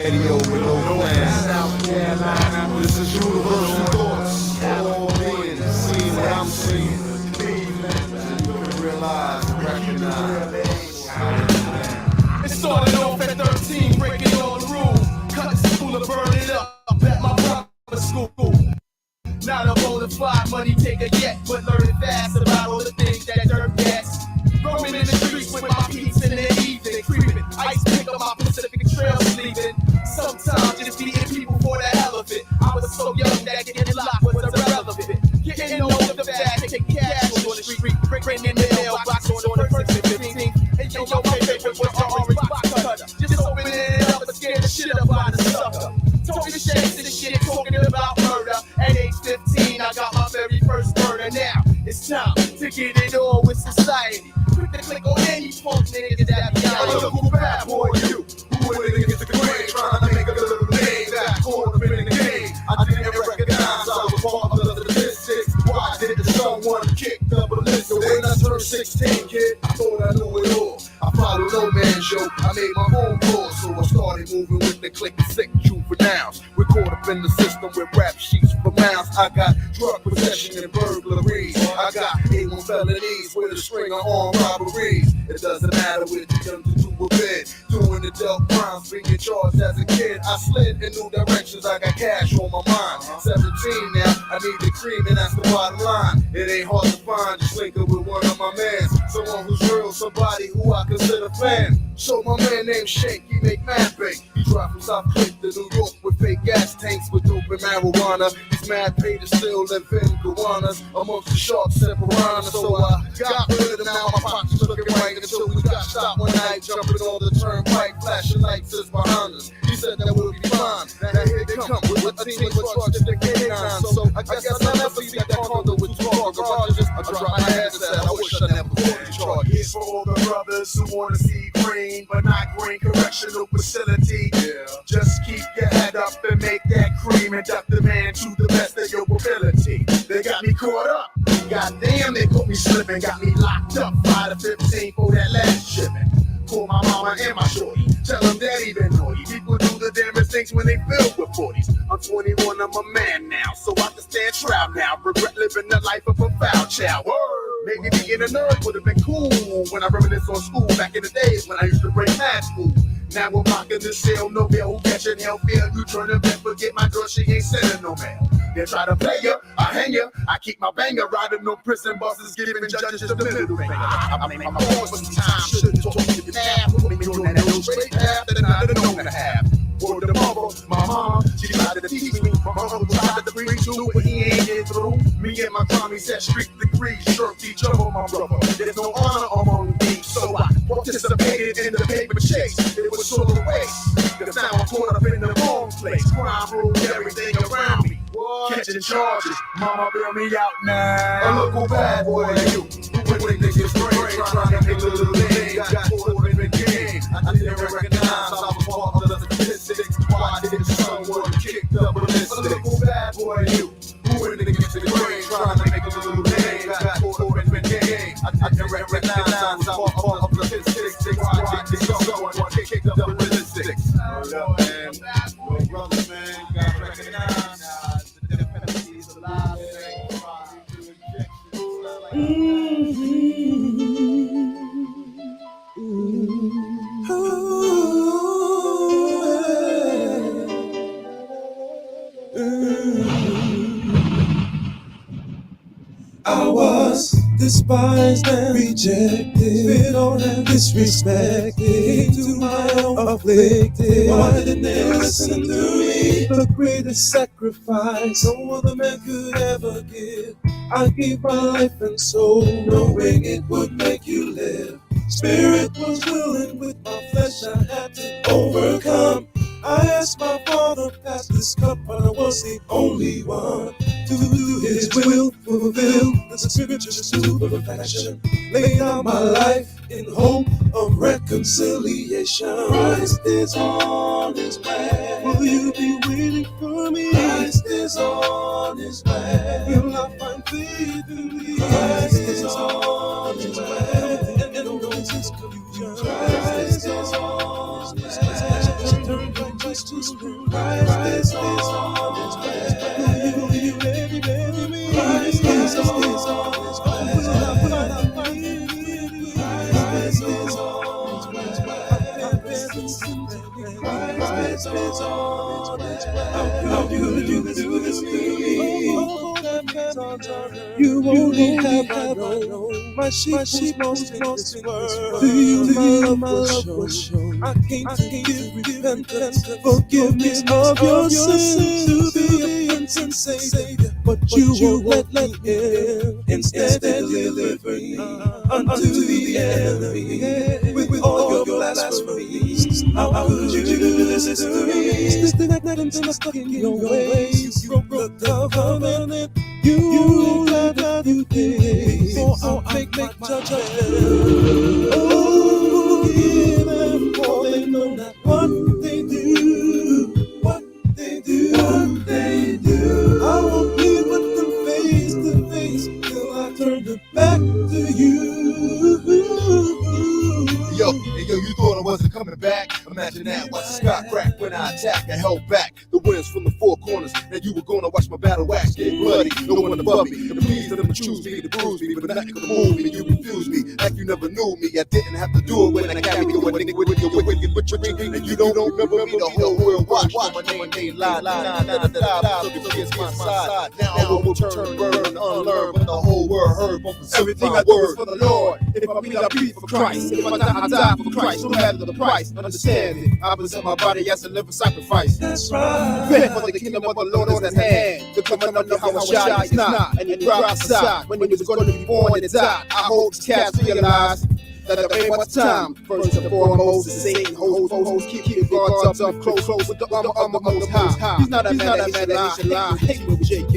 Radio with no plan. This is universal thoughts. All being seeing what I'm seeing. You can realize and recognize. It started off at 13, breaking all the rules. Cut the school and burn it up at my brother's school. Not a bona fide money taker yet, but learning fast about all the things that dirt gets. Roaming in the streets with my peeps in the evening, creeping. Ice pick up my Pacific Trail sleeping. Sometimes just beating people for the hell of it. I was so young that getting locked was irrelevant. Getting over the bag, taking cash on the street, bringing the mailbox on the first and 15th. And yo, my favorite was the orange box cutter. Just opening it up and scared the shit up out of the sucker. Talking shit to the shit, talking about murder. At age 15, I got my very first murder. Now it's time to get it on with society. Quick to click on any punk niggas that be out. I'm a little bad boy, you. Who went in against the grain, trying to make a little name. That caught up in the game. I didn't recognize I was part of the statistics. Why did someone kick the ballistic? When I turned 16, kid, I thought I knew it all. I followed no man's show. I made my own laws, so I started moving with the click and sick juveniles. We're caught up in the system with rap sheets for miles. I got drug possession and burglaries. I got 81 felonies with a string of armed robberies. It doesn't matter what you done to do a bit. Doing adult crimes, being charged as a kid. I slid in new directions, I got cash on my mind. 17 now, I need the cream and that's the bottom line. It ain't hard to find, just link up with one of my mans. Someone who's real, somebody who I consider fan. So my man named Shake, he make mad bake. He drive from South Cliff to New York with fake gas tanks with dope and marijuana. He's mad paid to still live in Gowanus amongst the sharks and piranhas. So I got rid of him, now my pockets looking right until we got stopped one night, jumping on the turnpike, flashing lights is behind us. He said that we'll be fine. Now here they come with a team of trucks to the K9. So I guess I'll never see that condo with 2 car garages. I dropped my head and said I wish I never fought the charges. It's for all the brothers who wanna see green, but not green correctional facility. Yeah. Just keep your head up and make that cream and duck the man to the best of your ability. They got me caught up. Goddamn, they put me slipping, got me locked up 5 to 15 for that last shipment. Call my mama and my shorty, tell them that even naughty. People do the damnest things when they filled with 40s. I'm 21, I'm a man now, so I can stand trial now. Regret living the life of a foul child. Maybe being a nerd would have been cool when I reminisce on school back in the days when I used to break mad school. Now I'm rocking the cell, no bail, who catching hell fear. You turn and bet, forget my girl, she ain't sending no mail. They try to play ya, I hang ya, I keep my banger, riding no prison buses, giving judges the middle finger. I blame my boys for some time, shouldn't talk to you now. Put me on that no straight path that I didn't know to have. Word to mother, my mom, she tried to teach me. My uncle tried to preach too, but he ain't get through. Me and my Tommy set strict degrees, shirked each other, my brother. There's no honor among these, so I participated in the paper chase. It was sort of a waste, cause now I'm caught up in the wrong place. Crime ruled everything around me. Catching charges, mama bail me out now. A local bad boy, you. Who went niggas brain, trying to make a little name. Got caught up in the game. I didn't recognize I was part of the statistics. Why did someone kick the ballistic? A local bad boy, you. Who went against the grain, trying to make a little name. Got caught up in the game. I didn't recognize I was part of the statistics. Why did someone kick the ballistics? Yo, man. Yo, brother, man. You gotta recognize the dependencies of life. I was despised and rejected, spit on and disrespected, came to my own afflicted. Why didn't they listen to me? The greatest sacrifice no other man could ever give. I gave my life and soul, knowing it would make you live. Spirit was willing, with my flesh I had to overcome. I asked my father, pass this cup, but I was the only one to do his will, fulfill the scriptures to perfection. Lay down my life in hope of reconciliation. Christ is on his way. Will you be waiting for me? Christ is on his way. Will I find faith in me? Christ is on his way. And no, it's his confusion. Christ is on his way. Turn right just to How could you do this to me? You only have I known. My sheep lost in this world. To you my love was shown. I came to give repentance, forgiveness of your sins, to be a prince and savior. But you won't let me in. Instead deliver me unto the enemy with all your blasphemies. How could you do this to me? Stuck in your ways, you broke the covenant. You glad you did, for I'll make judgment. Oh, hear them, for they know not what they do. What they do, what they do. I won't be with them face to face till I turn it back to you. Yo, you thought I wasn't coming back? Imagine that, watch the sky crack when I attack. I held back the winds from the four corners. Now you were gonna watch my battle axe get bloody. No one above me, the please them to choose me, to bruise me, but nothing could move me. You refused me, like you never knew me. I didn't have to do it when I carried you, with your wicked butchery. And you don't remember me, the whole world watch my name, they lie, so it's my side. Now I will turn, burn, and unlearn, but the whole world heard everything I do is for the Lord. If I bleed for Christ. If I die for Christ, no matter the price. Understand it. I present my body as a living sacrifice. That's right. Fit for the kingdom of the Lord is at hand. The coming of the Hawashai is not. And you prophesied when he was going to be born and die. I hope these cats realize that there ain't much time. First and foremost, the Satan hoes keep your guards up close with the armor of the most high. He's not a man that he should lie. Hate with Jake,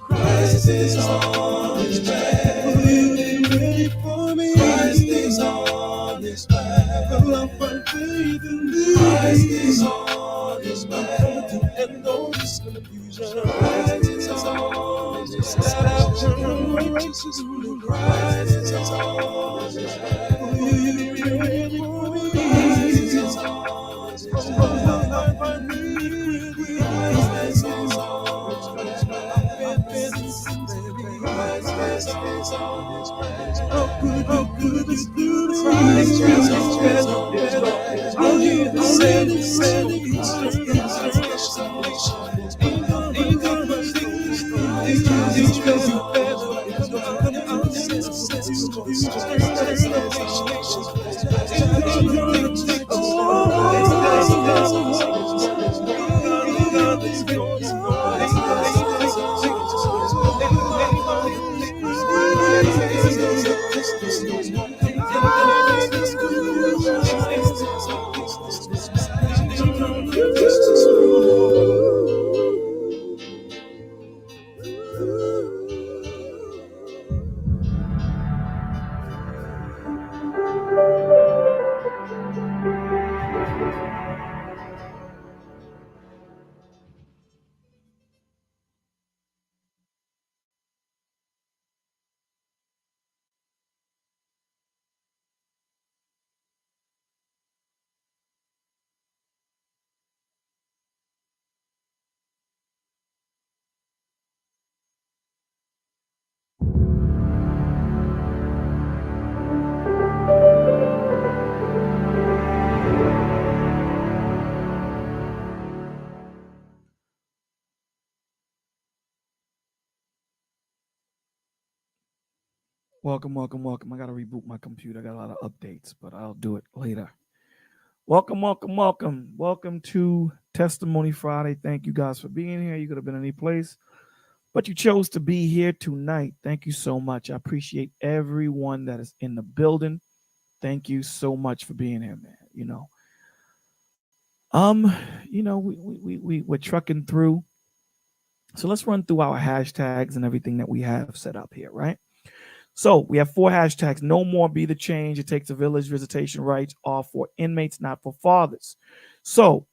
Christ is on his back. Ready for me. Christ is on his back. The love and faith in thee. Christ is on his back. And all this confusion. Christ is on his back. Righteous rule. Christ is on his back. Ready for me. Christ is on his back. Christ is on his back. How could this do this? I'll hear the Welcome. I got to reboot my computer. I got a lot of updates, but I'll do it later. Welcome. Welcome to Testimony Friday. Thank you guys for being here. You could have been any place, but you chose to be here tonight. Thank you so much. I appreciate everyone that is in the building. Thank you so much for being here, man. We're trucking through. So let's run through our hashtags and everything that we have set up here, right? So we have 4 hashtags. No more be the change. It takes a village. Visitation rights are for inmates, not for fathers. So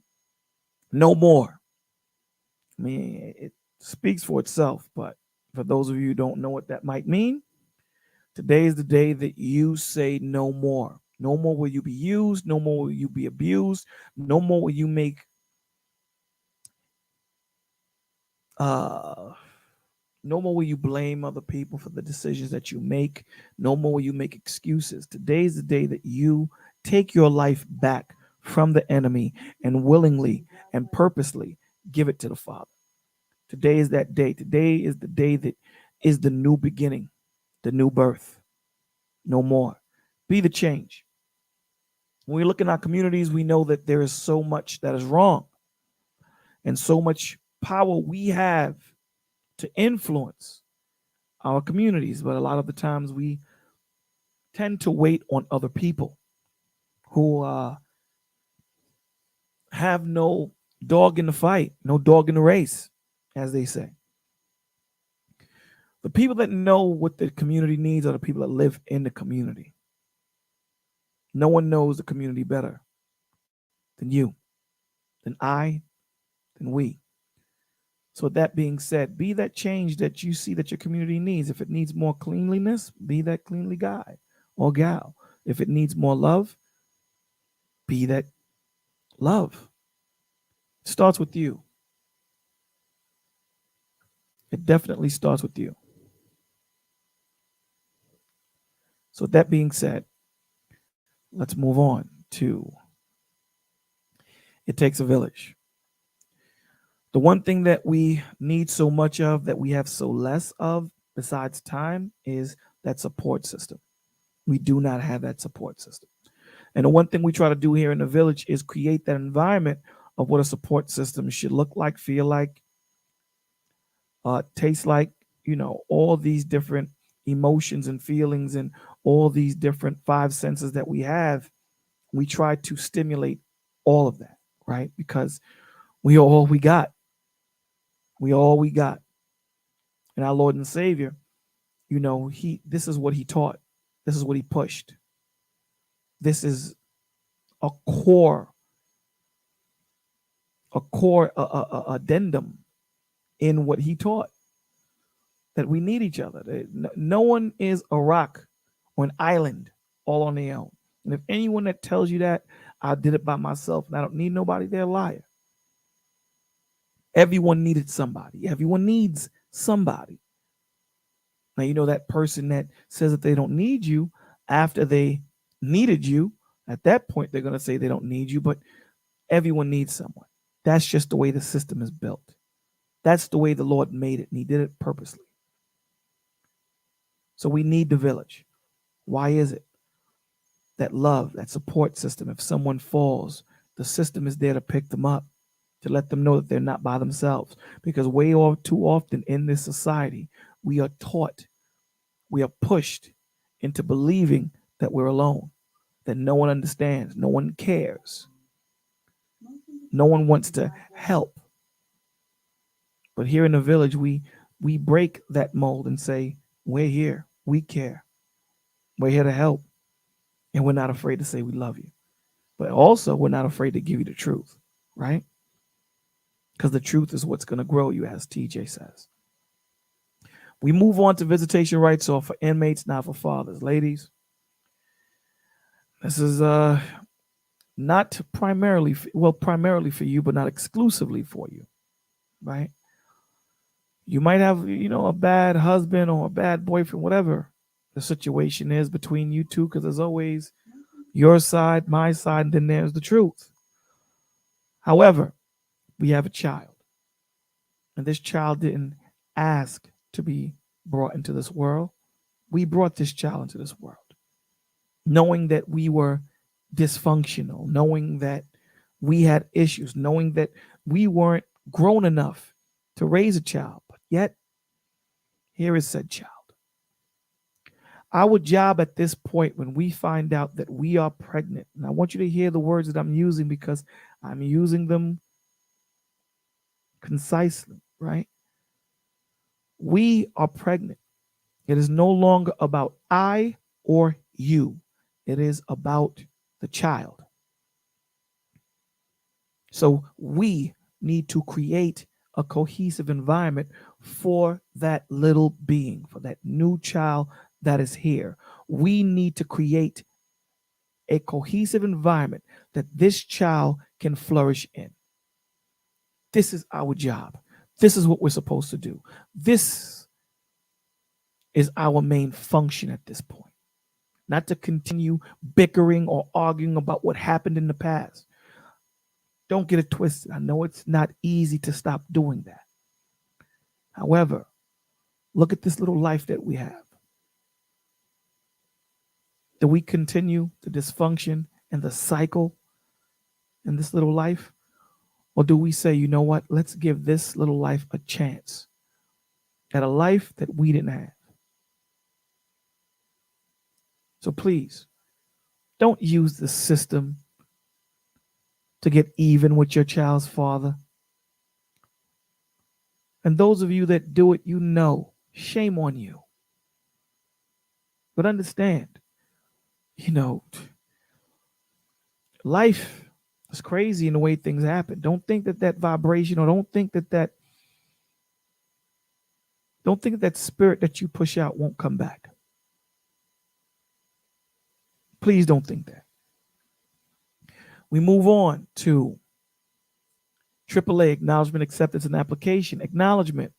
no more. I mean, it speaks for itself. But for those of you who don't know what that might mean, today is the day that you say no more. No more will you be used. No more will you be abused. No more will you make No more will you blame other people for the decisions that you make. No more will you make excuses. Today is the day that you take your life back from the enemy and willingly and purposely give it to the Father. Today is that day. Today is the day that is the new beginning, the new birth. No more. Be the change. When we look in our communities, we know that there is so much that is wrong and so much power we have to influence our communities. But a lot of the times we tend to wait on other people who have no dog in the fight, no dog in the race, as they say. The people that know what the community needs are the people that live in the community. No one knows the community better than you, than I, than we. So with that being said, be that change that you see that your community needs. If it needs more cleanliness, be that cleanly guy or gal. If it needs more love, be that love. It starts with you. It definitely starts with you. So with that being said, let's move on to It Takes a Village. The one thing that we need so much of, that we have so less of, besides time, is that support system. We do not have that support system. And the one thing we try to do here in the village is create that environment of what a support system should look like, feel like, taste like, all these different emotions and feelings and all these different five senses that we have. We try to stimulate all of that, right? Because we are all we got. We are all we got. And our Lord and Savior, this is what he taught. This is what he pushed. This is a core addendum in what he taught, that we need each other. No one is a rock or an island all on their own. And if anyone that tells you that I did it by myself and I don't need nobody, they're a liar. Everyone needed somebody. Everyone needs somebody. Now, that person that says that they don't need you after they needed you, at that point, they're going to say they don't need you, but everyone needs someone. That's just the way the system is built. That's the way the Lord made it, and he did it purposely. So we need the village. Why is it? That love, that support system. If someone falls, the system is there to pick them up, to let them know that they're not by themselves. Because too often in this society, we are taught, we are pushed into believing that we're alone, that no one understands, no one cares, no one wants to help. But here in the village, we break that mold and say, we're here, we care, we're here to help, and we're not afraid to say we love you. But also, we're not afraid to give you the truth, right? Because the truth is what's going to grow you, as TJ says. We move on to visitation rights, or for inmates, not for fathers. Ladies, this is not primarily, primarily for you, but not exclusively for you, right? You might have, a bad husband or a bad boyfriend, whatever the situation is between you two, because there's always your side, my side, and then there's the truth. However, we have a child, and this child didn't ask to be brought into this world. We brought this child into this world, knowing that we were dysfunctional, knowing that we had issues, knowing that we weren't grown enough to raise a child. But yet, here is said child. Our job at this point, when we find out that we are pregnant, and I want you to hear the words that I'm using because I'm using them concisely, right? We are pregnant. It is no longer about I or you. It is about the child. So we need to create a cohesive environment for that little being, for that new child that is here. We need to create a cohesive environment that this child can flourish in. This is our job. This is what we're supposed to do. This is our main function at this point. Not to continue bickering or arguing about what happened in the past. Don't get it twisted. I know it's not easy to stop doing that. However, look at this little life that we have. Do we continue the dysfunction and the cycle in this little life? Or do we say, you know what, let's give this little life a chance at a life that we didn't have? So please, don't use the system to get even with your child's father. And those of you that do it, you know, shame on you. But understand, you know, life is crazy in the way things happen. Don't think that vibration, or don't think that spirit that you push out won't come back. Please don't think that. We move on to AAA, acknowledgement, acceptance, and application. Acknowledgement.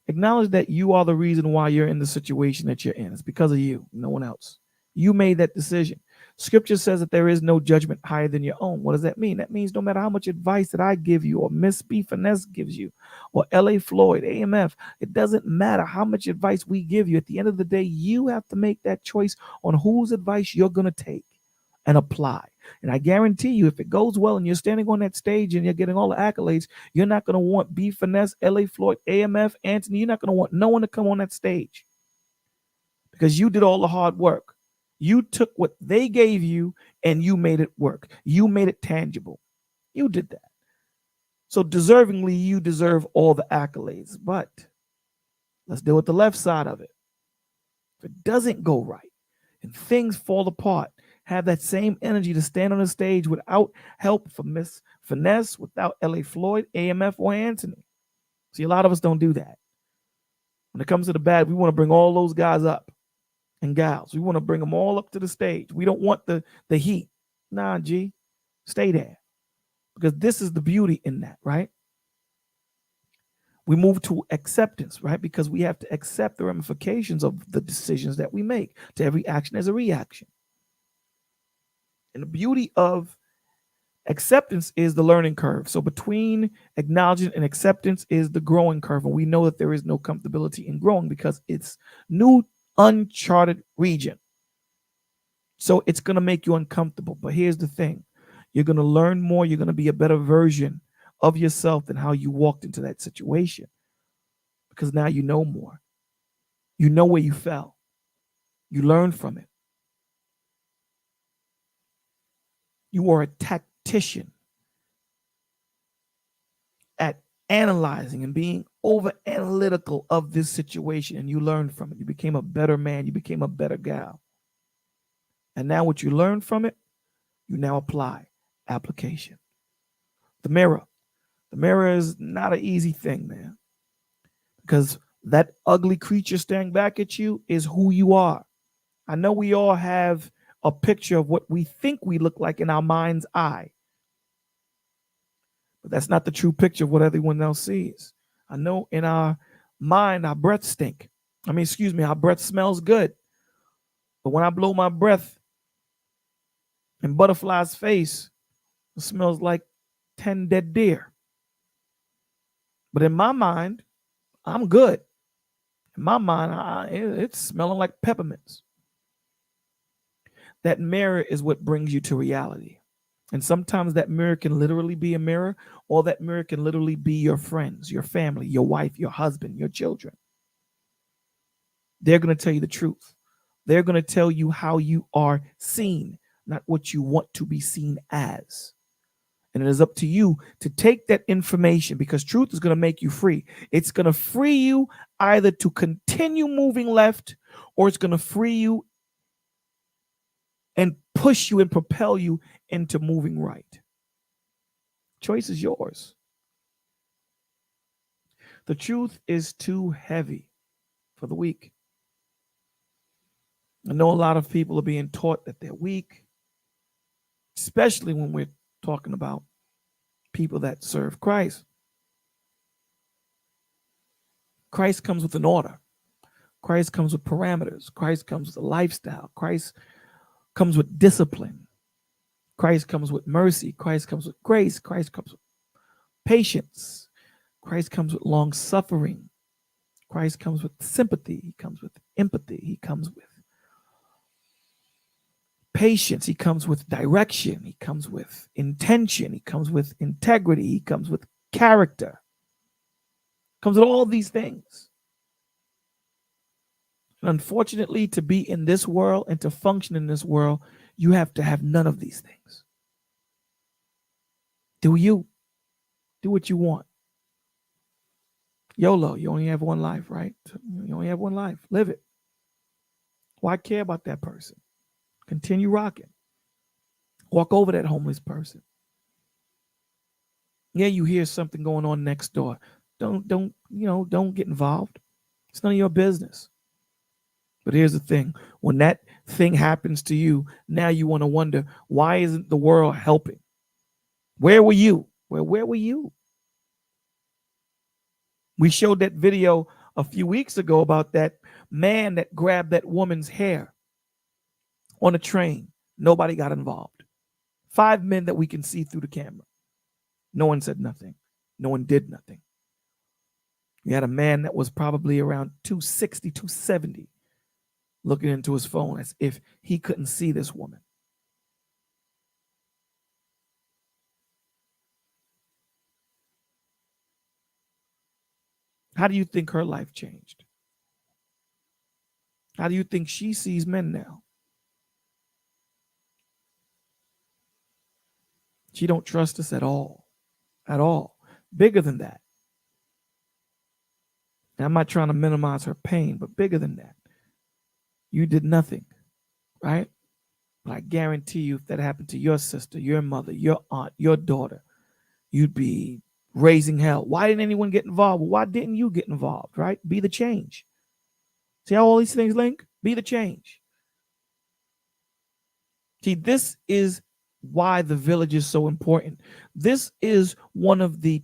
Acknowledge that you are the reason why you're in the situation that you're in. It's because of you, no one else. You made that decision. Scripture says that there is no judgment higher than your own. What does that mean? That means no matter how much advice that I give you, or Miss B Finesse gives you, or LA Floyd, AMF, it doesn't matter how much advice we give you. At the end of the day, you have to make that choice on whose advice you're going to take and apply. And I guarantee you, if it goes well and you're standing on that stage and you're getting all the accolades, you're not going to want B Finesse, LA Floyd, AMF, Anthony. You're not going to want no one to come on that stage because you did all the hard work. You took what they gave you and you made it work. You made it tangible. You did that. So deservingly, you deserve all the accolades. But let's deal with the left side of it. If it doesn't go right and things fall apart, have that same energy to stand on the stage without help from Miss Finesse, without LA Floyd, AMF, or Anthony. See, a lot of us don't do that. When it comes to the bad, we want to bring all those guys up and gals. We want to bring them all up to the stage. We don't want the heat. Nah, G, stay there. Because this is the beauty in that, right? We move to acceptance, right? Because we have to accept the ramifications of the decisions that we make. To every action, there's a reaction. And the beauty of acceptance is the learning curve. So between acknowledgement and acceptance is the growing curve. And we know that there is no comfortability in growing because it's new, uncharted region. So it's going to make you uncomfortable. But here's the thing. You're going to learn more. You're going to be a better version of yourself than how you walked into that situation. Because now you know more. You know where you fell. You learn from it. You are a tactician at analyzing and being over analytical of this situation, and you learn from it. You became a better man. You became a better gal. And now what you learn from it, you now apply. Application. The mirror. The mirror is not an easy thing, man, because that ugly creature staring back at you is who you are. I know we all have a picture of what we think we look like in our mind's eye. But that's not the true picture of what everyone else sees. I know in our mind, our breath stink. Our breath smells good. But when I blow my breath in Butterfly's face, it smells like 10 dead deer. But in my mind, I'm good. In my mind, it's smelling like peppermints. That mirror is what brings you to reality. And sometimes that mirror can literally be a mirror, or that mirror can literally be your friends, your family, your wife, your husband, your children. They're going to tell you the truth. They're going to tell you how you are seen, not what you want to be seen as. And it is up to you to take that information, because truth is going to make you free. It's going to free you either to continue moving left, or it's going to free you and push you and propel you into moving right. Choice is yours. The truth is too heavy for the weak. I know a lot of people are being taught that they're weak, especially when we're talking about people that serve Christ. Christ comes with an order. Christ comes with parameters. Christ comes with a lifestyle. Christ comes with discipline. Christ comes with mercy. Christ comes with grace. Christ comes with patience. Christ comes with long suffering. Christ comes with sympathy. He comes with empathy. He comes with patience. He comes with direction. He comes with intention. He comes with integrity. He comes with character. He comes with all these things. And unfortunately, to be in this world and to function in this world, you have to have none of these things. Do what you want. YOLO, you only have one life, right? You only have one life. Live it. Why care about that person? Continue rocking. Walk over that homeless person. Yeah, you hear something going on next door. Don't get involved. It's none of your business. But here's the thing. When that thing happens to you, now you want to wonder, why isn't the world helping? Where were you? Where were you? We showed that video a few weeks ago about that man that grabbed that woman's hair on a train. Nobody got involved. 5 men that we can see through the camera. No one said nothing. No one did nothing. You had a man that was probably around 260, 270, looking into his phone as if he couldn't see this woman. How do you think her life changed? How do you think she sees men now? She don't trust us at all. At all. Bigger than that. And I'm not trying to minimize her pain, but bigger than that. You did nothing, right? But I guarantee you, if that happened to your sister, your mother, your aunt, your daughter, you'd be raising hell. Why didn't anyone get involved? Well, why didn't you get involved, right? Be the change. See how all these things link? Be the change. See, this is why the village is so important. This is one of the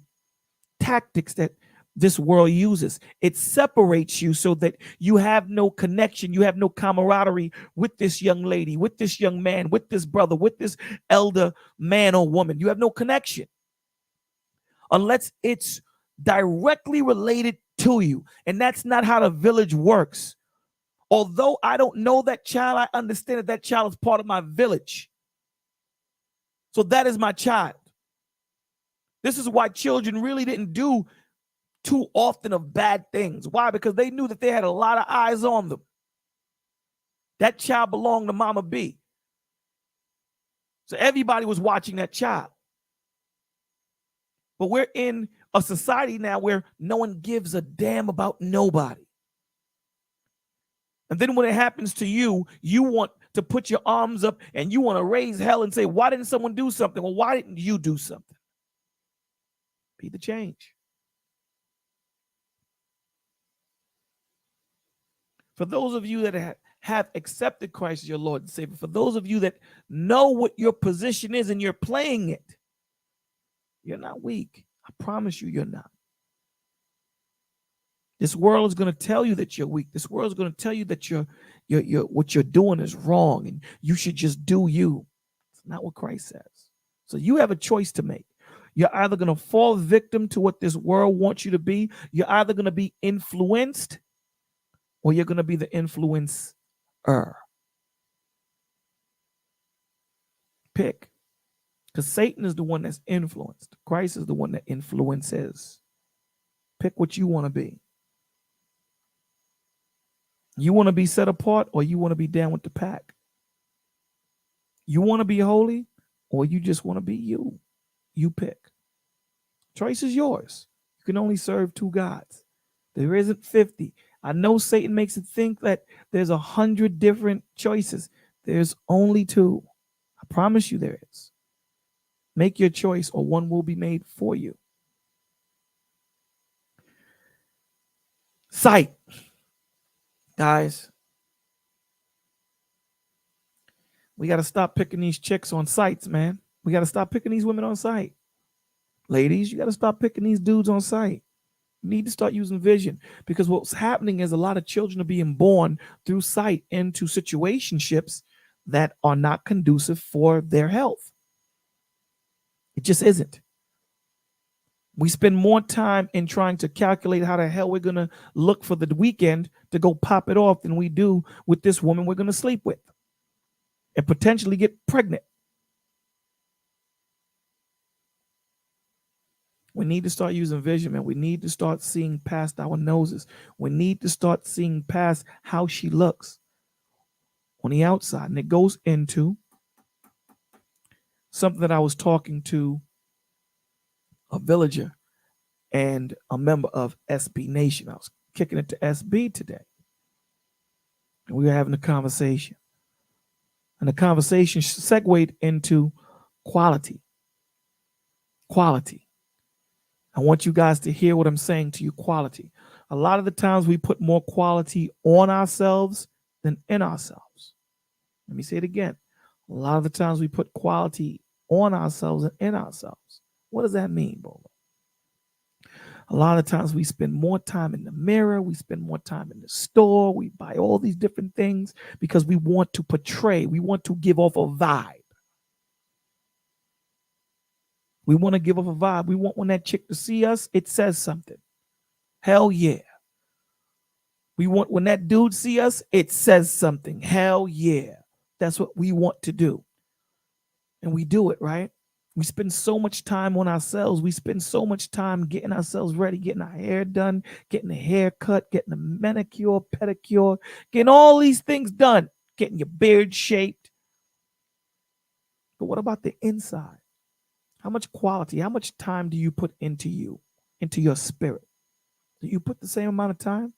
tactics that this world uses. It separates you so that you have no connection. You have no camaraderie with this young lady, with this young man, with this brother, with this elder man or woman. You have no connection unless it's directly related to you. And that's not how the village works. Although I don't know that child, I understand that that child is part of my village. So that is my child. This is why children really didn't do too often of bad things. Why? Because they knew that they had a lot of eyes on them. That child belonged to Mama B. So everybody was watching that child. But we're in a society now where no one gives a damn about nobody. And then when it happens to you, you want to put your arms up and you want to raise hell and say, why didn't someone do something? Well, why didn't you do something? Be the change. For those of you that have accepted Christ as your Lord and Savior, for those of you that know what your position is and you're playing it, you're not weak. I promise you, you're not. This world is going to tell you that you're weak. This world is going to tell you that what you're doing is wrong and you should just do you. It's not what Christ says. So you have a choice to make. You're either going to fall victim to what this world wants you to be. You're either going to be influenced or you're going to be the influencer. Pick. Because Satan is the one that's influenced. Christ is the one that influences. Pick what you want to be. You want to be set apart or you want to be down with the pack? You want to be holy or you just want to be you? You pick. Choice is yours. You can only serve two gods. There isn't 50. I know Satan makes it think that there's 100 different choices. There's only two. I promise you there is. Make your choice or one will be made for you. Sight. Guys, we got to stop picking these chicks on sights, man. We got to stop picking these women on sight. Ladies, you got to stop picking these dudes on sight. You need to start using vision, because what's happening is a lot of children are being born through sight into situationships that are not conducive for their health. It just isn't. We spend more time in trying to calculate how the hell we're going to look for the weekend to go pop it off than we do with this woman we're going to sleep with and potentially get pregnant. We need to start using vision, man. We need to start seeing past our noses. We need to start seeing past how she looks on the outside. And it goes into something that I was talking to a villager and a member of SB Nation. I was kicking it to SB today. And we were having a conversation. And the conversation segued into quality. Quality. I want you guys to hear what I'm saying to you, quality. A lot of the times we put more quality on ourselves than in ourselves. Let me say it again. A lot of the times we put quality on ourselves and in ourselves. What does that mean, Bolo? A lot of times we spend more time in the mirror. We spend more time in the store. We buy all these different things because we want to portray. We want to give off a vibe. We want to give off a vibe. We want when that chick to see us, it says something. Hell yeah. We want when that dude see us, it says something. Hell yeah. That's what we want to do. And we do it, right? We spend so much time on ourselves. We spend so much time getting ourselves ready, getting our hair done, getting a haircut, getting a manicure, pedicure, getting all these things done, getting your beard shaped. But what about the inside? How much quality, how much time do you put into you, into your spirit? Do you put the same amount of time?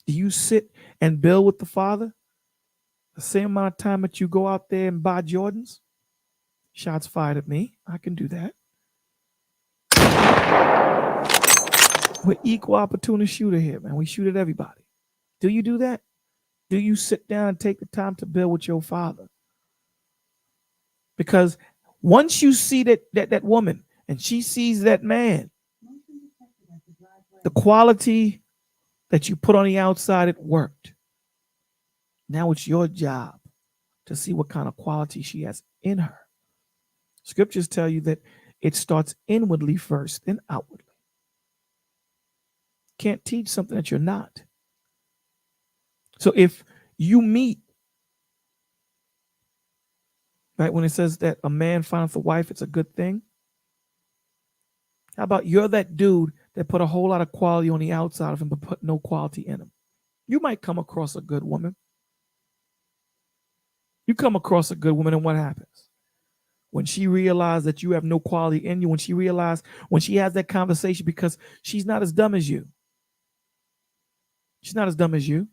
Do you sit and build with the Father the same amount of time that you go out there and buy Jordans? Shots fired at me. I can do that. We're equal opportunity shooter here, man. We shoot at everybody. Do you do that? Do you sit down and take the time to build with your Father? Because once you see that woman and she sees that man, the quality that you put on the outside, it worked. Now it's your job to see what kind of quality she has in her. Scriptures tell you that it starts inwardly first, then outwardly. Can't teach something that you're not. So if you meet, right, when it says that a man findeth a wife, it's a good thing. How about you're that dude that put a whole lot of quality on the outside of him, but put no quality in him? You might come across a good woman. You come across a good woman, and what happens? When she realizes that you have no quality in you, when she has that conversation, because she's not as dumb as you. She's not as dumb as you.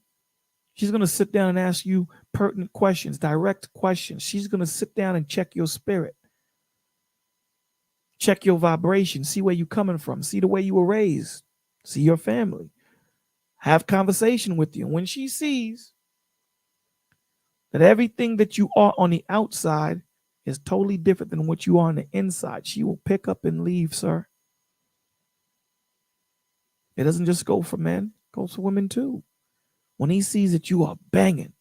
She's going to sit down and ask you pertinent questions, direct questions. She's going to sit down and check your spirit. Check your vibration, see where you're coming from, see the way you were raised, see your family, have conversation with you. And when she sees that everything that you are on the outside is totally different than what you are on the inside, she will pick up and leave, sir. It doesn't just go for men, it goes for women too. When he sees that you are banging,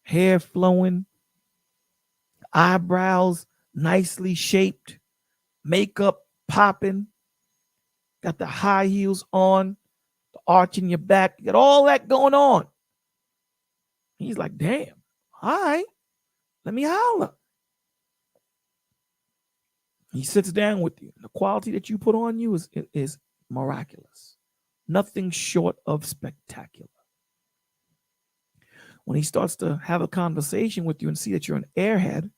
hair flowing, eyebrows nicely shaped, makeup popping, got the high heels on, the arch in your back, you got all that going on. He's like, damn, all right, let me holler. He sits down with you. The quality that you put on you is miraculous. Nothing short of spectacular. When he starts to have a conversation with you and see that you're an airhead,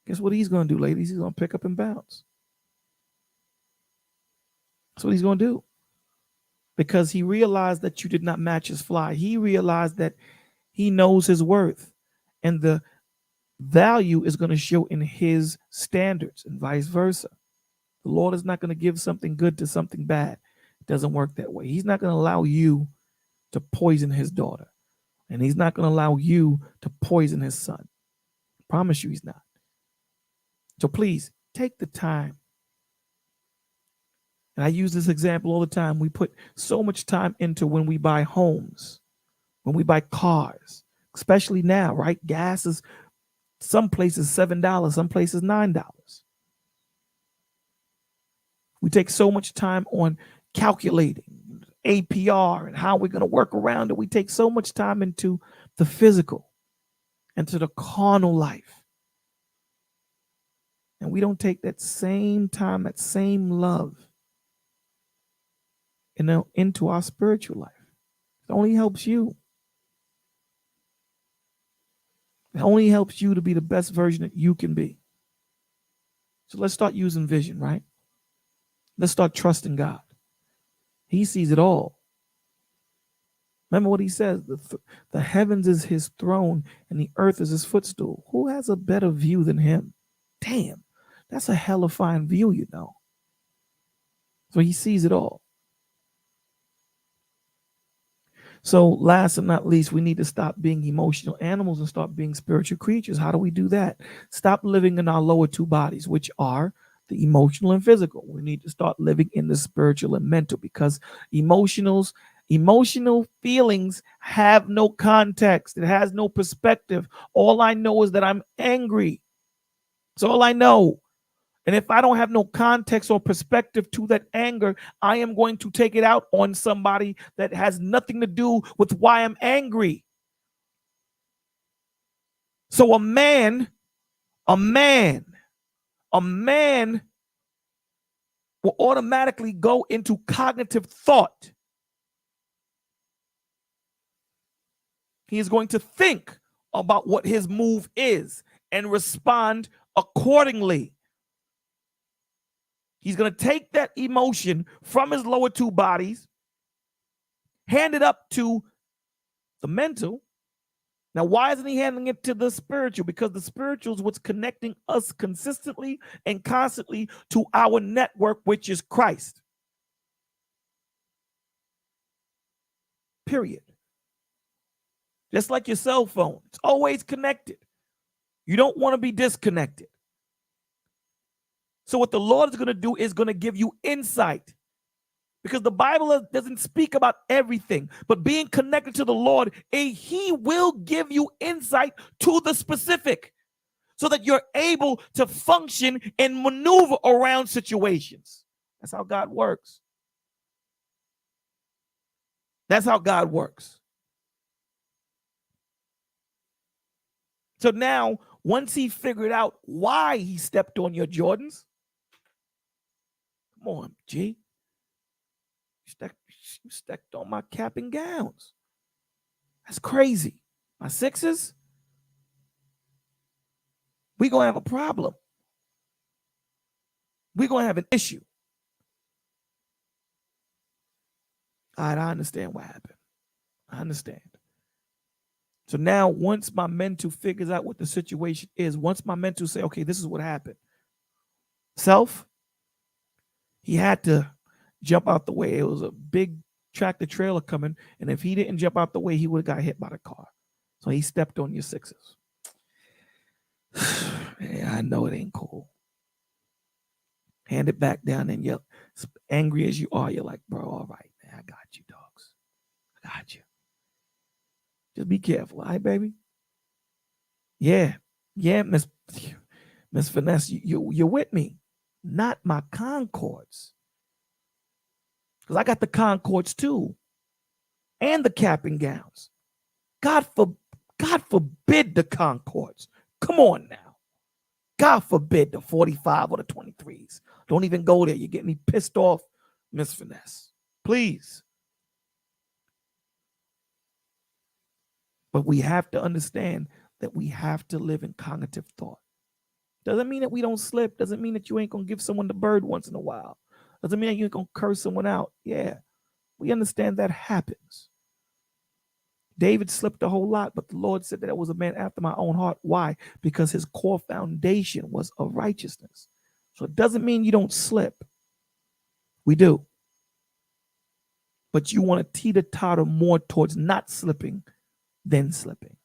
guess what he's going to do, ladies? He's going to pick up and bounce. That's what he's going to do. Because he realized that you did not match his fly. He realized that he knows his worth. And the value is going to show in his standards and vice versa. The Lord is not going to give something good to something bad. It doesn't work that way. He's not going to allow you to poison his daughter. And he's not going to allow you to poison his son. I promise you he's not. So please take the time And I use this example all the time. We put so much time into when we buy homes, when we buy cars, especially now, right? Gas is some places $7, some places $9. We take so much time on calculating APR and how we're going to work around it. We take so much time into the physical and to the carnal life. And we don't take that same time, that same love into our spiritual life. It only helps you. It only helps you to be the best version that you can be. So let's start using vision, right? Let's start trusting God. He sees it all. Remember what he says, the heavens is his throne and the earth is his footstool. Who has a better view than him? Damn, that's a hella fine view, you know. So he sees it all. So last and not least, we need to stop being emotional animals and start being spiritual creatures. How do we do that? Stop living in our lower two bodies, which are the emotional and physical. We need to start living in the spiritual and mental, because emotional feelings have no context. It has no perspective. All I know is that I'm angry. That's all I know. And if I don't have no context or perspective to that anger, I am going to take it out on somebody that has nothing to do with why I'm angry. So a man will automatically go into cognitive thought. He is going to think about what his move is and respond accordingly. He's going to take that emotion from his lower two bodies, hand it up to the mental. Now, why isn't he handing it to the spiritual? Because the spiritual is what's connecting us consistently and constantly to our network, which is Christ. Period. Just like your cell phone, it's always connected. You don't want to be disconnected. So what the Lord is going to do is going to give you insight, because the Bible doesn't speak about everything, but being connected to the Lord, he will give you insight to the specific so that you're able to function and maneuver around situations. That's how God works. That's how God works. So now, once he figured out why he stepped on your Jordans, come on, G. You stepped on my cap and gowns. That's crazy. My sixes, we're going to have a problem. We're going to have an issue. All right, I understand what happened. I understand. So now, once my mental figures out what the situation is, once my mental say, okay, this is what happened. Self, he had to jump out the way. It was a big tractor trailer coming, and if he didn't jump out the way, he would have got hit by the car. So he stepped on your sixes. Yeah, I know it ain't cool. Hand it back down, and you're angry as you are. You're like, bro, all right, man, I got you, dogs. I got you. Just be careful, all right, baby? Yeah, Miss Finesse, you're with me. Not my Concords. Because I got the Concords too. And the cap and gowns. God forbid the Concords. Come on now. God forbid the 45 or the 23s. Don't even go there. You get me pissed off, Miss Finesse. Please. But we have to understand that we have to live in cognitive thought. Doesn't mean that we don't slip. Doesn't mean that you ain't going to give someone the bird once in a while. Doesn't mean that you ain't going to curse someone out. Yeah, we understand that happens. David slipped a whole lot, but the Lord said that it was a man after my own heart. Why? Because his core foundation was of righteousness. So it doesn't mean you don't slip. We do. But you want to teeter-totter more towards not slipping than slipping.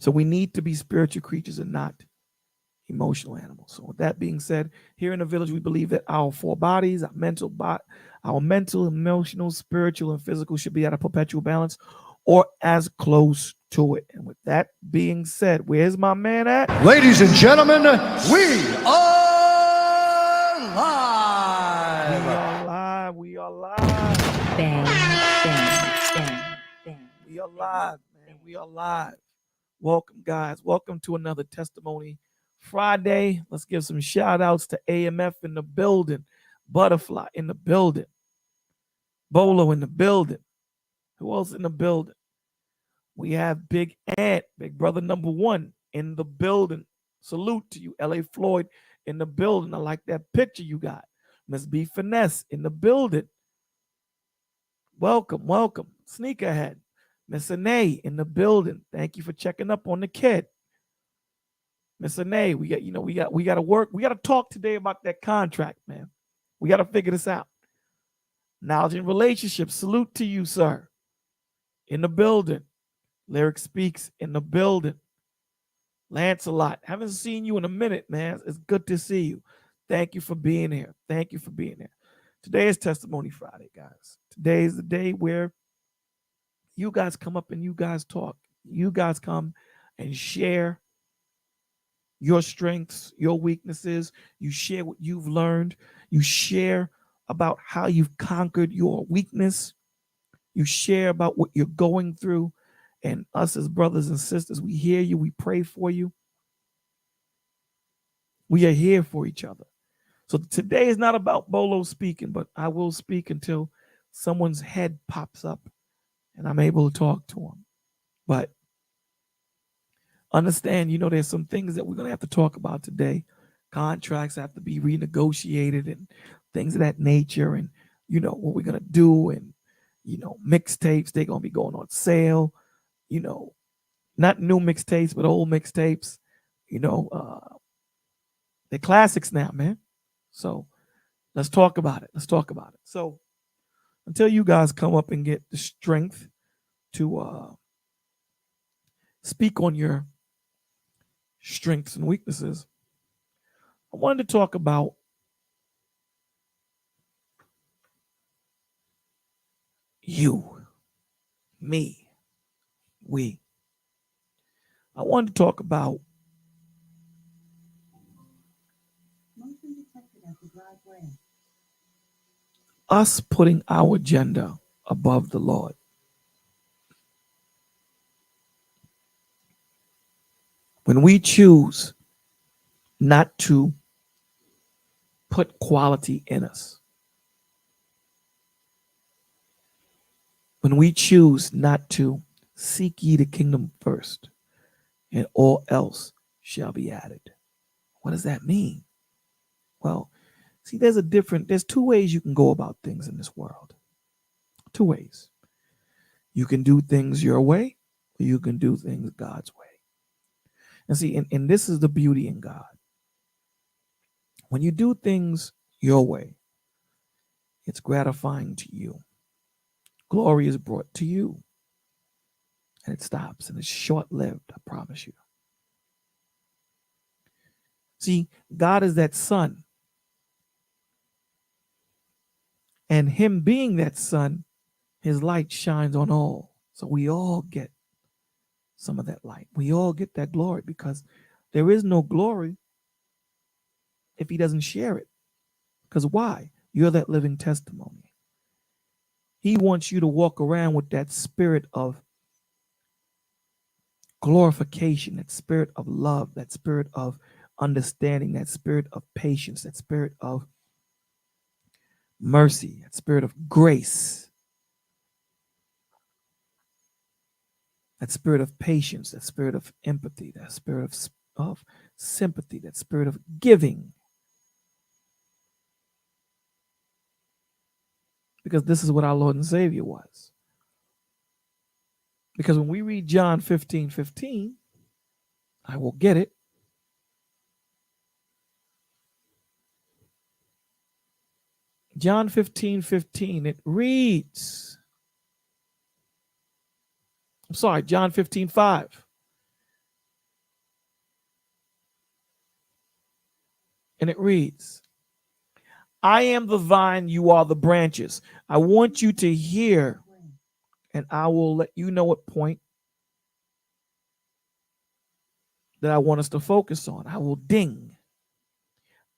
So we need to be spiritual creatures and not emotional animals. So with that being said, here in the village, we believe that our four bodies, our mental, emotional, spiritual, and physical should be at a perpetual balance or as close to it. And with that being said, where's my man at? Ladies and gentlemen, we are live. We are live. Bang, bang, bang, bang. We are live, man. We are live. Welcome, guys. Welcome to another Testimony Friday. Let's give some shout outs to AMF in the building, Butterfly in the building, Bolo in the building. Who else in the building? We have Big Ant, Big Brother number 1 in the building. Salute to you, LA Floyd in the building. I like that picture you got. Miss B Finesse in the building. Welcome, welcome. Sneakerhead. Miss Anae in the building. Thank you for checking up on the kid. Miss Anae, we got to work. We got to talk today about that contract, man. We got to figure this out. Knowledge and relationships. Salute to you, sir. In the building. Lyric Speaks in the building. Lancelot, haven't seen you in a minute, man. It's good to see you. Thank you for being here. Thank you for being here. Today is Testimony Friday, guys. Today is the day where you guys come up and you guys talk. You guys come and share your strengths, your weaknesses. You share what you've learned. You share about how you've conquered your weakness. You share about what you're going through. And us as brothers and sisters, we hear you. We pray for you. We are here for each other. So today is not about Bolo speaking, but I will speak until someone's head pops up and I'm able to talk to them. But understand, there's some things that we're going to have to talk about today. Contracts have to be renegotiated and things of that nature. And, what we're going to do. And, mixtapes, they're going to be going on sale. Not new mixtapes, but old mixtapes. They're classics now, man. So let's talk about it. So until you guys come up and get the strength to speak on your strengths and weaknesses, I wanted to talk about you, me, we. I wanted to talk about us putting our agenda above the Lord. When we choose not to put quality in us, when we choose not to seek ye the kingdom first, and all else shall be added. What does that mean? Well, see, there's two ways you can go about things in this world. Two ways. You can do things your way, or you can do things God's way. And see, and this is the beauty in God. When you do things your way, it's gratifying to you. Glory is brought to you. And it stops, and it's short-lived, I promise you. See, God is that sun. And him being that sun, his light shines on all. So we all get some of that light. We all get that glory, because there is no glory if he doesn't share it. Because why? You're that living testimony. He wants you to walk around with that spirit of glorification, that spirit of love, that spirit of understanding, that spirit of patience, that spirit of mercy, that spirit of grace, that spirit of patience, that spirit of empathy, that spirit of sympathy, that spirit of giving. Because this is what our Lord and Savior was. Because when we read John 15:15, I will get it. John 15:15, it reads, John 15:5. And it reads, I am the vine, you are the branches. I want you to hear, and I will let you know what point that I want us to focus on. I will ding.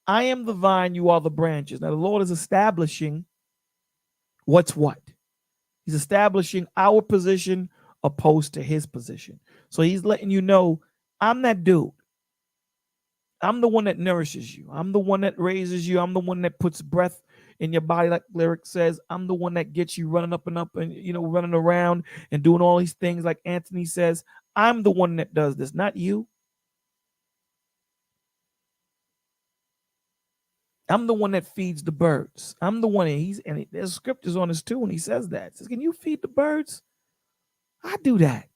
I am the vine, you are the branches. Now, the Lord is establishing what's what. He's establishing our position opposed to his position. So he's letting you know, I'm that dude. I'm the one that nourishes you. I'm the one that raises you. I'm the one that puts breath in your body, like lyric says. I'm the one that gets you running up and, running around and doing all these things like Anthony says. I'm the one that does this, not you. I'm the one that feeds the birds. I'm the one, and there's scriptures on this too when he says that. He says, can you feed the birds? I do that.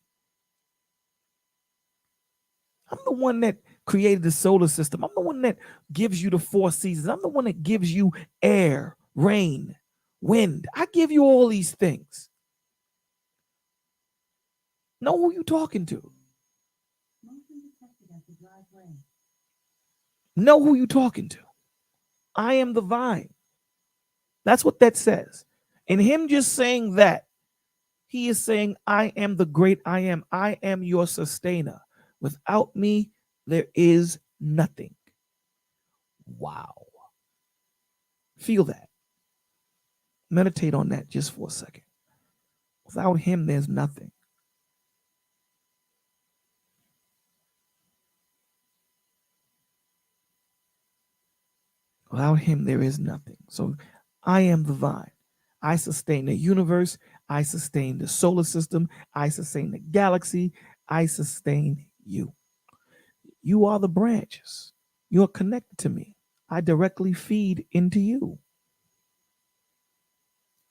I'm the one that created the solar system. I'm the one that gives you the 4 seasons. I'm the one that gives you air, rain, wind. I give you all these things. Know who you're talking to. Know who you're talking to. I am the vine. That's what that says. And him just saying that, he is saying, I am the great I am. I am your sustainer. Without me, there is nothing. Wow. Feel that. Meditate on that just for a second. Without him, there's nothing. Without him, there is nothing. So I am the vine. I sustain the universe. I sustain the solar system. I sustain the galaxy. I sustain you. You are the branches. You are connected to me. I directly feed into you.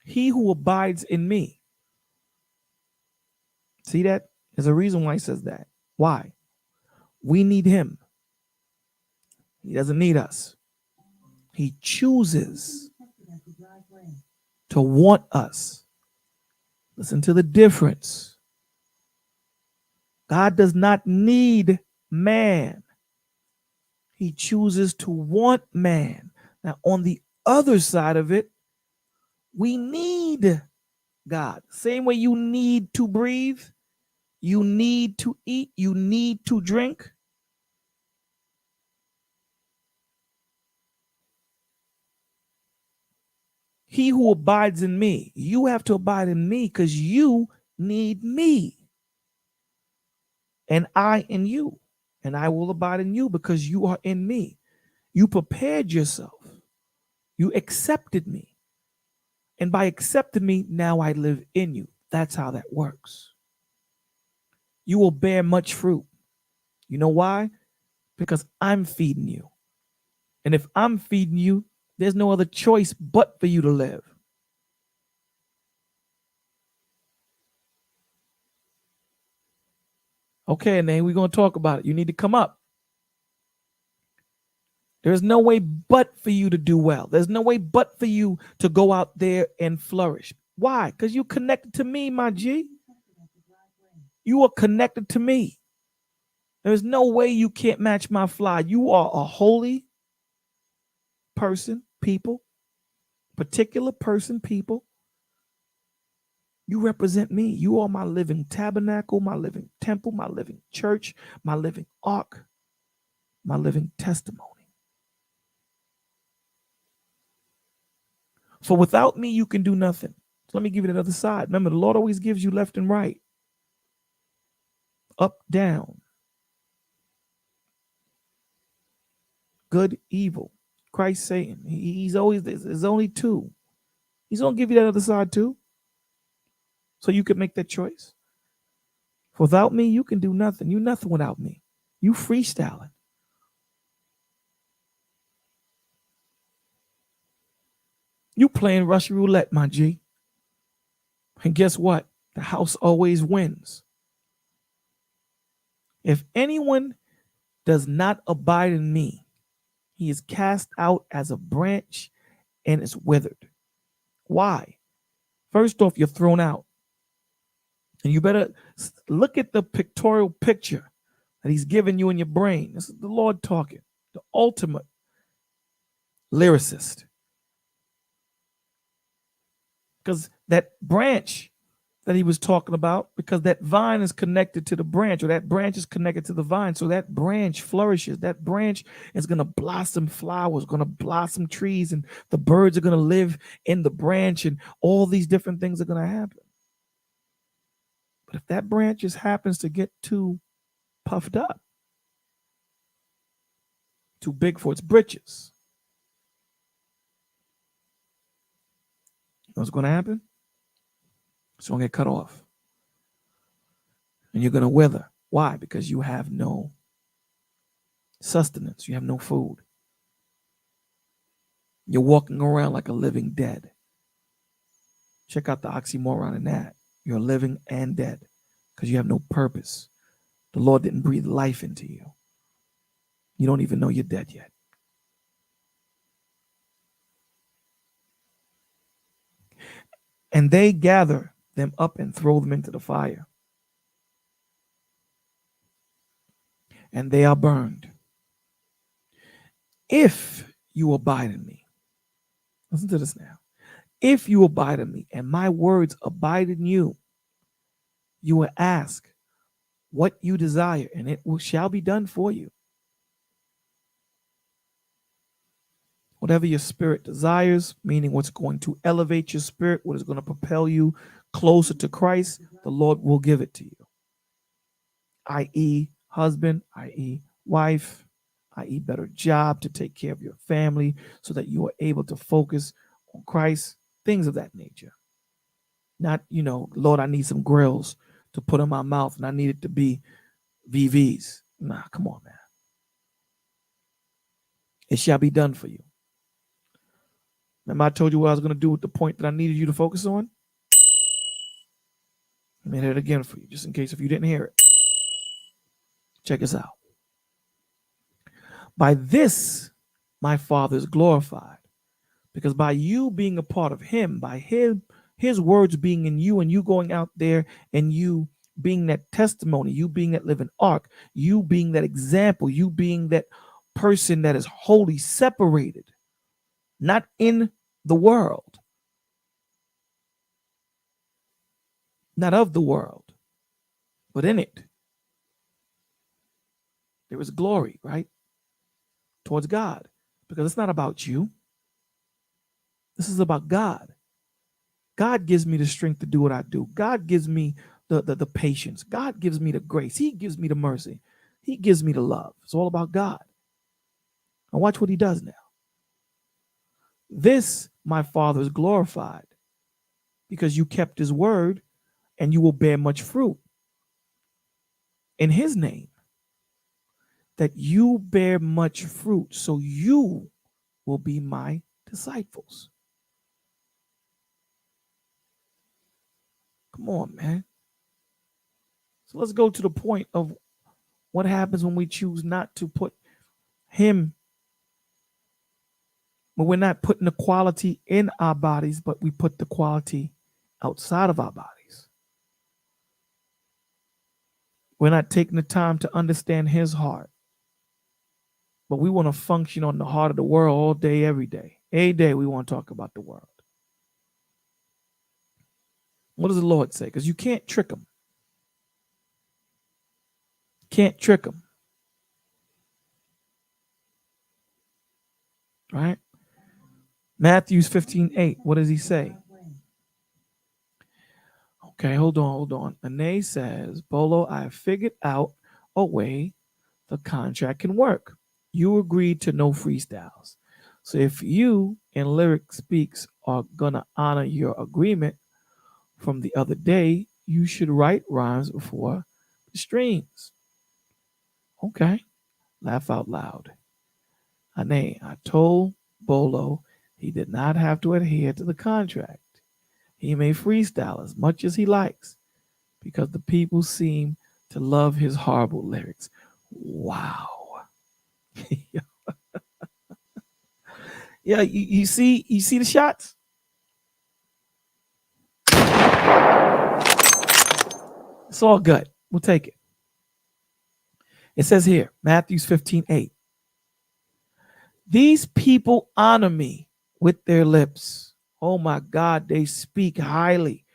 He who abides in me. See that? There's a reason why he says that. Why? We need him. He doesn't need us. He chooses to want us. Listen to the difference. God does not need man. He chooses to want man. Now, on the other side of it, we need God. Same way you need to breathe, you need to eat, you need to drink. He who abides in me, you have to abide in me because you need me. And I in you. And I will abide in you because you are in me. You prepared yourself. You accepted me. And by accepting me, now I live in you. That's how that works. You will bear much fruit. You know why? Because I'm feeding you. And if I'm feeding you, there's no other choice but for you to live. Okay, and then we're going to talk about it. You need to come up. There's no way but for you to do well. There's no way but for you to go out there and flourish. Why? Because you're connected to me, my G. You are connected to me. There's no way you can't match my fly. You are a holy person, people, particular person, people. You represent me. You are my living tabernacle, my living temple, my living church, my living ark, my living testimony. For without me, you can do nothing. So let me give you the other side. Remember, the Lord always gives you left and right, up, down, good, evil, Christ, Satan. He's always, there's only two. He's going to give you that other side too. So you can make that choice. For without me, you can do nothing. You nothing without me. You freestyling. You playing Russian roulette, my G. And guess what? The house always wins. If anyone does not abide in me, he is cast out as a branch and is withered. Why? First off, you're thrown out. And you better look at the pictorial picture that he's given you in your brain. This is the Lord talking, the ultimate lyricist. Because that branch that he was talking about, because that vine is connected to the branch, or that branch is connected to the vine. So that branch flourishes. That branch is going to blossom flowers, going to blossom trees, and the birds are going to live in the branch, and all these different things are going to happen. But if that branch just happens to get too puffed up, too big for its britches, what's going to happen? It's going to get cut off. And you're going to wither. Why? Because you have no sustenance. You have no food. You're walking around like a living dead. Check out the oxymoron in that. You're living and dead because you have no purpose. The Lord didn't breathe life into you. You don't even know you're dead yet. And they gather them up and throw them into the fire. And they are burned. If you abide in me, listen to this now. If you abide in me and my words abide in you, you will ask what you desire and it shall be done for you. Whatever your spirit desires, meaning what's going to elevate your spirit, what is going to propel you closer to Christ, the Lord will give it to you. I.e. husband, i.e. wife, i.e. better job to take care of your family so that you are able to focus on Christ, things of that nature. Not, Lord, I need some grills to put in my mouth and I need it to be VVs. Nah, come on, man. It shall be done for you. Remember I told you what I was going to do with the point that I needed you to focus on? Let me hit it again for you, just in case if you didn't hear it. Check this out. By this, my Father is glorified, because by you being a part of him, by his words being in you and you going out there and you being that testimony, you being that living ark, you being that example, you being that person that is wholly separated, not in the world, not of the world, but in it. There is glory, right? Towards God, because it's not about you. This is about God. God gives me the strength to do what I do. God gives me the patience. God gives me the grace. He gives me the mercy. He gives me the love. It's all about God. And watch what he does now. This, my Father, is glorified because you kept his word and you will bear much fruit in his name. That you bear much fruit, so you will be my disciples. Come on, man. So let's go to the point of what happens when we choose not to put him, when we're not putting the quality in our bodies, but we put the quality outside of our bodies. We're not taking the time to understand his heart. But we want to function on the heart of the world all day, every day. Every day we want to talk about the world. What does the Lord say? Because you can't trick him. Can't trick him. Right? Matthew 15:8. What does he say? Okay, hold on. Ane says, Bolo, I have figured out a way the contract can work. You agreed to no freestyles. So if you and Lyric Speaks are going to honor your agreement from the other day, you should write rhymes before the streams. Okay. Laugh out loud. Ane, I told Bolo he did not have to adhere to the contract. He may freestyle as much as he likes because the people seem to love his horrible lyrics. Wow. Yeah, you see the shots? It's all good. We'll take it. It says here, Matthew 15:8. These people honor me with their lips. Oh my God, they speak highly.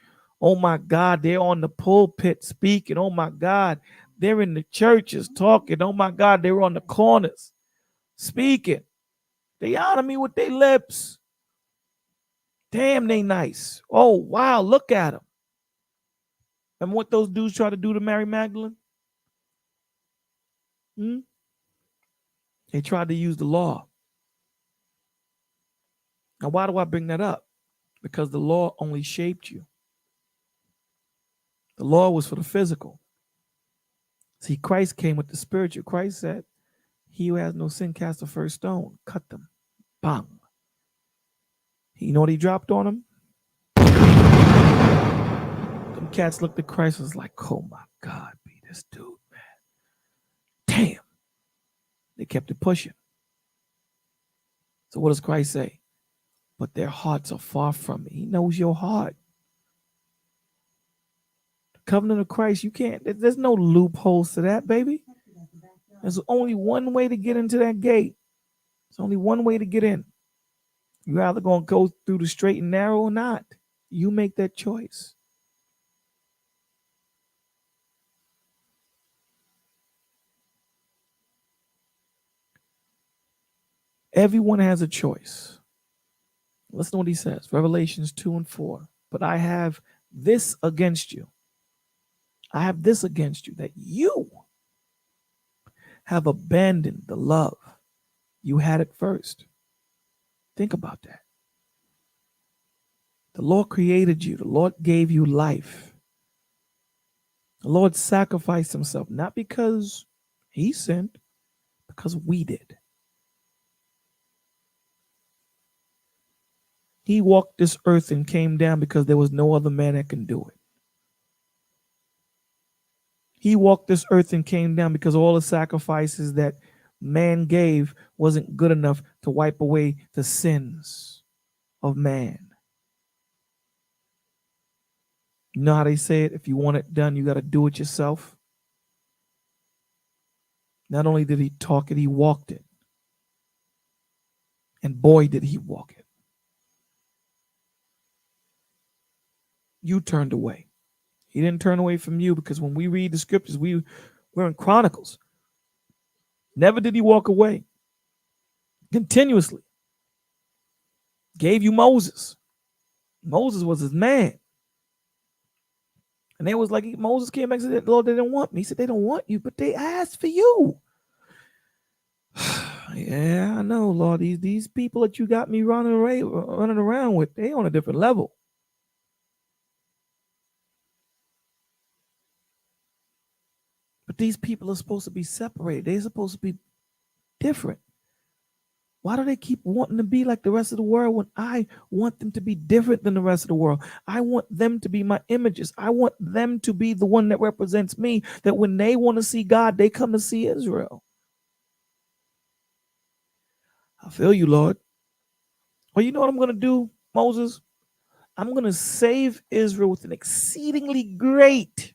Oh my God, they're on the pulpit speaking. Oh my God, they're in the churches talking. Oh my God, they're on the corners speaking. They honor me with their lips. Damn, they nice. Oh wow, look at them. And what those dudes try to do to Mary Magdalene? They tried to use the law. Now, why do I bring that up? Because the law only shaped you. The law was for the physical. See, Christ came with the spiritual. Christ said, he who has no sin cast the first stone. Cut them. Bang. You know what he dropped on them? Them cats looked at Christ and was like, oh my God, be this dude, man. Damn. They kept it pushing. So what does Christ say? But their hearts are far from me. He knows your heart. The covenant of Christ, you can't, there's no loopholes to that, baby. There's only one way to get into that gate. There's only one way to get in. You're either going to go through the straight and narrow or not. You make that choice. Everyone has a choice. Listen to what he says. Revelations 2:4. But I have this against you. I have this against you, that you have abandoned the love you had at first. Think about that. The Lord created you. The Lord gave you life. The Lord sacrificed himself, not because he sinned, because we did. He walked this earth and came down because there was no other man that can do it. He walked this earth and came down because all the sacrifices that man gave wasn't good enough to wipe away the sins of man. You know how they say it? If you want it done, you got to do it yourself. Not only did he talk it, he walked it. And boy, did he walk it. You turned away. He didn't turn away from you, because when we read the scriptures, we're in Chronicles. Never did he walk away. Continuously. Gave you Moses. Moses was his man. And they was like, Moses came back and said, Lord, they didn't want me. He said, they don't want you, but they asked for you. Yeah, I know, Lord. These people that you got me running around with, they on a different level. But these people are supposed to be separated. They're supposed to be different. Why do they keep wanting to be like the rest of the world when I want them to be different than the rest of the world? I want them to be my images. I want them to be the one that represents me, that when they want to see God, they come to see Israel. I feel you, Lord. Well, you know what I'm going to do, Moses? I'm going to save Israel with an exceedingly great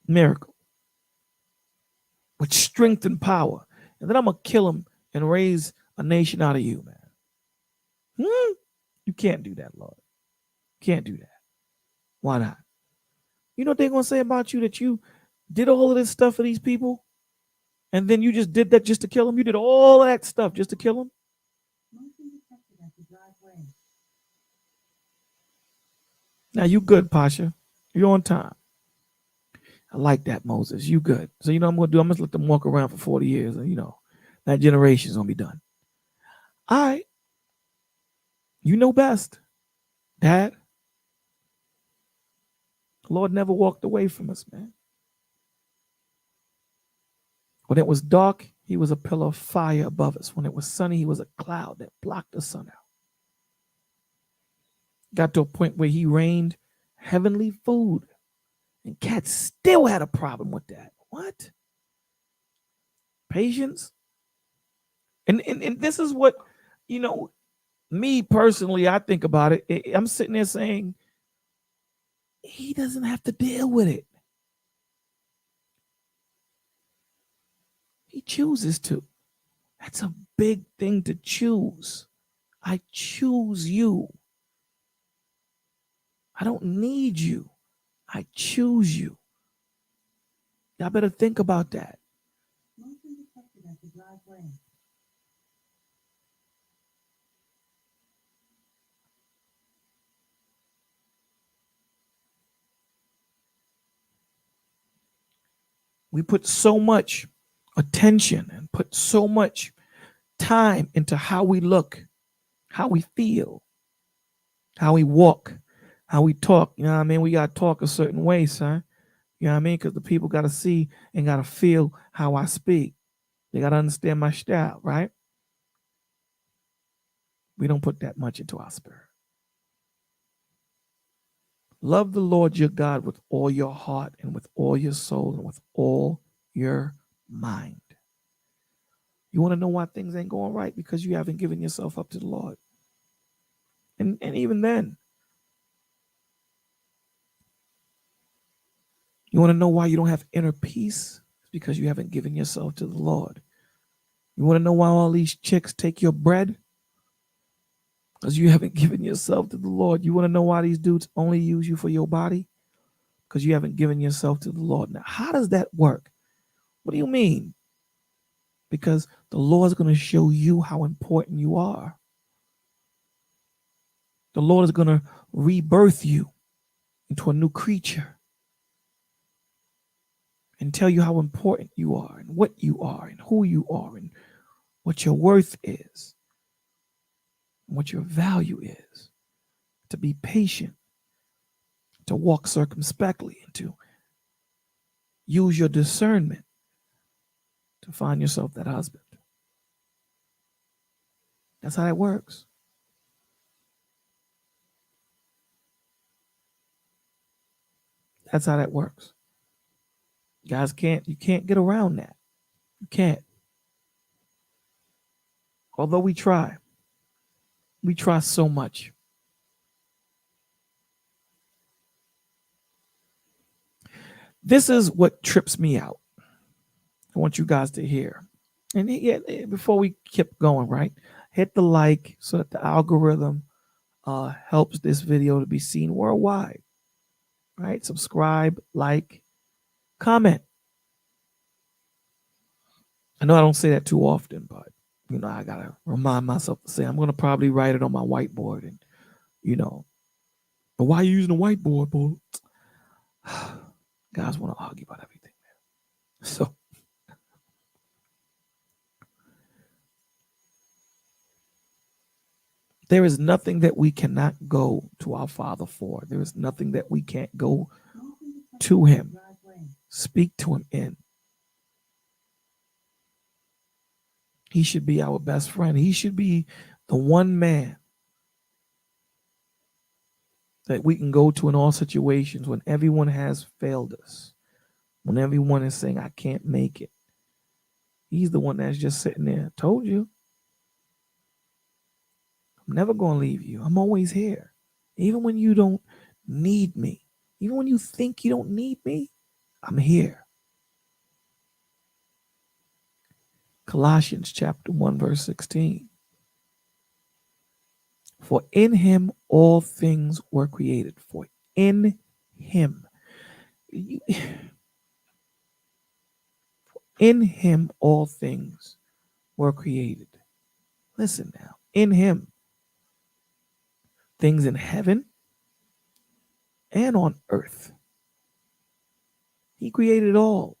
miracle, with strength and power. And then I'm going to kill him and raise a nation out of you, man. You can't do that, Lord. Can't do that. Why not? You know what they're going to say about you? That you did all of this stuff for these people, and then you just did that just to kill them? You did all of that stuff just to kill them? Now you good, Pasha. You're on time. I like that, Moses. You good. So you know what I'm going to do? I'm going to let them walk around for 40 years. And, you know, that generation's going to be done. All right. You know best, Dad. The Lord never walked away from us, man. When it was dark, he was a pillar of fire above us. When it was sunny, he was a cloud that blocked the sun out. Got to a point where he rained heavenly food. And cats still had a problem with that. What? Patience? And this is what, you know, me personally, I think about it. I'm sitting there saying, he doesn't have to deal with it. He chooses to. That's a big thing to choose. I choose you. I don't need you. I choose you. Y'all better think about that. We put so much attention and put so much time into how we look, how we feel, how we walk, how we talk. You know what I mean? We got to talk a certain way, son. You know what I mean? Because the people got to see and got to feel how I speak. They got to understand my style, right? We don't put that much into our spirit. Love the Lord your God with all your heart and with all your soul and with all your mind. You want to know why things ain't going right? Because you haven't given yourself up to the Lord. And even then, you want to know why you don't have inner peace? It's because you haven't given yourself to the Lord. You want to know why all these chicks take your bread? Because you haven't given yourself to the Lord. You want to know why these dudes only use you for your body? Because you haven't given yourself to the Lord. Now, how does that work? What do you mean? Because the Lord is going to show you how important you are. The Lord is going to rebirth you into a new creature and tell you how important you are and what you are and who you are and what your worth is and what your value is. To be patient, to walk circumspectly, and to use your discernment to find yourself that husband. That's how that works. That's how that works. Guys, you can't get around that. You can't. Although we try so much. This is what trips me out. I want you guys to hear. And before we keep going, right? Hit the like so that the algorithm helps this video to be seen worldwide. Right? Subscribe, like, comment. I know I don't say that too often, but I gotta remind myself to say I'm gonna probably write it on my whiteboard, and but why are you using a whiteboard, boy? Guys want to argue about everything, man. So there is nothing that we cannot go to our Father for. There is nothing that we can't go to him, speak to him in. He should be our best friend. He should be the one man that we can go to in all situations when everyone has failed us, when everyone is saying, I can't make it. He's the one that's just sitting there. Told you. I'm never going to leave you. I'm always here. Even when you don't need me, even when you think you don't need me, I'm here. Colossians chapter 1, verse 16. For in him all things were created. For in him. In him all things were created. Listen now. In him. Things in heaven and on earth. He created it all.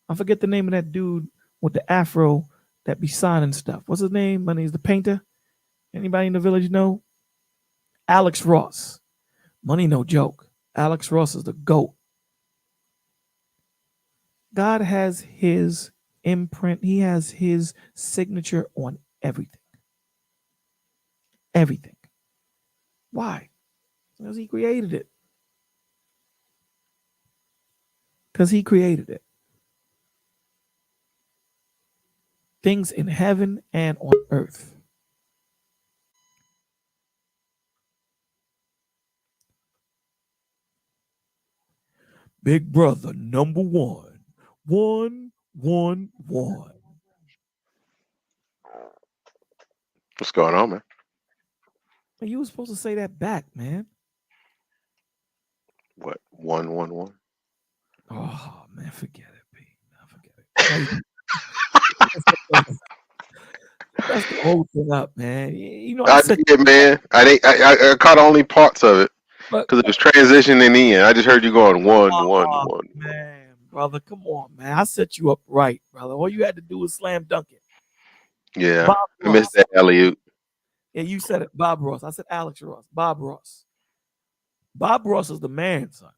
I forget the name of that dude with the afro that be signing stuff. What's his name? My name's the painter. Anybody in the village know? Alex Ross. Money no joke. Alex Ross is the GOAT. God has his imprint. He has his signature on everything. Everything. Why? Because he created it. Because he created it. Things in heaven and on earth. Big brother number one. 1-1. What's going on, man? You were supposed to say that back, man. What? 1-1-1. Oh man, forget it, Pete. No, forget it. That's the whole thing up, man. You know, I I said, did, man. I caught only parts of it but because it was transitioning in. I just heard you going 1-1-1. man, brother, come on, man. I set you up right, brother. All you had to do was slam dunk it. Yeah, Bob I missed Ross. that alley oop. Yeah, you said it, Bob Ross. I said Alex Ross. Bob Ross. Bob Ross is the man, son.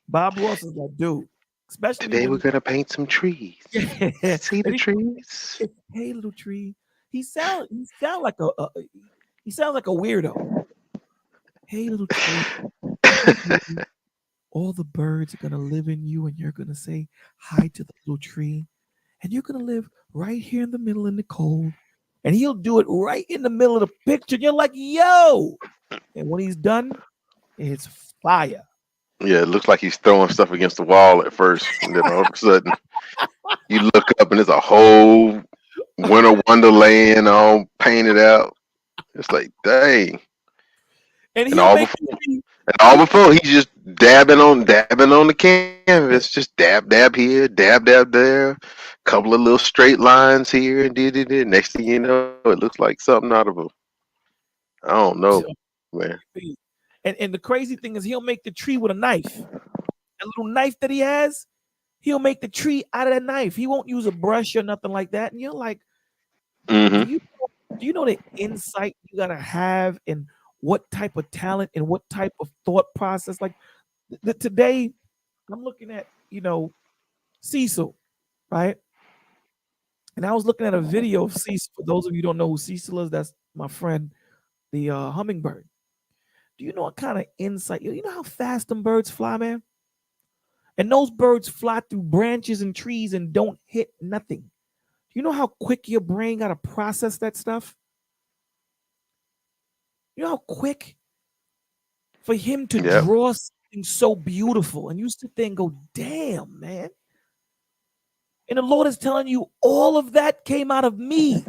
Bob Ross is that dude, especially Today we're when gonna paint some trees. See the trees? hey little tree. He sound like he sounds like a weirdo. Hey little tree. All the birds are gonna live in you, and you're gonna say hi to the little tree, and you're gonna live right here in the middle in the cold. And he'll do it right in the middle of the picture. And you're like, yo. And when he's done, it's fire. Yeah, it looks like he's throwing stuff against the wall at first, and then all of a sudden you look up and there's a whole winter wonderland all painted out. It's like, dang. And And he'll all make before and all before he's just dabbing on the canvas, just dab here, dab there, couple of little straight lines here, and did. Next thing you know, it looks like something out of a I don't know, man. and the crazy thing is he'll make the tree with a knife. A little knife that he has, he'll make the tree out of that knife. He won't use a brush or nothing like that. And you're like, Hmm. do you know the insight you gotta have in what type of talent and what type of thought process? Like today, I'm looking at Cecil, right? And I was looking at a video of Cecil. For those of you who don't know who Cecil is, that's my friend, the hummingbird. Do you know what kind of insight? You know how fast them birds fly, man? And those birds fly through branches and trees and don't hit nothing. Do you know how quick your brain got to process that stuff? You know how quick for him to Yep. draw something so beautiful, and you sit there and go, damn, man. And the Lord is telling you all of that came out of me.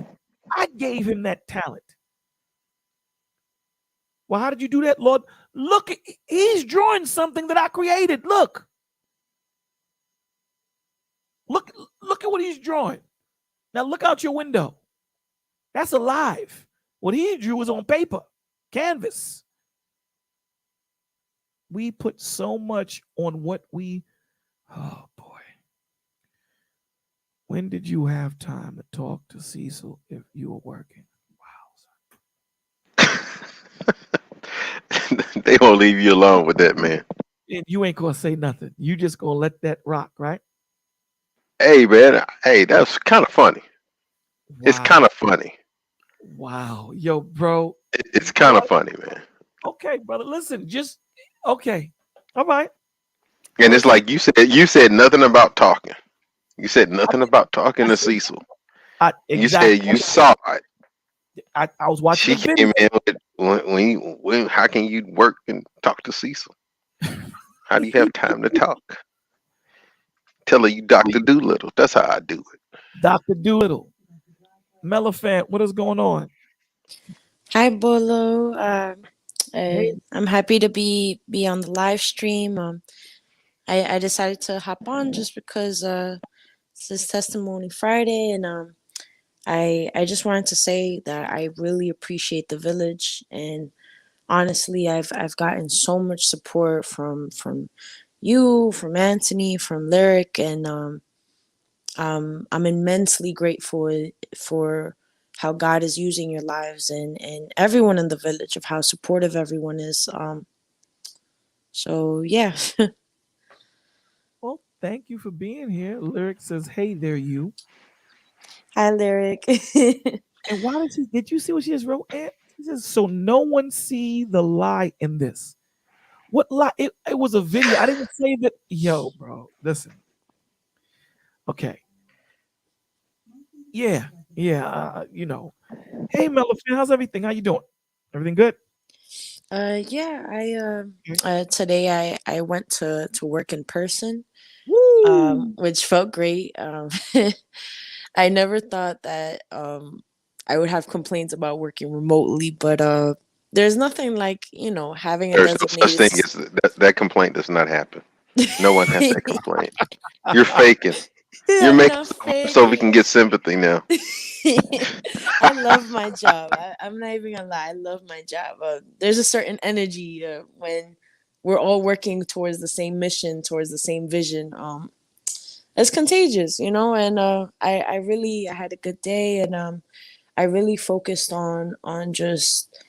I gave him that talent. Well, how did you do that, Lord? Look, he's drawing something that I created. Look at what he's drawing. Now look out your window. That's alive. What he drew was on paper, canvas. We put so much on what oh boy. When did you have time to talk to Cecil if you were working? They won't leave you alone with that, man. And you ain't gonna say nothing. You just gonna let that rock, right? Hey, man. Hey, that's kind of funny. It's Wow. kind of funny. Wow. Yo, bro. It's kind of funny, man. Okay, brother. Listen, just okay. All right. And it's like you said nothing about talking. You said nothing about talking to Cecil. You said you saw it. I was watching She the came video. in when how can you work and talk to Cecil? How do you have time to talk? Tell her you Dr. Doolittle. That's how I do it. Dr. Doolittle. Melifant, what is going on? Hi, Bolo. Hey. I'm happy to be on the live stream. I decided to hop on just because this is Testimony Friday, and I just wanted to say that I really appreciate the village, and honestly, I've gotten so much support from you, from Anthony, from Lyric, and I'm immensely grateful for how God is using your lives and everyone in the village, of how supportive everyone is. So yeah. Well, thank you for being here. Lyric says, "Hey there, you." Hi, Lyric. And why did you see what she just wrote? And she says, "So no one see the lie in this." What lie? It was a video. I didn't say that. Yo, bro, listen. Okay. Yeah. Hey, Melifant, how's everything? How you doing? Everything good? Yeah, today I went to work in person. Woo! which felt great. I never thought that I would have complaints about working remotely, but there's nothing like, having a There's no such designated thing as that complaint does not happen. No one has that complaint. You're faking. You're I'm making not stuff up so we can faking. get sympathy now. I love my job. I'm not even gonna lie. I love my job. There's a certain energy when we're all working towards the same mission, towards the same vision. It's contagious, and I had a good day, and I really focused on just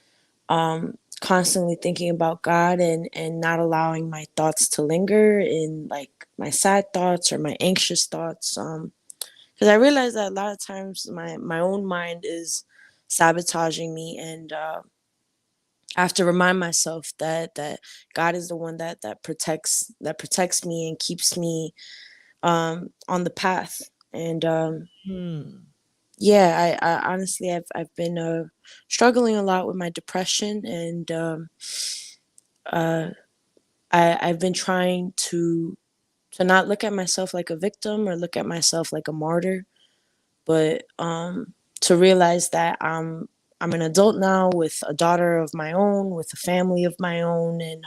constantly thinking about God, and not allowing my thoughts to linger in like my sad thoughts or my anxious thoughts. Because I realized that a lot of times my own mind is sabotaging me, and I have to remind myself that God is the one that protects me and keeps me on the path. And yeah, I honestly I've been struggling a lot with my depression, and uh, I've been trying to not look at myself like a victim or look at myself like a martyr, but to realize that I'm an adult now with a daughter of my own, with a family of my own, and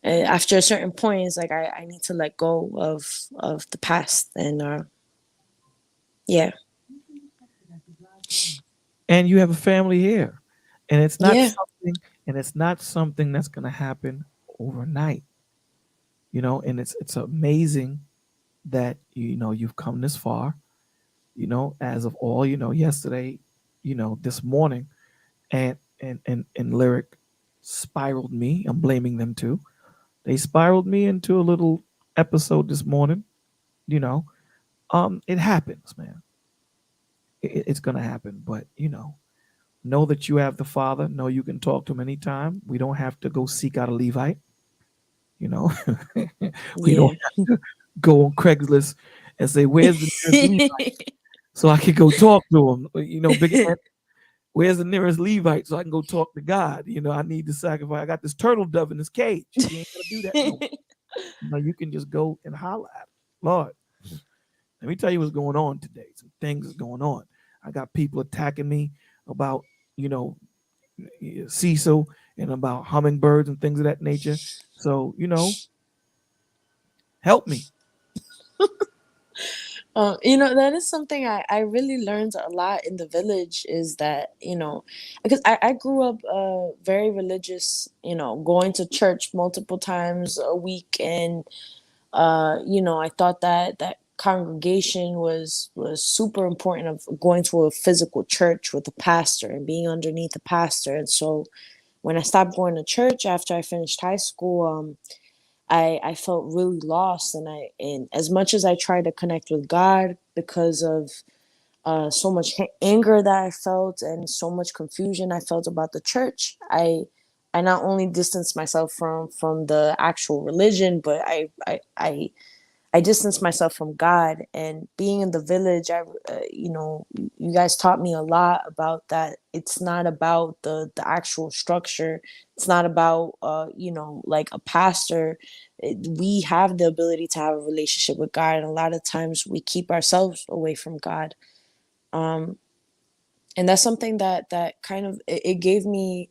after a certain point, it's like I need to let go of the past, and yeah, And you have a family here, and it's not yeah, something that's going to happen overnight. And it's amazing that you've come this far. As of all, yesterday, this morning, and Lyric spiraled me. I'm blaming them too. They spiraled me into a little episode this morning. You know, it happens, man. It's gonna happen, but know that you have the Father. Know you can talk to him anytime. We don't have to go seek out a Levite. You know, we don't yeah. have to go on Craigslist and say, "Where's the nearest Levite?" So I can go talk to him. Big Ant, where's the nearest Levite so I can go talk to God? I need to sacrifice. I got this turtle dove in this cage. You ain't gonna do that no more. You can just go and holler at him. Lord, let me tell you what's going on today. Some things is going on. I got people attacking me about, you know, Cecil and about hummingbirds and things of that nature. So, help me. That is something I really learned a lot in the village, is that, because I grew up very religious, going to church multiple times a week. And, I thought that congregation was super important, of going to a physical church with a pastor and being underneath a pastor. And so when I stopped going to church after I finished high school, I felt really lost, and as much as I tried to connect with God, because of so much anger that I felt and so much confusion I felt about the church, I not only distanced myself from the actual religion, but I distanced myself from God. And being in the village, you guys taught me a lot about that. It's not about the actual structure. It's not about, like a pastor. We have the ability to have a relationship with God, and a lot of times we keep ourselves away from God. Um, and that's something that kind of, it gave me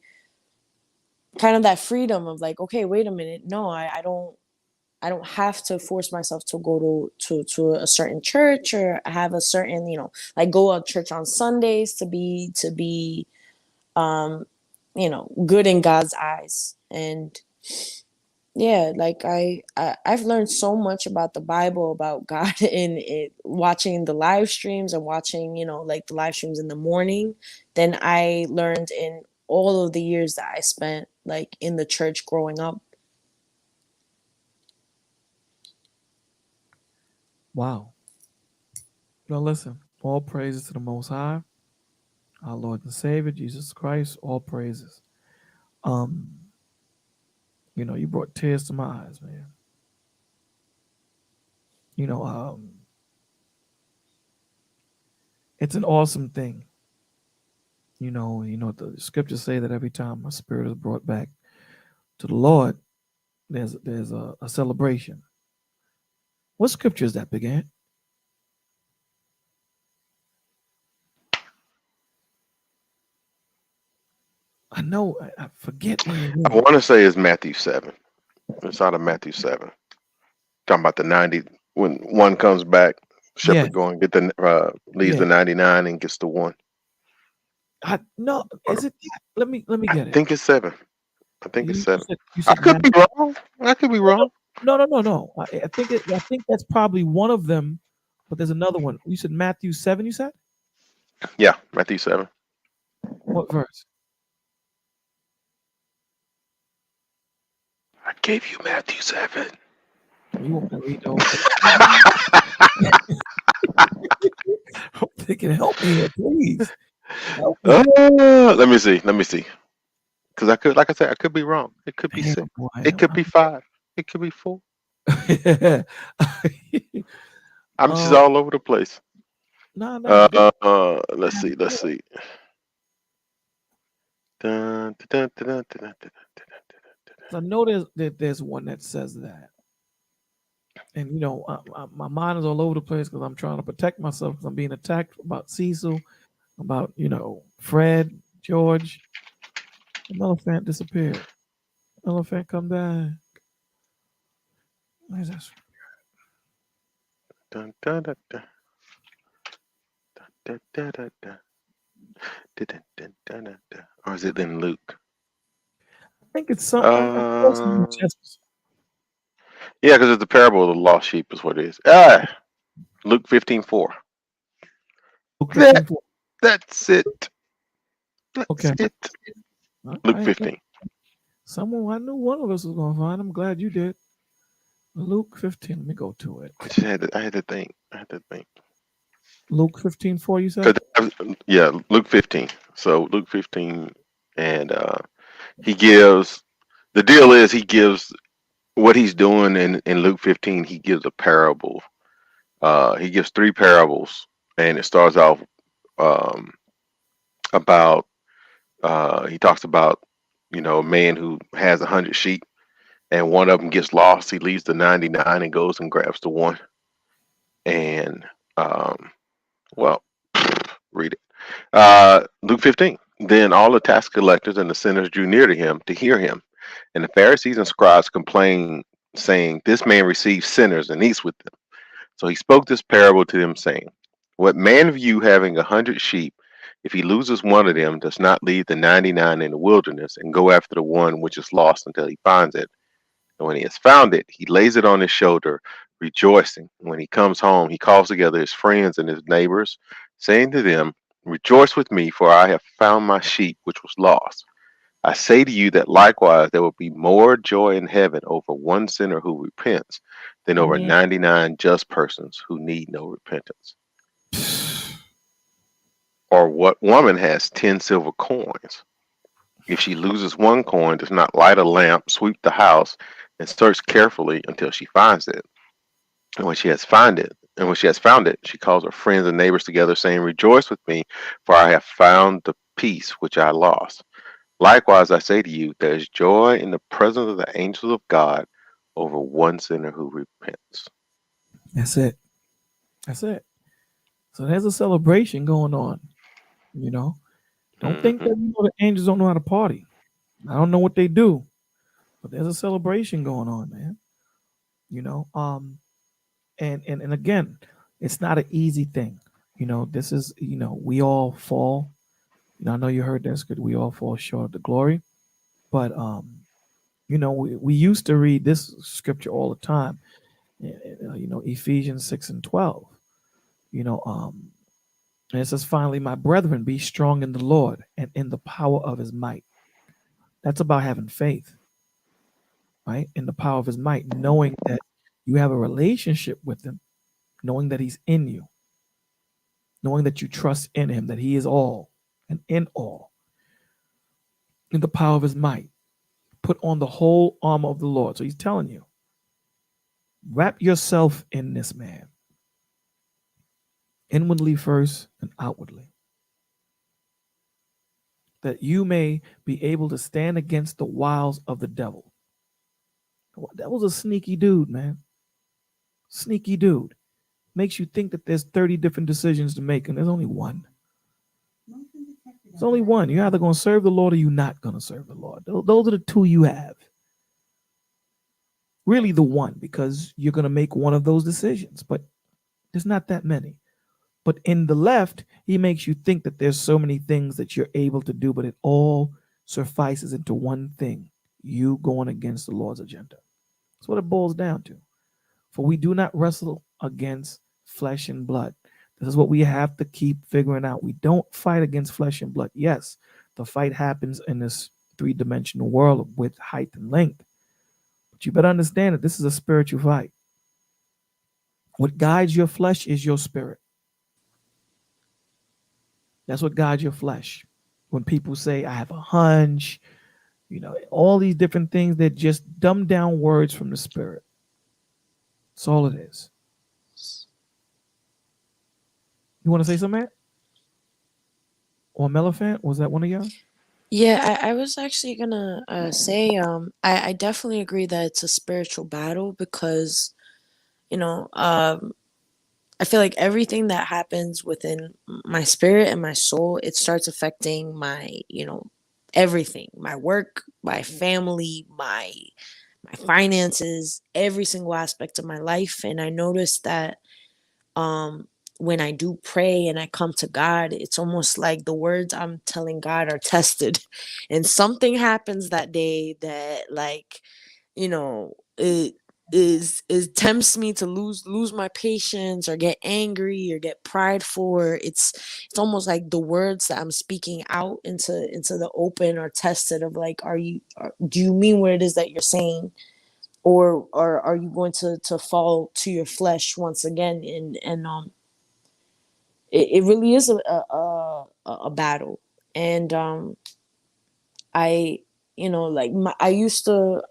kind of that freedom of like, okay, wait a minute, no, I don't have to force myself to go to a certain church, or have a certain, like go to church on Sundays to be good in God's eyes. And yeah, like I've learned so much about the Bible, about God, in it, watching the live streams and watching, like the live streams in the morning, than I learned in all of the years that I spent like in the church growing up. Wow. Listen, all praises to the Most High, our Lord and Savior, Jesus Christ, all praises. Um, you brought tears to my eyes, man. You know, um, it's an awesome thing. The scriptures say that every time a spirit is brought back to the Lord, there's a celebration. What scripture is that, Big Ant? I know. I forget where it I is. want to say it's Matthew 7. It's out of Matthew 7. Talking about the 90 when one comes back, Yeah, shepherd going get the leaves yeah. the 99 and gets the one. No, is it? Let me I get it. think it's 7. I think it's You 7. said you I said could Matthew. be wrong. I could be wrong. No, no, no, no. I think that's probably one of them, but there's another one. You said Matthew 7. You said Yeah, Matthew 7. what verse? I gave you Matthew 7. You want me to read the whole thing? I'm thinking, help me here, please. Help me. Let me see. Let me see. Because I could, like I said, I could be wrong. It could be Damn, 6. boy. It could be 5. It could be 4. I'm just um, all over the place. nah. Let's see. Let's see. Dun, dun, dun, dun, dun, dun, dun, dun, I know there's one that says that, and my mind is all over the place because I'm trying to protect myself because I'm being attacked about Cecil, about Fred, George. An elephant disappeared. Elephant come back. Where's that? dun, dun, dun, dun, dun, dun, dun, dun, dun, dun, dun, dun, dun. Or is it in Luke? I think it's some. I know it's in Uh, Manchester. yeah, because it's the parable of the lost sheep is what it is. Luke 15:4. Luke That, 15:4. that's it. That's Okay. it. All Luke right. 15. Someone I knew one of us was gonna find. I'm glad you did. Luke 15. Let me go to it. I had to think. I had to think. Luke 15:4. You said? 'Cause, yeah, Luke 15. So Luke 15, and he gives. The deal is he gives what he's doing in Luke 15. He gives a parable. He gives 3 parables, and it starts off um, about. He talks about a man who has 100 sheep, and one of them gets lost. He leaves the 99 and goes and grabs the one. And well, read it. Luke 15. Then all the tax collectors and the sinners drew near to him to hear him. And the Pharisees and scribes complained, saying, "This man receives sinners and eats with them." So he spoke this parable to them, saying, "What man of you having 100 sheep, if he loses one of them, does not leave the 99 in the wilderness and go after the one which is lost until he finds it? And when he has found it, he lays it on his shoulder, rejoicing. When he comes home, he calls together his friends and his neighbors, saying to them, 'Rejoice with me, for I have found my sheep which was lost.' I say to you that likewise there will be more joy in heaven over one sinner who repents than over Mm. 99 just persons who need no repentance. Or what woman has 10 silver coins? If she loses one coin, does not light a lamp, sweep the house, and search carefully until she finds it. And when she has found it, she calls her friends and neighbors together, saying, 'Rejoice with me, for I have found the piece which I lost.' Likewise, I say to you, there is joy in the presence of the angels of God over one sinner who repents." That's it. That's it. So there's a celebration going on. Don't think Hmm. that the angels don't know how to party. I don't know what they do, but there's a celebration going on, man. You know, um, and again, it's not an easy thing. This is we all fall. I know you heard that's good. We all fall short of the glory, but we used to read this scripture all the time. Ephesians 6:12. You know, um, and it says, "Finally, my brethren, be strong in the Lord and in the power of His might." That's about having faith, right? In the power of His might, knowing that you have a relationship with Him, knowing that He's in you, knowing that you trust in Him, that He is all and in all. In the power of His might, put on the whole armor of the Lord. So He's telling you, wrap yourself in this man, inwardly first and outwardly, that you may be able to stand against the wiles of the devil. The devil's a sneaky dude, man. Sneaky dude. Makes you think that there's 30 different decisions to make, and there's only one. There's only one. You're either going to serve the Lord or you're not going to serve the Lord. Those are the two you have. Really, the one, because you're going to make one of those decisions, but there's not that many. But in the left, he makes you think that there's so many things that you're able to do, but it all suffices into one thing: you going against the Lord's agenda. That's what it boils down to. For we do not wrestle against flesh and blood. This is what we have to keep figuring out. We don't fight against flesh and blood. Yes, the fight happens in this three-dimensional world with height and length. But you better understand that this is a spiritual fight. What guides your flesh is your spirit. That's what guides your flesh. When people say, I have a hunch, all these different things, they're just dumbed down words from the spirit. That's all it is. You want to say something, Matt? Or Melephant? Was that one of y'all? Yeah, I was actually gonna say I definitely agree that it's a spiritual battle because you know I feel like everything that happens within my spirit and my soul, it starts affecting my, everything, my work, my family, my finances, every single aspect of my life. And I noticed that um when I do pray and I come to God, it's almost like the words I'm telling God are tested. And something happens that day that like, it tempts me to lose my patience or get angry or get prideful. It's almost like the words that I'm speaking out into the open are tested of like, do you mean what it is that you're saying? Or are you going to fall to your flesh once again? And it really is a battle. And I like I used to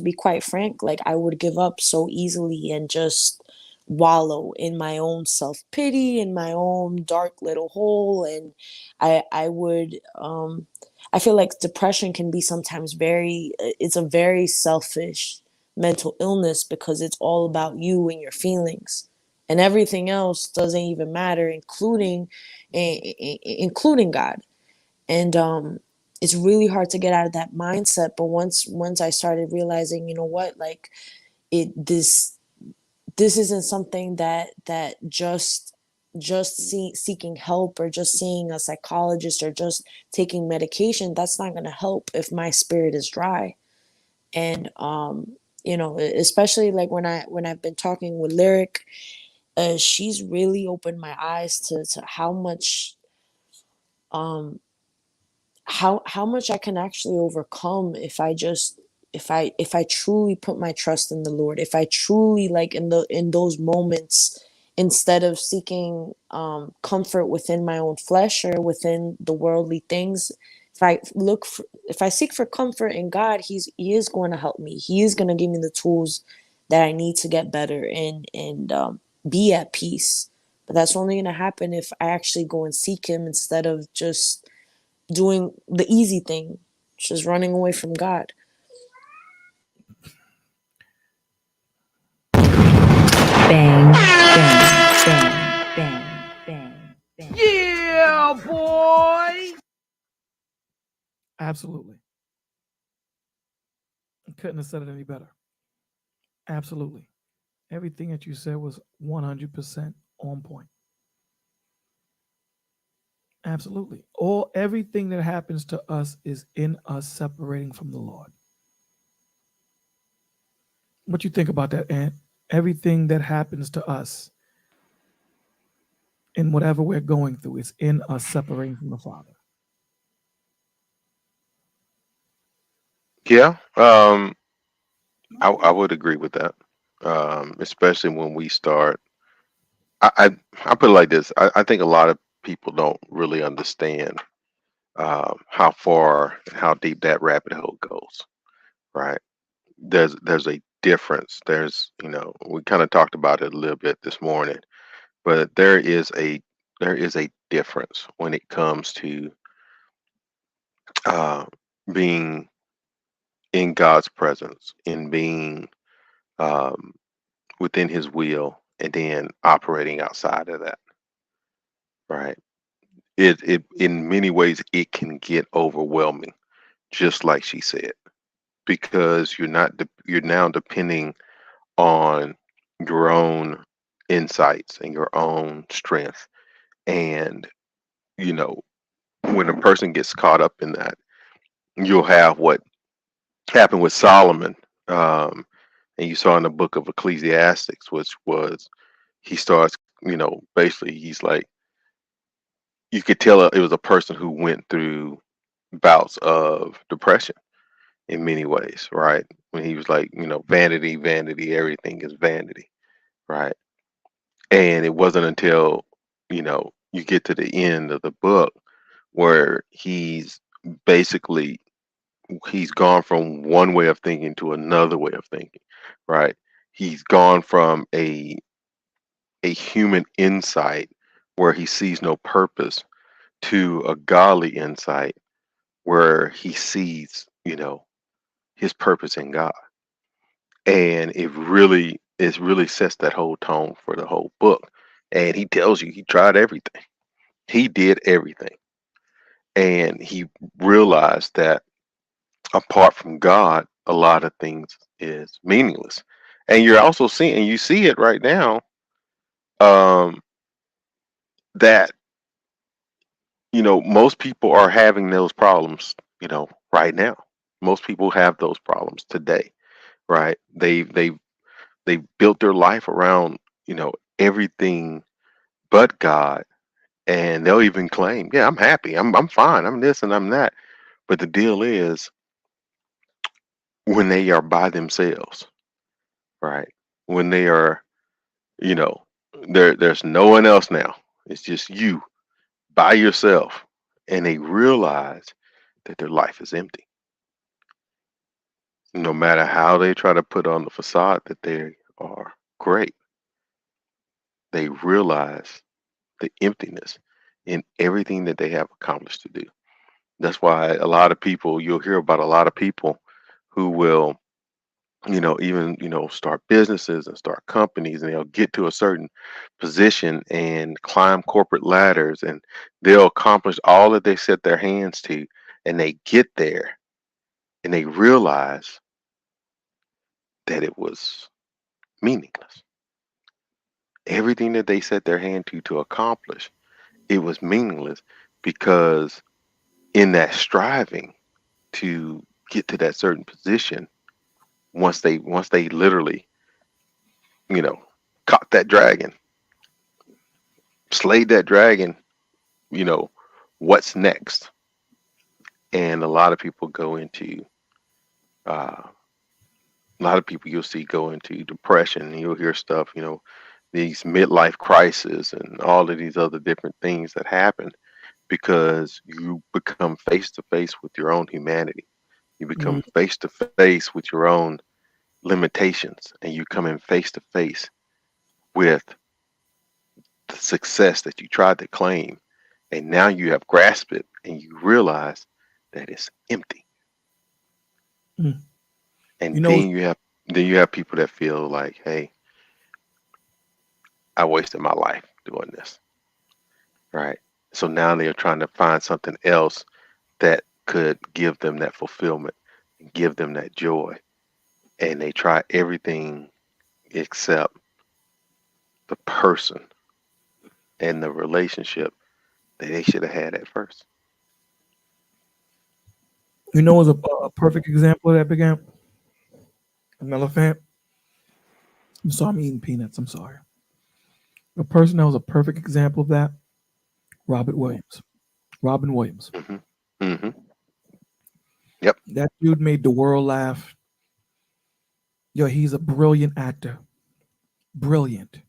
be quite frank, like I would give up so easily and just wallow in my own self-pity, in my own dark little hole. And I would I feel like depression can be sometimes it's a very selfish mental illness because it's all about you and your feelings, and everything else doesn't even matter, including God. And it's really hard to get out of that mindset. But once I started realizing, you know what, like it this isn't something that seeking help or just seeing a psychologist or just taking medication, that's not going to help if my spirit is dry. And especially like when I've been talking with Lyric, she's really opened my eyes to how much um how much I can actually overcome if I truly put my trust in the Lord, if I truly, like, in those moments, instead of seeking comfort within my own flesh or within the worldly things, if I seek for comfort in God, he is going to help me. He is going to give me the tools that I need to get better and be at peace. But that's only going to happen if I actually go and seek him instead of just doing the easy thing, just running away from God. Bang, bang, bang, bang, bang, bang. Yeah, boy. Absolutely. I couldn't have said it any better. Absolutely. Everything that you said was 100% on point. Absolutely. Everything that happens to us is in us separating from the Lord. What you think about that, Ant? Everything that happens to us in whatever we're going through is in us separating from the Father. Yeah, I would agree with that. Especially when we start. I, I I put it like this. I think a lot of people don't really understand how far and how deep that rabbit hole goes. Right? There's a difference. We kind of talked about it a little bit this morning, but there is a difference when it comes to uh, being in God's presence, in being um, within his will and then operating outside of that, right? It in many ways it can get overwhelming, just like she said, because you're now depending on your own insights and your own strength. And you know, when a person gets caught up in that, you'll have what happened with Solomon. And you saw in the book of Ecclesiastics, which was he starts, basically he's like, you could tell it was a person who went through bouts of depression in many ways, right? When he was like, vanity, vanity, everything is vanity, right? And it wasn't until, you get to the end of the book where basically he's gone from one way of thinking to another way of thinking, right? He's gone from a human insight where he sees no purpose to a godly insight where he sees, his purpose in God. And it really sets that whole tone for the whole book. And he tells you he tried everything. He did everything. And he realized that apart from God, a lot of things is meaningless. And you're also seeing, and you see it right now, um, that most people are having those problems, right now. Most people have those problems today, right? They built their life around, everything but God, and they'll even claim, "Yeah, I'm happy. I'm fine. I'm this and I'm that." But the deal is, when they are by themselves, right? When they are, you know, there's no one else now. It's just you by yourself, and they realize that their life is empty. No matter how they try to put on the facade that they are great, they realize the emptiness in everything that they have accomplished to do. That's why a lot of people, you'll hear about a lot of people who will, even, start businesses and start companies, and they'll get to a certain position and climb corporate ladders, and they'll accomplish all that they set their hands to, and they get there and they realize that it was meaningless. Everything that they set their hand to accomplish, it was meaningless, because in that striving to get to that certain position, once they literally, you know, caught that dragon, slayed that dragon, you know, what's next? And a lot of people go into a lot of people you'll see go into depression, and you'll hear stuff, these midlife crises and all of these other different things that happen because you become face to face with your own humanity. You become Mm. face to face with your own limitations, and you come in face to face with the success that you tried to claim, and now you have grasped it and you realize that it's empty. Mm. And You know, then you have people that feel like, hey, I wasted my life doing this, right? So now they're trying to find something else that could give them that fulfillment, give them that joy, and they try everything except the person and the relationship that they should have had at first. is a perfect example of that, Big Amp? An elephant. I'm sorry, I'm eating peanuts. I'm sorry. A person that was a perfect example of that, Robert Williams. Robin Williams. Hmm. Hmm. Yep. That dude made the world laugh. Yo, he's a brilliant actor. Brilliant.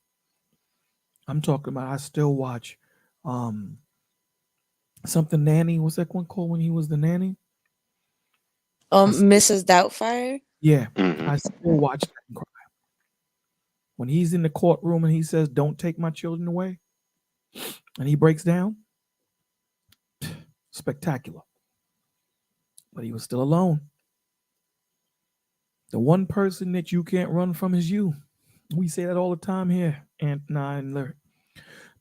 I'm talking about, I still watch um something nanny. What's that one called when he was the nanny? Mrs. Doubtfire. Yeah. Hmm. I still watch that and cry. When he's in the courtroom and he says, "Don't take my children away," and he breaks down, spectacular. But he was still alone. The one person that you can't run from is you. We say that all the time here, and nine lyric.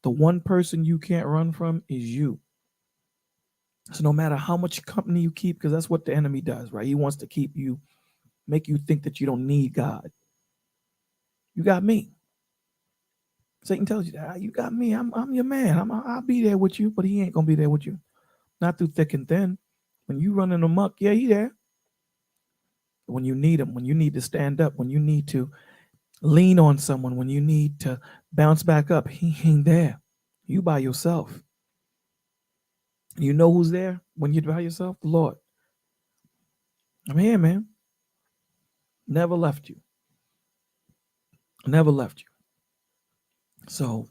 The one person you can't run from is you. So no matter how much company you keep, because that's what the enemy does, right? He wants to keep you, make you think that you don't need God. You got me. Satan tells you that. "Ah, you got me. I'm your man. I'll be there with you, but he ain't gonna be there with you. Not through thick and thin. When you running amok, yeah, he there. When you need him, when you need to stand up, when you need to lean on someone, when you need to bounce back up, he ain't there. You by yourself. You know who's there when you're by yourself? The Lord. I'm here, man. Never left you. Never left you. So,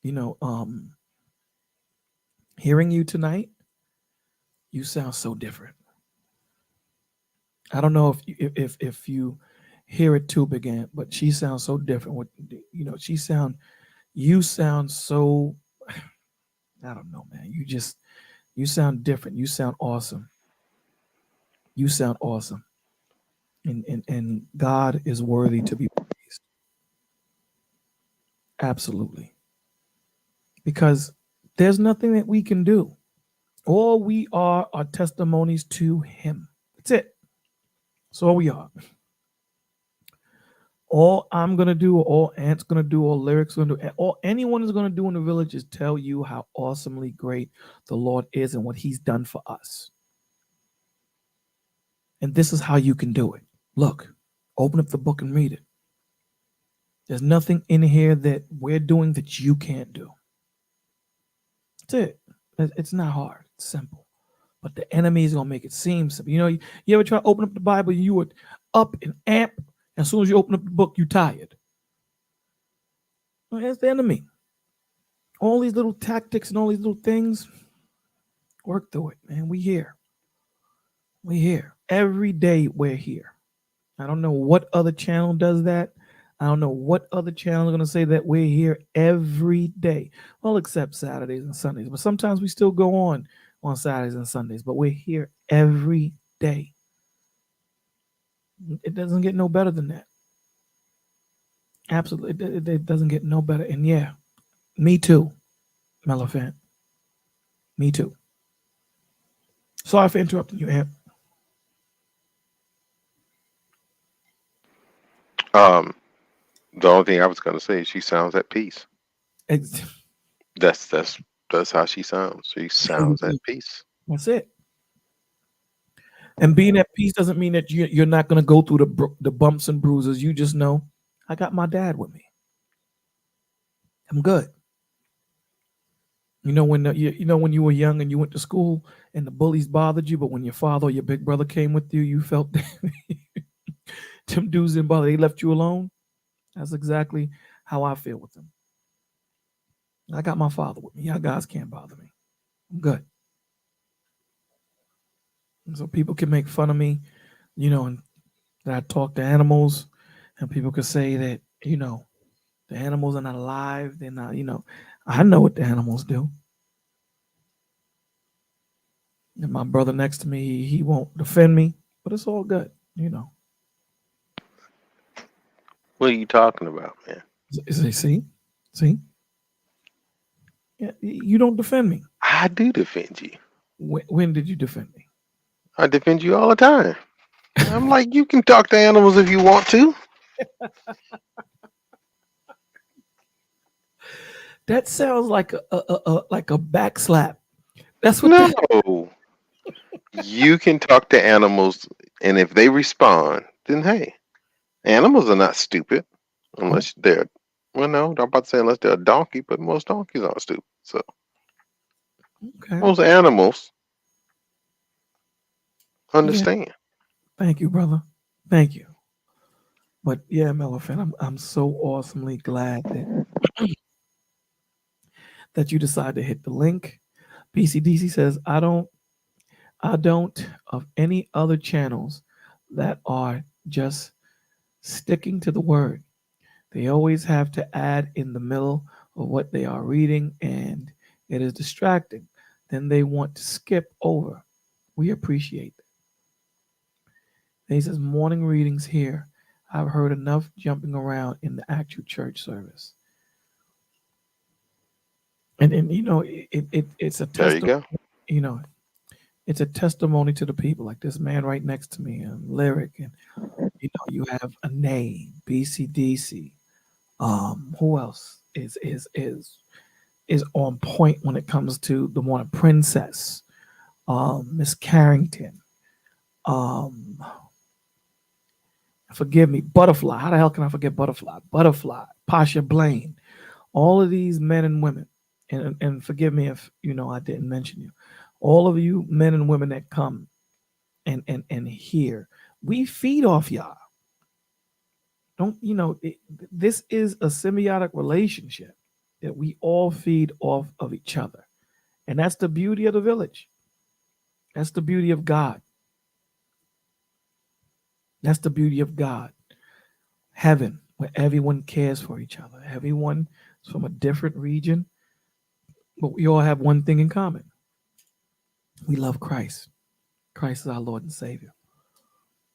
you know, hearing you tonight, you sound so different. I don't know if you hear it too, again, but she sounds so different. What you sound so. I don't know, man. You sound different. You sound awesome. You sound awesome, and God is worthy to be praised. Absolutely, because there's nothing that we can do. All we are testimonies to Him. That's it. That's all we are. All I'm gonna do, or all Ant's gonna do, or Lyric's gonna do, all anyone is gonna do in the village is tell you how awesomely great the Lord is and what He's done for us. And this is how you can do it. Look, open up the book and read it. There's nothing in here that we're doing that you can't do. That's it. It's not hard. It's simple. But the enemy is gonna make it seem simple. You ever try to open up the Bible, you would up and amp. As soon as you open up the book, you tired. Well, that's the enemy. All these little tactics and all these little things, work through it, man. We here. We here. Every day we're here. I don't know what other channel does that. I don't know what other channel is going to say that we're here every day. Well, except Saturdays and Sundays. But sometimes we still go on Saturdays and Sundays. But we're here every day. It doesn't get no better than that. Absolutely. It doesn't get no better. And yeah, me too, Melifant. Me too. Sorry for interrupting you, Amp. The only thing I was gonna say is she sounds at peace. That's how she sounds. She sounds at peace. That's it. And being at peace doesn't mean that you're not going to go through the bumps and bruises. You just know, I got my dad with me. I'm good. When when you were young and you went to school and the bullies bothered you, but when your father or your big brother came with you, you felt them dudes didn't bother. They left you alone. That's exactly how I feel with them. I got my father with me. Y'all guys can't bother me. I'm good. And so people can make fun of me, and that I talk to animals, and people could say that, the animals are not alive. They're not, I know what the animals do. And my brother next to me, he won't defend me, but it's all good, What are you talking about, man? See? Yeah, you don't defend me. I do defend you. When did you defend me? I defend you all the time. I'm like, you can talk to animals if you want to. That sounds like a backslap. That's what. No, you can talk to animals, and if they respond, then hey, animals are not stupid unless they're. Well, no, I'm about to say unless they're a donkey, but most donkeys aren't stupid. So most animals understand. Yeah. Thank you, brother. Thank you. But yeah, Melifant, I'm so awesomely glad that you decided to hit the link. PCDC says I don't of any other channels that are just sticking to the word. They always have to add in the middle of what they are reading, and it is distracting. Then they want to skip over. We appreciate that. And he says morning readings here. I've heard enough jumping around in the actual church service. And you know, it's a There you testimony, go. you know, it's a testimony to the people. Like this man right next to me, Lyric, and you know, you have a name, BCDC. Who else is on point when it comes to the Morning Princess? Miss Carrington. Um, Forgive me, Butterfly. How the hell can I forget Butterfly? Butterfly, Pasha Blaine, all of these men and women, and forgive me if you know I didn't mention you. All of you men and women that come and here, we feed off y'all. Don't you know? This is a symbiotic relationship that we all feed off of each other, and that's the beauty of the village. That's the beauty of God. That's the beauty of God. Heaven, where everyone cares for each other. Everyone is from a different region, but we all have one thing in common. We love Christ. Christ is our Lord and Savior.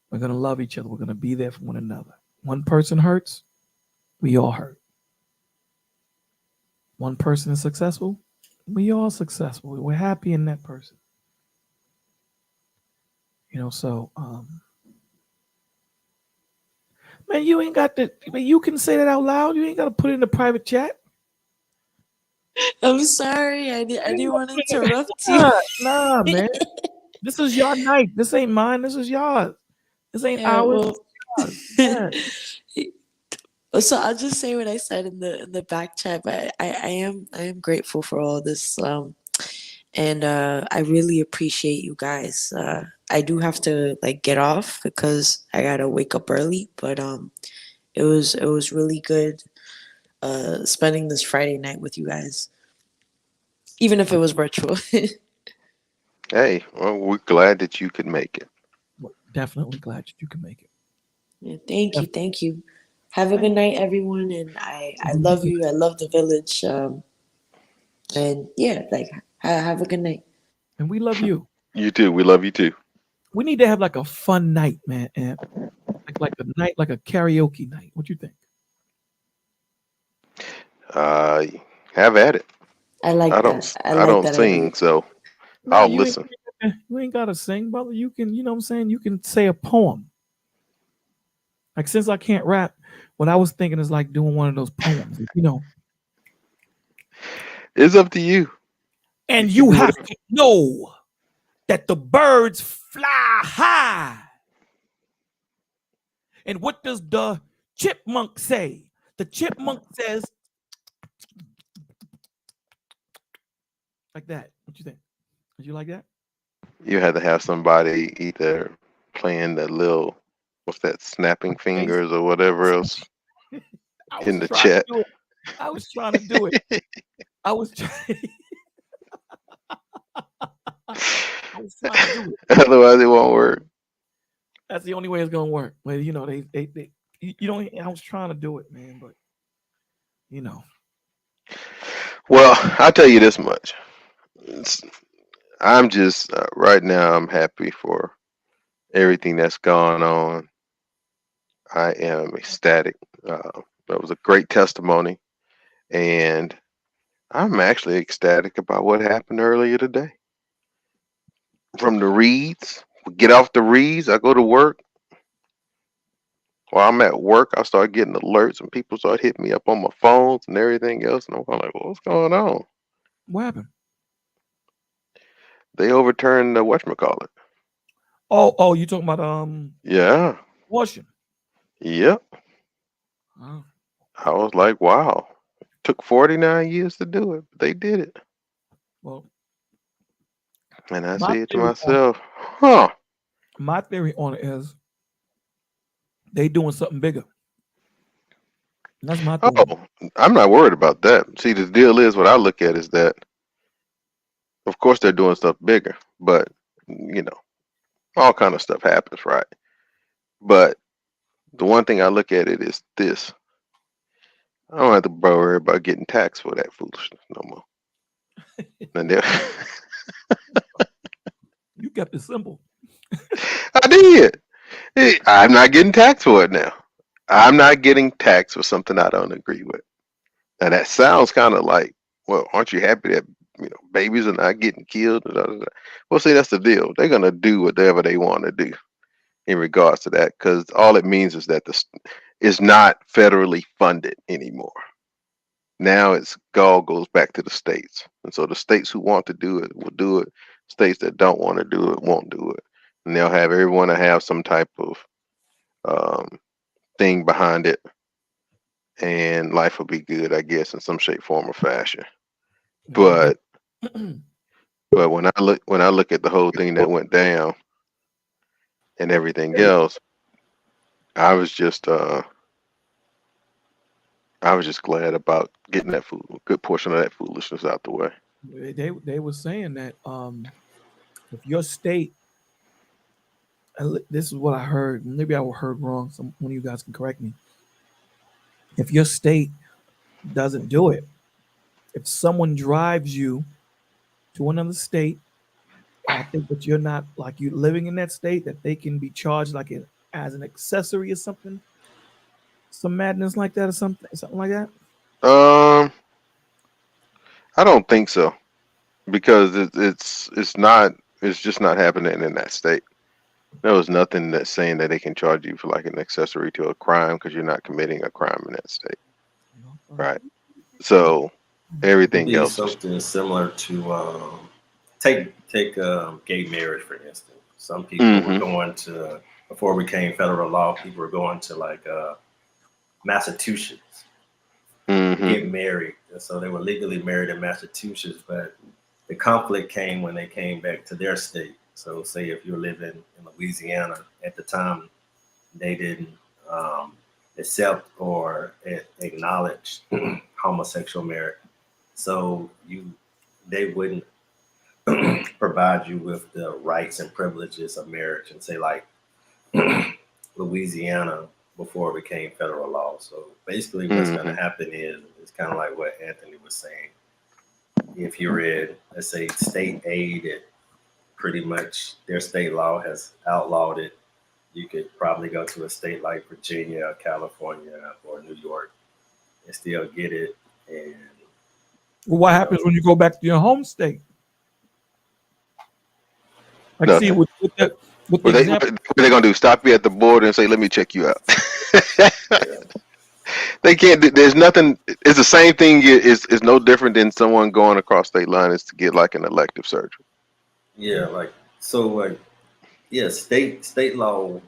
We're going to love each other. We're going to be there for one another. One person hurts, we all hurt. One person is successful, we all successful. We're happy in that person. You know, so man, you ain't got to. I mean, you can say that out loud. You ain't got to put it in the private chat. I'm sorry. I didn't want to interrupt you. Nah, man. This is your night. This ain't mine. This is yours. This ain't Yeah, ours. well, Yeah. so I'll just say what I said in the back chat. But I am grateful for all this, and I really appreciate you guys. I do have to like get off because I gotta wake up early. But it was really good spending this Friday night with you guys, even if it was virtual. Hey, well, we're glad that you could make it. Well, definitely glad that you can make it. Yeah, thank you, Definitely. thank you. Have a good night, everyone, and I love you. I love the village, and yeah, like have a good night. And we love you. You too. We love you too. We need to have like a fun night, man. And like a night, like a karaoke night. What you think? Uh, have at it. I like that. I I like don't that idea. sing, so No, I'll you ain't. listen. You ain't gotta sing, brother. You can, you know what I'm saying. You can say a poem. Like since I can't rap, what I was thinking is like doing one of those poems, you know. It's up to you. You And can you do have whatever. to know that the birds fly high. And what does the chipmunk say? The chipmunk says like that. What you think? Did you like that? You had to have somebody either playing the little, what's that, snapping Bass. fingers or whatever else I in was the trying to chat. do it. I was trying to do it. I was trying. I was trying to do it. Otherwise, it won't work. That's the only way it's gonna work. Well, you know, they you don't. I was trying to do it, man, but you know, Well, I'll tell you this much. It's, I'm just, right now, I'm happy for everything that's gone on. I am ecstatic. That was a great testimony. And I'm actually ecstatic about what happened earlier today. From the reads, get off the reads, I go to work. While I'm at work, I start getting alerts and people start hitting me up on my phones and everything else. And I'm kind of like, what's going on? what happened? They overturned the whatchamacallit. Oh, you talking about Yeah. Washington? Yep. Oh, I was like, wow. Took 49 years to do it, but they did it. well, And I my said to theory on myself, huh. my theory on it is they doing something bigger. That's my theory. Oh, I'm not worried about that. See, the deal is what I look at is that, of course, they're doing stuff bigger, but, you know, all kind of stuff happens, right? But the one thing I look at it is this. I don't have to worry about getting taxed for that foolishness no more. And You kept it simple. I did. I'm not getting taxed for it now. I'm not getting taxed for something I don't agree with. And that sounds kind of like, well, aren't you happy that babies are not getting killed? Da, da, da. Well, see, that's the deal. They're gonna do whatever they want to do in regards to that, because all it means is that this is not federally funded anymore. Now it's all goes back to the states, and so the states who want to do it will do it. States that don't want to do it won't do it, and they'll have everyone to have some type of um, thing behind it, and life will be good, I guess, in some shape, form, or fashion. Well, But when I look at the whole thing that went down and everything else, I was just glad about getting that food, a good portion of that foolishness out the way. they were saying that if your state, this is what I heard. Maybe I heard wrong. One of you guys can correct me. If your state doesn't do it, if someone drives you to another state, I think that you're not like you living in that state, that they can be charged like as an accessory or something, some madness like that or something like that. Um, I don't think so, because it's not, it's just not happening in that state. There was nothing that's saying that they can charge you for like an accessory to a crime because you're not committing a crime in that state, right? So everything Be else is something similar to take gay marriage for instance. Some people were going to, before it became federal law, people were going to like Massachusetts to get married, and so they were legally married in Massachusetts. But the conflict came when they came back to their state. So say if you're living in Louisiana at the time, they didn't accept or acknowledge homosexual marriage. So they wouldn't provide you with the rights and privileges of marriage, and say like Louisiana before it became federal law. So basically what's going to happen is it's kind of like what Anthony was saying. If you're in, let's say, state aid, it pretty much their state law has outlawed it. You could probably go to a state like Virginia, California, or New York and still get it. And Well, what happens when you go back to your home state? Like, see, nothing. with the What they gonna do? Stop you at the border and say, "Let me check you out." They can't do. There's nothing. It's the same thing. It's no different than someone going across state lines to get like an elective surgery. yeah, like so, like yeah, state law.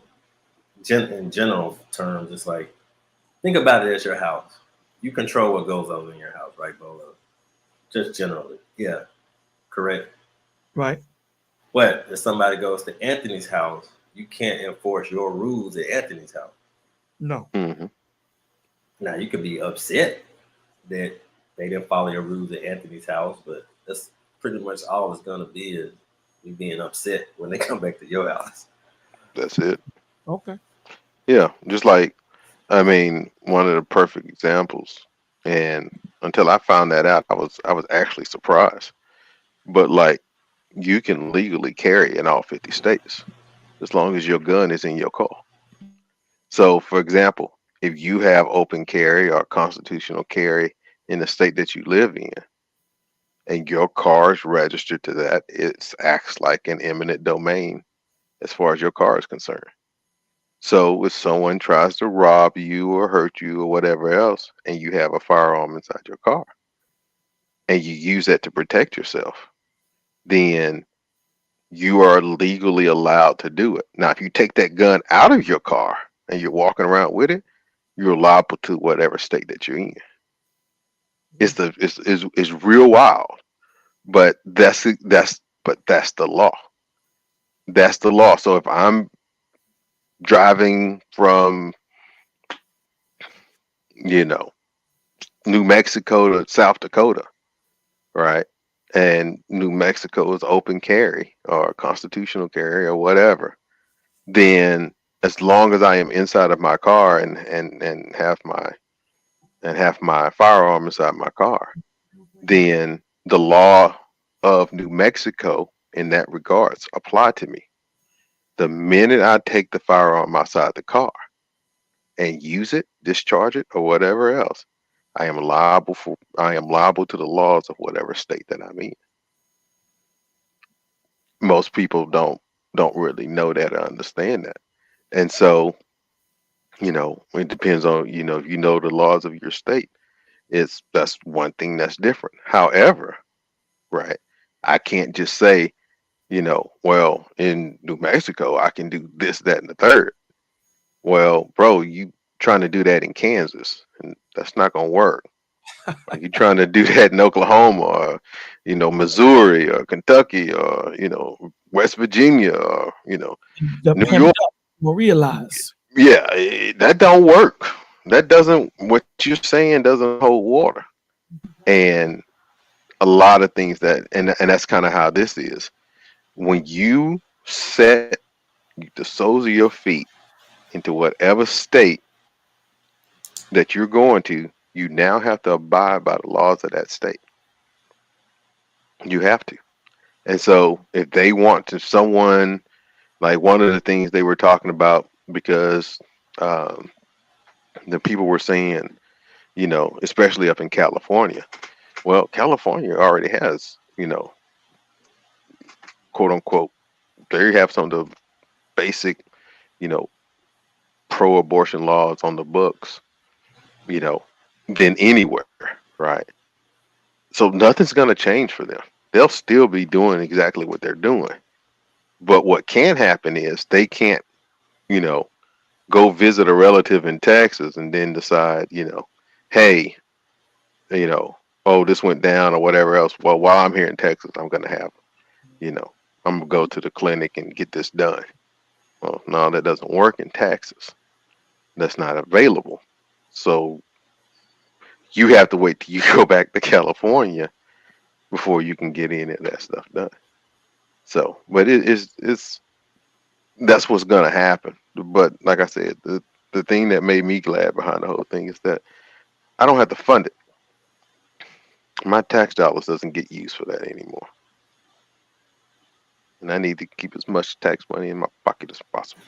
In general terms, it's like think about it as your house. You control what goes on in your house, right, Bolo? Just generally, yeah, correct. right. But if somebody goes to Anthony's house, you can't enforce your rules at Anthony's house. No. Now you could be upset that they didn't follow your rules at Anthony's house, but that's pretty much all it's gonna be is you being upset when they come back to your house. That's it. Okay. Yeah, just like, I mean, one of the perfect examples. And until I found that out, I was actually surprised. But like, you can legally carry in all 50 states as long as your gun is in your car. So, for example, if you have open carry or constitutional carry in the state that you live in, and your car is registered to that, it acts like an eminent domain as far as your car is concerned. So, if someone tries to rob you or hurt you or whatever else, and you have a firearm inside your car, and you use that to protect yourself, then you are legally allowed to do it. Now, if you take that gun out of your car and you're walking around with it, you're liable to whatever state that you're in. It's real wild, but that's the law. That's the law. So if I'm driving from New Mexico to South Dakota, right? And New Mexico is open carry or constitutional carry or whatever, then as long as I am inside of my car and have my firearm inside my car, then the law of New Mexico in that regards apply to me. The minute I take the firearm outside the car, and use it, discharge it, or whatever else, I am liable to the laws of whatever state that I'm in. Most people don't really know that or understand that. And so, it depends on, if you know the laws of your state, that's one thing that's different. However, right, I can't just say, well, in New Mexico, I can do this, that, and the third. Well, bro, you trying to do that in Kansas, and that's not gonna work. Like you trying to do that in Oklahoma, or Missouri, or Kentucky, or West Virginia, or The New pimped York. up will realize. Yeah, that don't work. That doesn't. What you're saying doesn't hold water. And a lot of things and that's kind of how this is. When you set the soles of your feet into whatever state that you're going to, you now have to abide by the laws of that state. You have to. And so if they want to, someone, like one of the things they were talking about, because um, the people were saying, especially up in California, well, California already has, quote unquote, they have some of the basic, you know, pro-abortion laws on the books, you know, than anywhere, right? So nothing's going to change for them. They'll still be doing exactly what they're doing. But what can happen is they can't, you know, go visit a relative in Texas and then decide, hey, oh, this went down or whatever else. Well, while I'm here in Texas, I'm going to have, I'm going to go to the clinic and get this done. Well, no, that doesn't work in Texas. That's not available. So you have to wait till you go back to California before you can get any of that stuff done. So, but it's that's what's gonna happen. But like I said, the thing that made me glad behind the whole thing is that I don't have to fund it. My tax dollars doesn't get used for that anymore, and I need to keep as much tax money in my pocket as possible.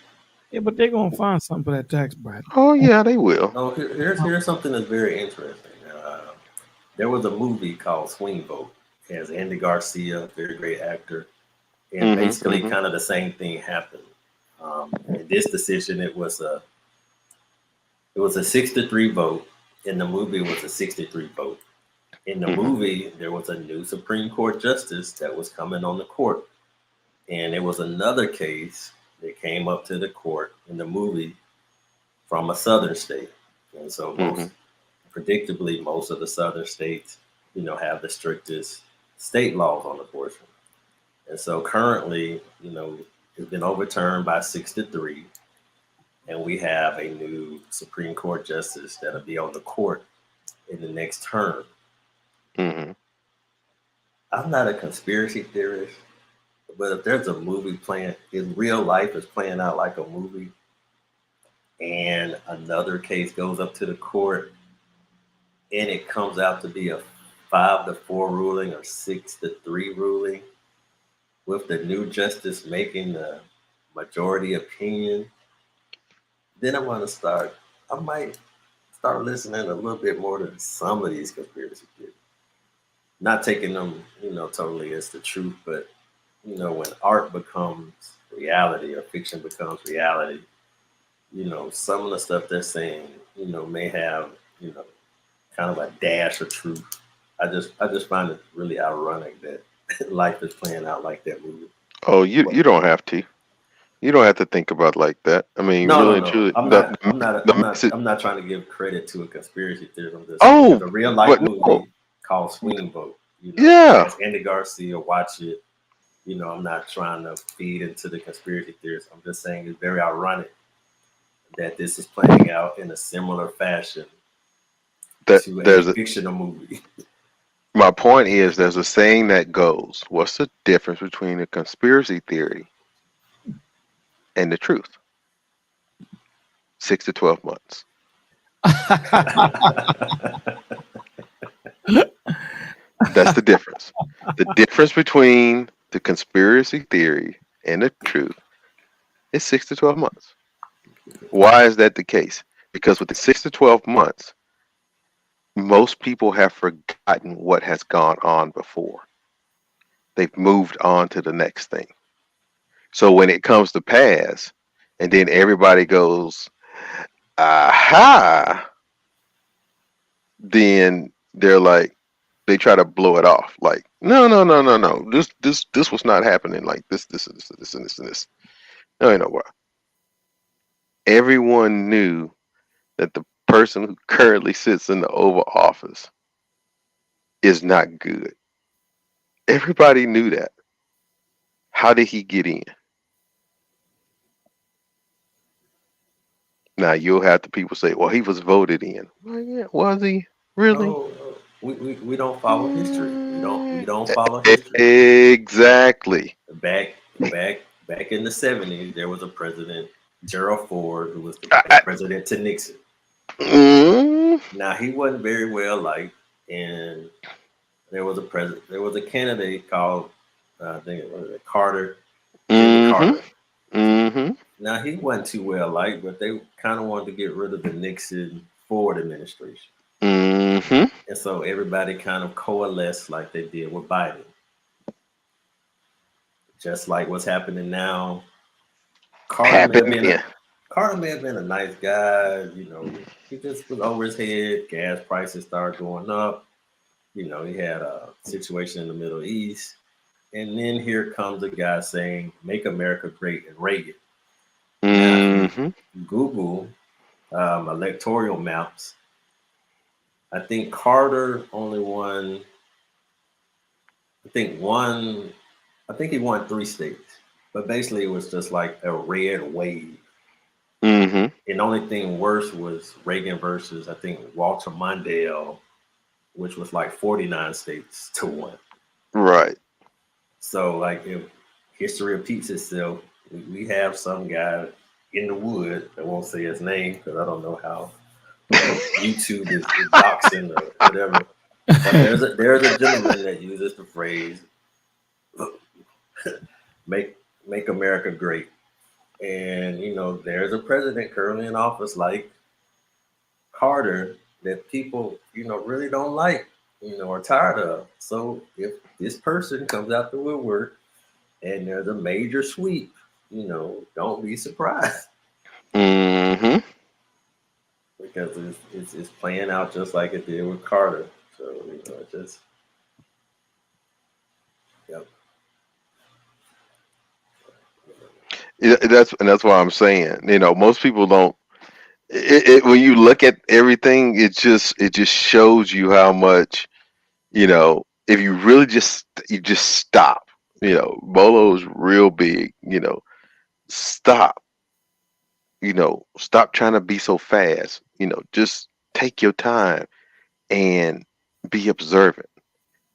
Yeah, but they're gonna find something for that tax bracket. Oh yeah, they will. No, here's something that's very interesting. There was a movie called Swing Vote. It has Andy Garcia, very great actor, and basically kind of the same thing happened. In this decision, it was a 6-3 vote. In the movie, it was a 63 vote. In the movie, there was a new Supreme Court justice that was coming on the court, and it was another case that came up to the court in the movie from a southern state, and so predictably, most of the southern states, have the strictest state laws on abortion. And so currently, it's been overturned by 6-3, and we have a new Supreme Court justice that'll be on the court in the next term. I'm not a conspiracy theorist, but if there's a movie playing in real life, is playing out like a movie, and another case goes up to the court, and it comes out to be a 5-4 ruling or 6-3 ruling, with the new justice making the majority opinion, then I might start listening a little bit more to some of these conspiracy theories. Not taking them, totally as the truth, but when art becomes reality or fiction becomes reality, some of the stuff they're saying, may have, kind of a dash of truth. I just find it really ironic that life is playing out like that movie. Oh, you don't have to. You don't have to think about it like that. I mean, No, really no, and no. truly, I'm not trying to give credit to a conspiracy theorist. I'm just Oh, saying, there's a real life but movie no. called Swing Vote. Yeah. It's Andy Garcia. Watch it. I'm not trying to feed into the conspiracy theorists. I'm just saying it's very ironic that this is playing out in a similar fashion to a fictional movie. My point is, there's a saying that goes, what's the difference between a conspiracy theory and the truth? 6 to 12 months. That's the difference. The difference between the conspiracy theory and the truth is 6 to 12 months. Why is that the case? because within 6 to 12 months, most people have forgotten what has gone on before. They've moved on to the next thing. So when it comes to pass, and then everybody goes, aha, then they're like, they try to blow it off. Like, no, no, no, no, no. This was not happening. Like this, and this. No, you know what? Everyone knew that the person who currently sits in the Oval Office is not good. Everybody knew that. How did he get in? Now you'll have the people say, "Well, he was voted in." Well, yeah, was he really? No, we don't follow history. We don't follow history. Exactly. Back in the 70s, there was a president, Gerald Ford, who was the president to Nixon. Now he wasn't very well liked, and there was a candidate called I think it was Carter. Carter. Now he wasn't too well liked, but they kind of wanted to get rid of the Nixon Ford administration. And so everybody kind of coalesced like they did with Biden. Just like what's happening now. Carter may have been a nice guy, you know. He just was over his head. Gas prices started going up. You know, he had a situation in the Middle East. And then here comes a guy saying, "Make America Great," and Reagan. Google electoral maps. I think Carter only won. I think he won 3 states, but basically it was just like a red wave. And the only thing worse was Reagan versus I think Walter Mondale, which was like 49 states to 1. Right. So like if history repeats itself, we have some guy in the wood. I won't say his name because I don't know how YouTube is doxing or whatever. But there's a gentleman that uses the phrase make America great. And you know, there's a president currently in office like Carter that people, you know, really don't like, you know, are tired of. So if this person comes out the woodwork and there's a major sweep, you know, don't be surprised. Because it's playing out just like it did with Carter. So, you know, it just, yep. That's why I'm saying, you know, most people don't. When you look at everything, it just shows you how much, you know, if you really just stop. You know, Bolo's real big. You know, stop. You know, stop trying to be so fast. You know, just take your time and be observant.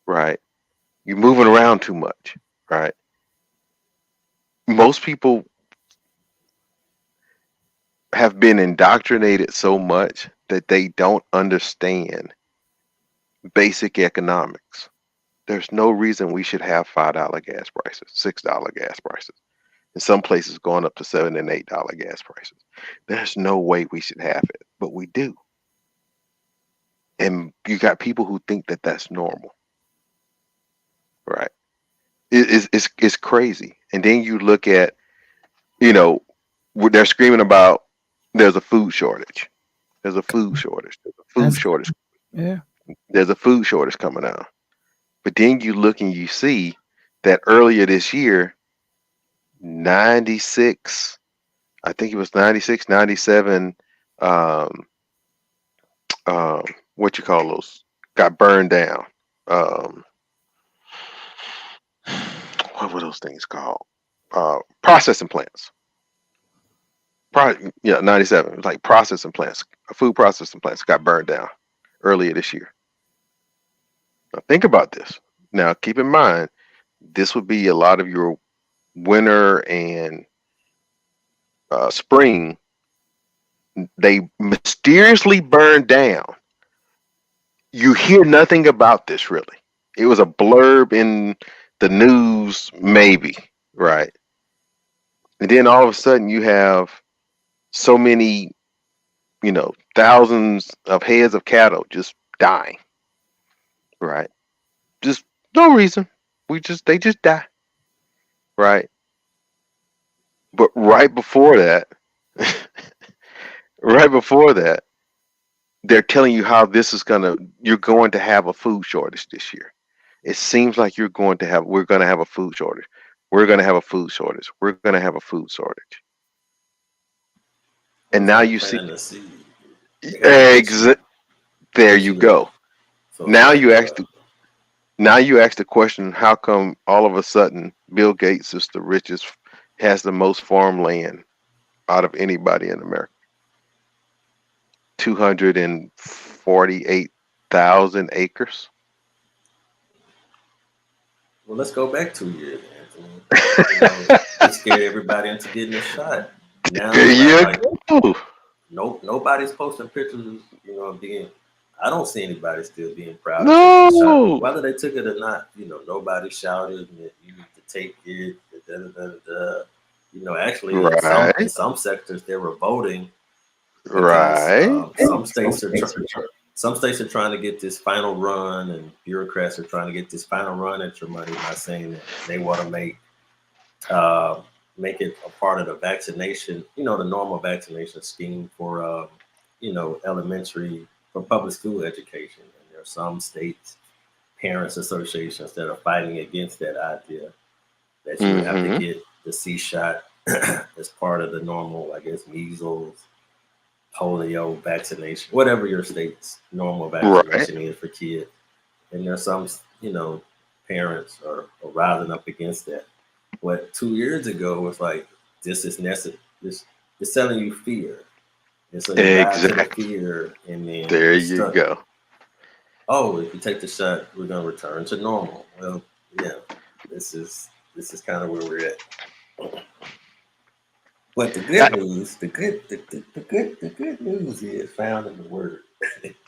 Right? You're moving around too much. Right? Most people have been indoctrinated so much that they don't understand basic economics. There's no reason we should have $5 gas prices, $6 gas prices. In some places going up to $7 and $8 gas prices. There's no way we should have it, but we do. And you got people who think that that's normal. Right? It's crazy. And then you look at, you know, they're screaming about there's a food shortage. There's a food shortage. There's a food shortage. Yeah. There's a food shortage coming out. But then you look and you see that earlier this year, 96, I think it was 96, 97, what you call those, got burned down. What were those things called? Processing plants. 97. It was like processing plants, food processing plants got burned down earlier this year. Now think about this. Now keep in mind, this would be a lot of your winter and spring. They mysteriously burned down. You hear nothing about this really. It was a blurb in the news, maybe, right? And then all of a sudden you have so many thousands of heads of cattle just dying, right? Just no reason. They just die, right? But right before that, right before that, they're telling you how you're going to have a food shortage this year. It seems like we're going to have a food shortage. We're going to have a food shortage. We're going to have a food shortage. Well, And it's now like you see, planting a seed. They got to exa- there get you you to. go. So it's Now like, you ask the now you ask the question, how come all of a sudden Bill Gates is the richest, has the most farmland out of anybody in America? 248,000 acres. well, let's go back 2 years, Anthony. They scared everybody into getting a shot. Now There it's you like go. nobody's posting pictures, being. I don't see anybody still being proud of taking the shot, No. whether they took it or not. Nobody shouted that you need to take it. Da, da, da, da. Actually, in Right. some sectors, they were voting because Right. some states are trying to get this final run, and bureaucrats are trying to get this final run at your money by saying that they want to uh, make it a part of the vaccination, the normal vaccination scheme for, elementary, for public school education. And there are some states, parents associations that are fighting against that idea that you would have to Mm-hmm. get the C shot as part of the normal, I guess, measles, polio vaccination, whatever your state's normal Right. vaccination is for kids. And there's some, parents are rising up against that. What 2 years ago was like, this is necessary. This is selling you fear. And so you buy into the Exactly. fear, and then There you're you stuck. go. Oh, if you take the shot, we're gonna return to normal. Well, yeah, this is kind of where we're at. But the Uh, good news, the good news is found in the word.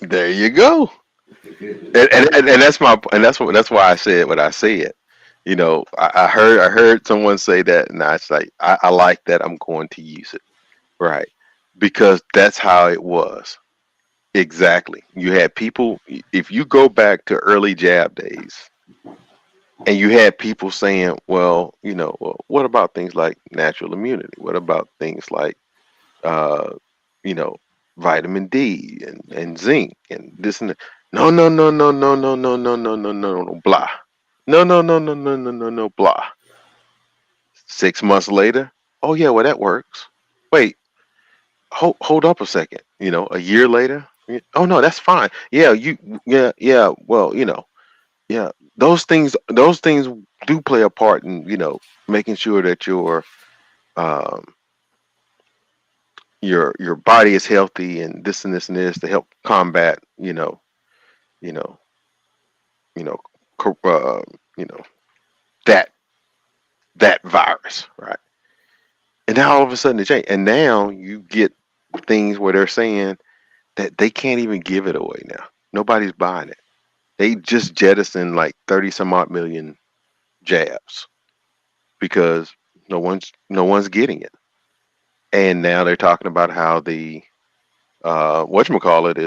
There you go. The good news. And that's why I said what I said. I heard someone say that, and I was like, I like that. I'm going to use it, right? Because that's how it was. Exactly. You had people. If you go back to early jab days, and you had people saying, well, what about things like natural immunity? What about things like, uh, you know, vitamin D and zinc and this and that? No, no, no, no, no, no, no, no, no, no, no, no, blah. No, no, no, no, no, no, no, no, blah. 6 months later, oh yeah, well that works. Wait, hold up a second. A year later, oh no, that's fine. Yeah. Well, yeah, those things do play a part in making sure that um your body is healthy and this and this and this to help combat you know you know co- you know that that virus, right? And now all of a sudden it changed, and now you get things where they're saying that they can't even give it away now. Nobody's buying it. They just jettisoned like 30 some odd million jabs because no one's getting it. And now they're talking about how the whatchamacallit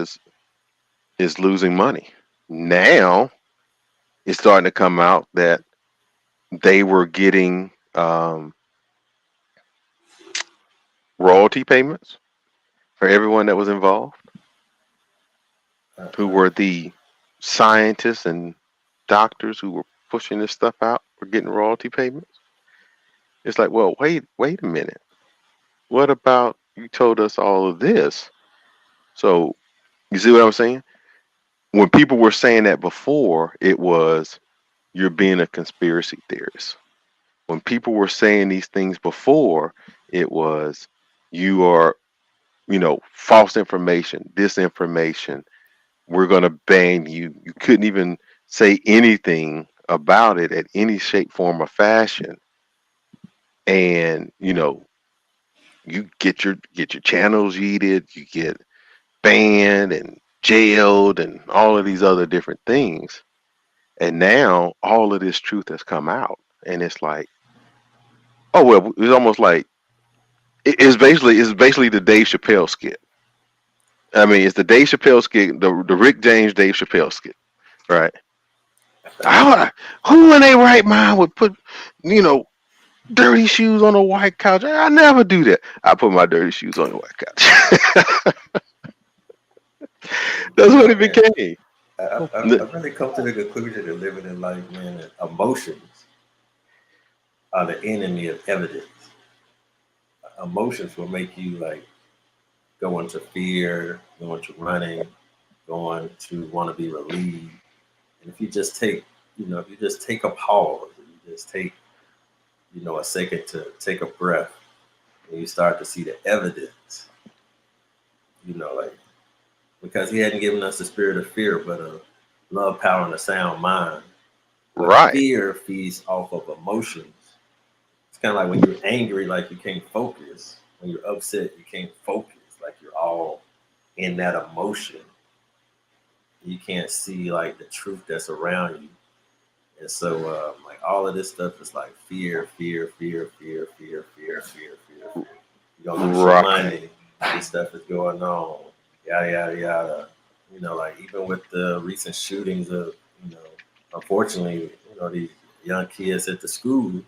is losing money. Now it's starting to come out that they were getting royalty payments for everyone that was involved, who Uh-uh. were the scientists and doctors who were pushing this stuff out, were getting royalty payments. It's like, well, wait a minute. What about you told us all of this? So you see what I'm saying? When people were saying that before, it was you're being a conspiracy theorist. When people were saying these things before, it was you are, false information, disinformation. We're going to ban you. You couldn't even say anything about it at any shape, form, or fashion. And, you get your channels yeeted, you get banned and jailed and all of these other different things. And now all of this truth has come out. And it's like, oh well, it's almost like it's basically the Dave Chappelle skit. I mean, it's the Dave Chappelle skit, the Rick James Dave Chappelle skit, right? How, who in their right mind would put, you know, dirty shoes on a white couch? I never do that. I put my dirty shoes on the white couch. That's what it Man, became. I've really come to the conclusion that living in life, man, that emotions are the enemy of evidence. Emotions will make you like go into fear, go into running, going to want to be relieved. And if you just take, if you just take a pause, and you just take, a second to take a breath, and you start to see the evidence, like because he hadn't given us the spirit of fear, but a love, power, and a sound mind. But Right. fear feeds off of emotions. It's kind of like when you're angry, like you can't focus. When you're upset, you can't focus. Like you're all in that emotion. You can't see like the truth that's around you. And so, like all of this stuff is like fear, fear, fear, fear, fear, fear, fear, fear, fear. You're gonna lose your Right. money. This stuff is going on. Yada yada yada. Like even with the recent shootings of, unfortunately, these young kids at the school,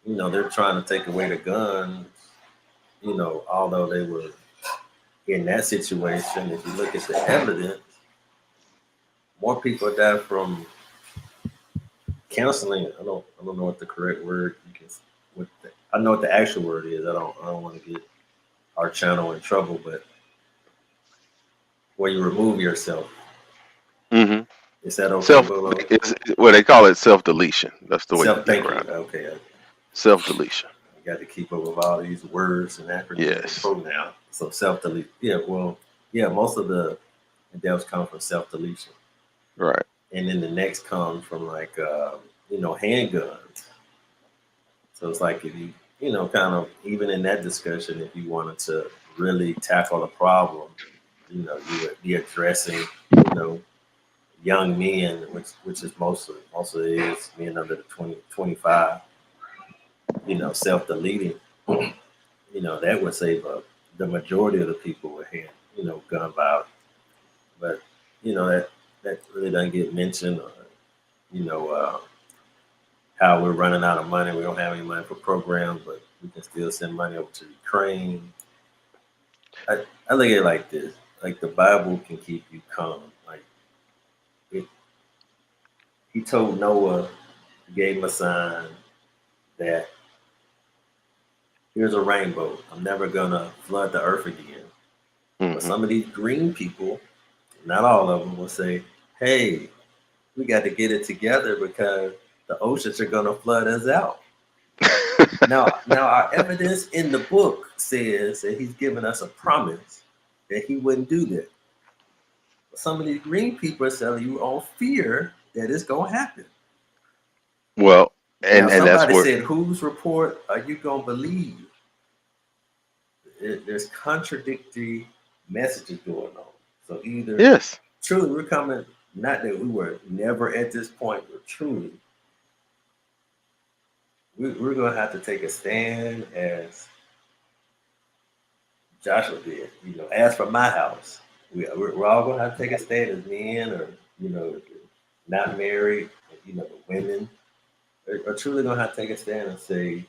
they're trying to take away the guns. Although they were in that situation, if you look at the evidence, more people died from counseling. I don't know what the correct word you can. I know what the actual word is. I don't want to get our channel in trouble, but where you remove yourself, Mm-hmm. is that okay, Self, Bolo? well, they call it self deletion. That's the way you Self get thinking. around it. Okay, Self deletion. I got to keep up with all these words and acronyms and Yes. pronouns. So self delete. Yeah, well, yeah, most of the deaths come from self deletion, Right. and then the next comes from like handguns. So it's like if you kind of even in that discussion, if you wanted to really tackle the problem, you would be addressing young men, which is mostly it is men under the 20 25, self deleting. That would save the majority of the people with hand, gun violence. But that really doesn't get mentioned. Or, you know, uh, how we're running out of money. We don't have any money for programs, but we can still send money over to Ukraine. I look at it like this: like the Bible can keep you calm. Like it, he told Noah, he gave him a sign that here's a rainbow. I'm never gonna flood the earth again. But Mm-hmm. some of these green people, not all of them, will say, "Hey, we got to get it together because the oceans are gonna flood us out." Now, our evidence in the book says that he's given us a promise that he wouldn't do that. But some of these green people are telling you on fear that it's gonna happen. Well, Now, and that's somebody where. said, "Whose report are you gonna believe?" There's contradictory messages going on. So either Yes. truly we're coming, not that we were never at this point, but truly we're gonna have to take a stand as Joshua did. As for my house, we're all gonna have to take a stand as men, or not married, the women are truly gonna have to take a stand and say,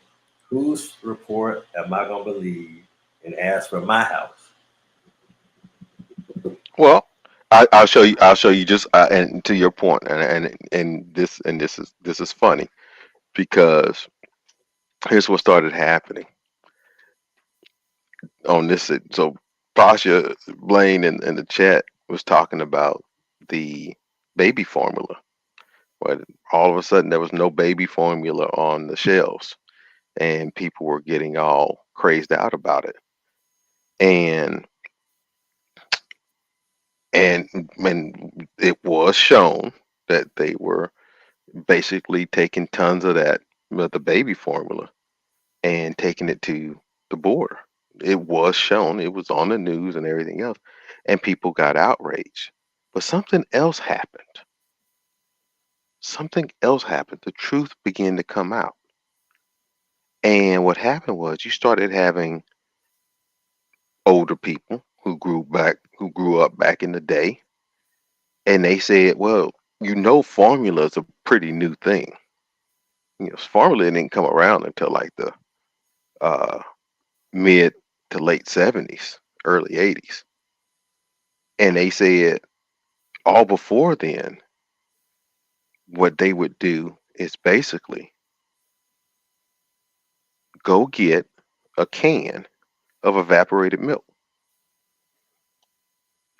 whose report am I gonna believe? And as for my house, Well, I'll show you. I'll show you just and to your point, and this is funny because here's what started happening on this. So Pasha Blaine in the chat was talking about the baby formula. But all of a sudden, there was no baby formula on the shelves, and people were getting all crazed out about it. And and it was shown that they were basically taking tons of that, the baby formula, and taking it to the border. It was shown, it was on the news and everything else, and people got outraged. But something else happened. Something else happened. The truth began to come out. And what happened was you started having older people who grew up back in the day, and they said, well, formula is a pretty new thing. Formula didn't come around until like the uh, mid to late 70s, early 80s. And they said all before then, what they would do is basically go get a can of evaporated milk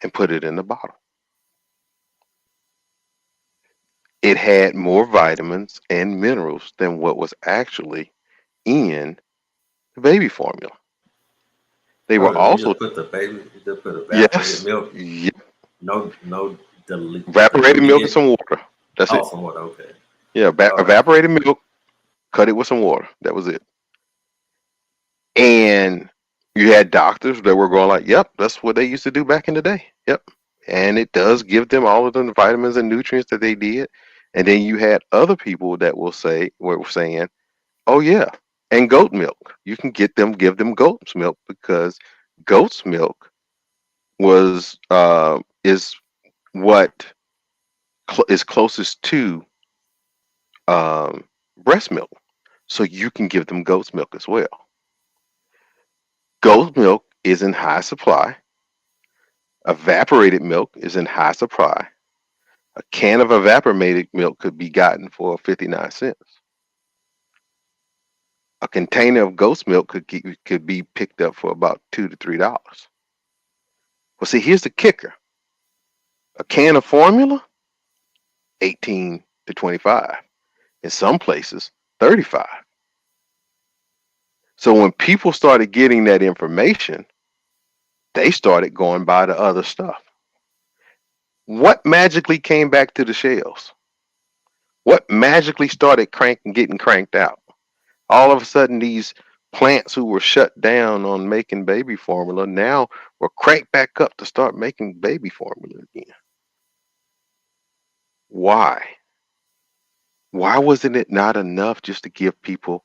and put it in the bottle. It had more vitamins and minerals than what was actually in the baby formula. They were Oh, they also, just put they just put evaporated yes, milk. yep, No evaporated milk and diluted. some water. That's it. Oh, somewhat okay. Yeah, All right. evaporated milk, cut it with some water. That was it. And you had doctors that were going like, "Yep, that's what they used to do back in the day." Yep, and it does give them all of the vitamins and nutrients that they did. And then you had other people that were saying, "Oh yeah, and goat milk. You can give them goat's milk because goat's milk is what is closest to um, breast milk, so you can give them goat's milk as well. Goat milk is in high supply. Evaporated milk is in high supply. A can of evaporated milk could be gotten for 59 cents. A container of goat's milk could be picked up for about $2 to $3. Well, see, here's the kicker: a can of formula, 18 to 25. In some places, 35. So when people started getting that information, they started going by the other stuff. What magically came back to the shelves? What magically started getting cranked out? All of a sudden, these plants who were shut down on making baby formula now were cranked back up to start making baby formula again. Why? Why wasn't it not enough just to give people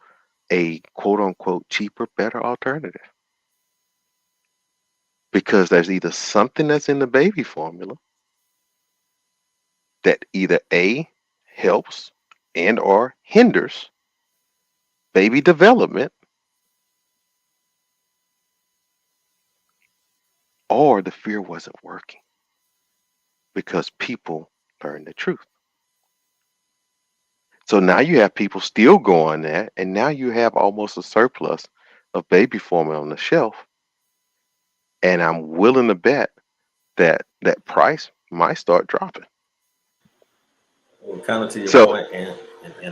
a quote unquote cheaper, better alternative? Because there's either something that's in the baby formula that either A, helps and or hinders baby development, or the fear wasn't working because people learned the truth. So now you have people still going there, and now you have almost a surplus of baby formula on the shelf. And I'm willing to bet that that price might start dropping. Well, kind of to your So, point, in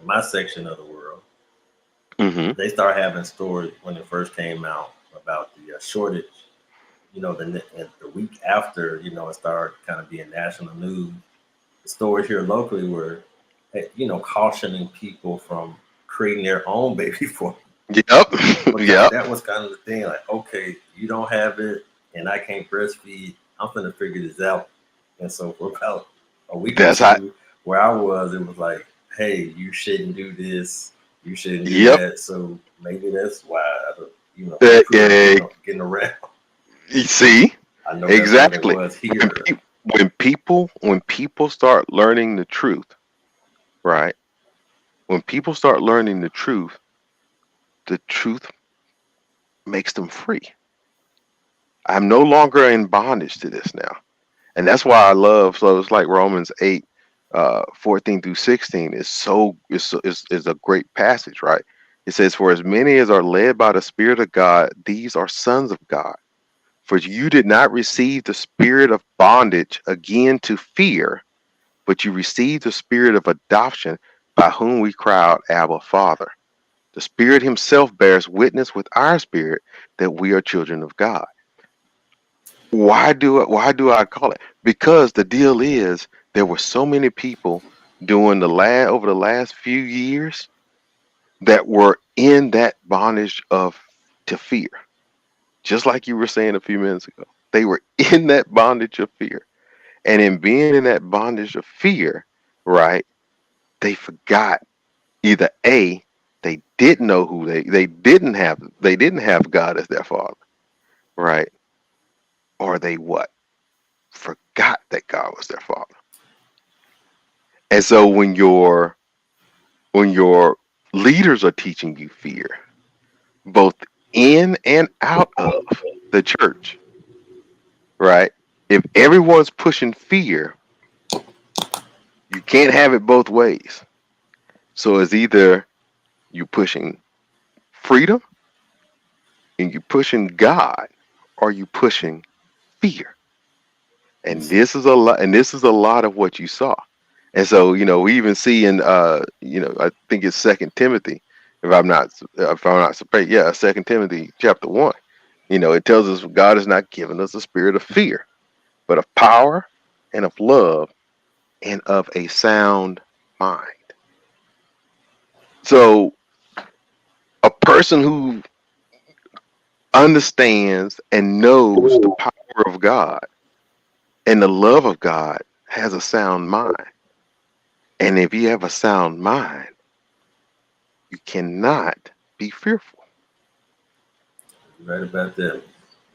my section of the world, hmm they start having stories when it first came out about the shortage. The week after, it started kind of being national news. The stories here locally were, cautioning people from creating their own baby formula. yep, Because yep, that was kind of the thing. Like, okay, you don't have it, and I can't breastfeed. I'm gonna figure this out. And so for about a week or that's how. two, where I was, it was like, hey, you shouldn't do this. You shouldn't do Yep, that. So maybe that's why, uh, truth is uh, getting around. you see, I know that's what it exactly. was When, here. when people start learning the truth, right? When people start learning the truth makes them free. I'm no longer in bondage to this now. And that's why I love, so it's like Romans 8, 14 through 16 is a great passage, right? It says, for as many as are led by the Spirit of God, these are sons of God. For you did not receive the spirit of bondage again to fear, but you received the spirit of adoption, by whom we cry out, Abba, Father. The Spirit Himself bears witness with our spirit that we are children of God. Why do I call it? Because the deal is there were so many people over the last few years that were in that bondage of to fear. Just like you were saying a few minutes ago. They were in that bondage of fear. And in being in that bondage of fear, right, they forgot either A, they didn't know who they didn't have God as their father, right? or they what? Forgot that God was their father. And so when your leaders are teaching you fear, both in and out of the church, right? If everyone's pushing fear, you can't have it both ways. So it's either you pushing freedom and you pushing God, or you pushing fear. And this is a lot of what you saw. And so, we even see in I think it's Second Timothy, if I'm not surprised, yeah, Second Timothy chapter 1. It tells us God has not given us a spirit of fear, but of power and of love and of a sound mind. So a person who understands and knows the power of God and the love of God has a sound mind. And if you have a sound mind, you cannot be fearful. You're right about that.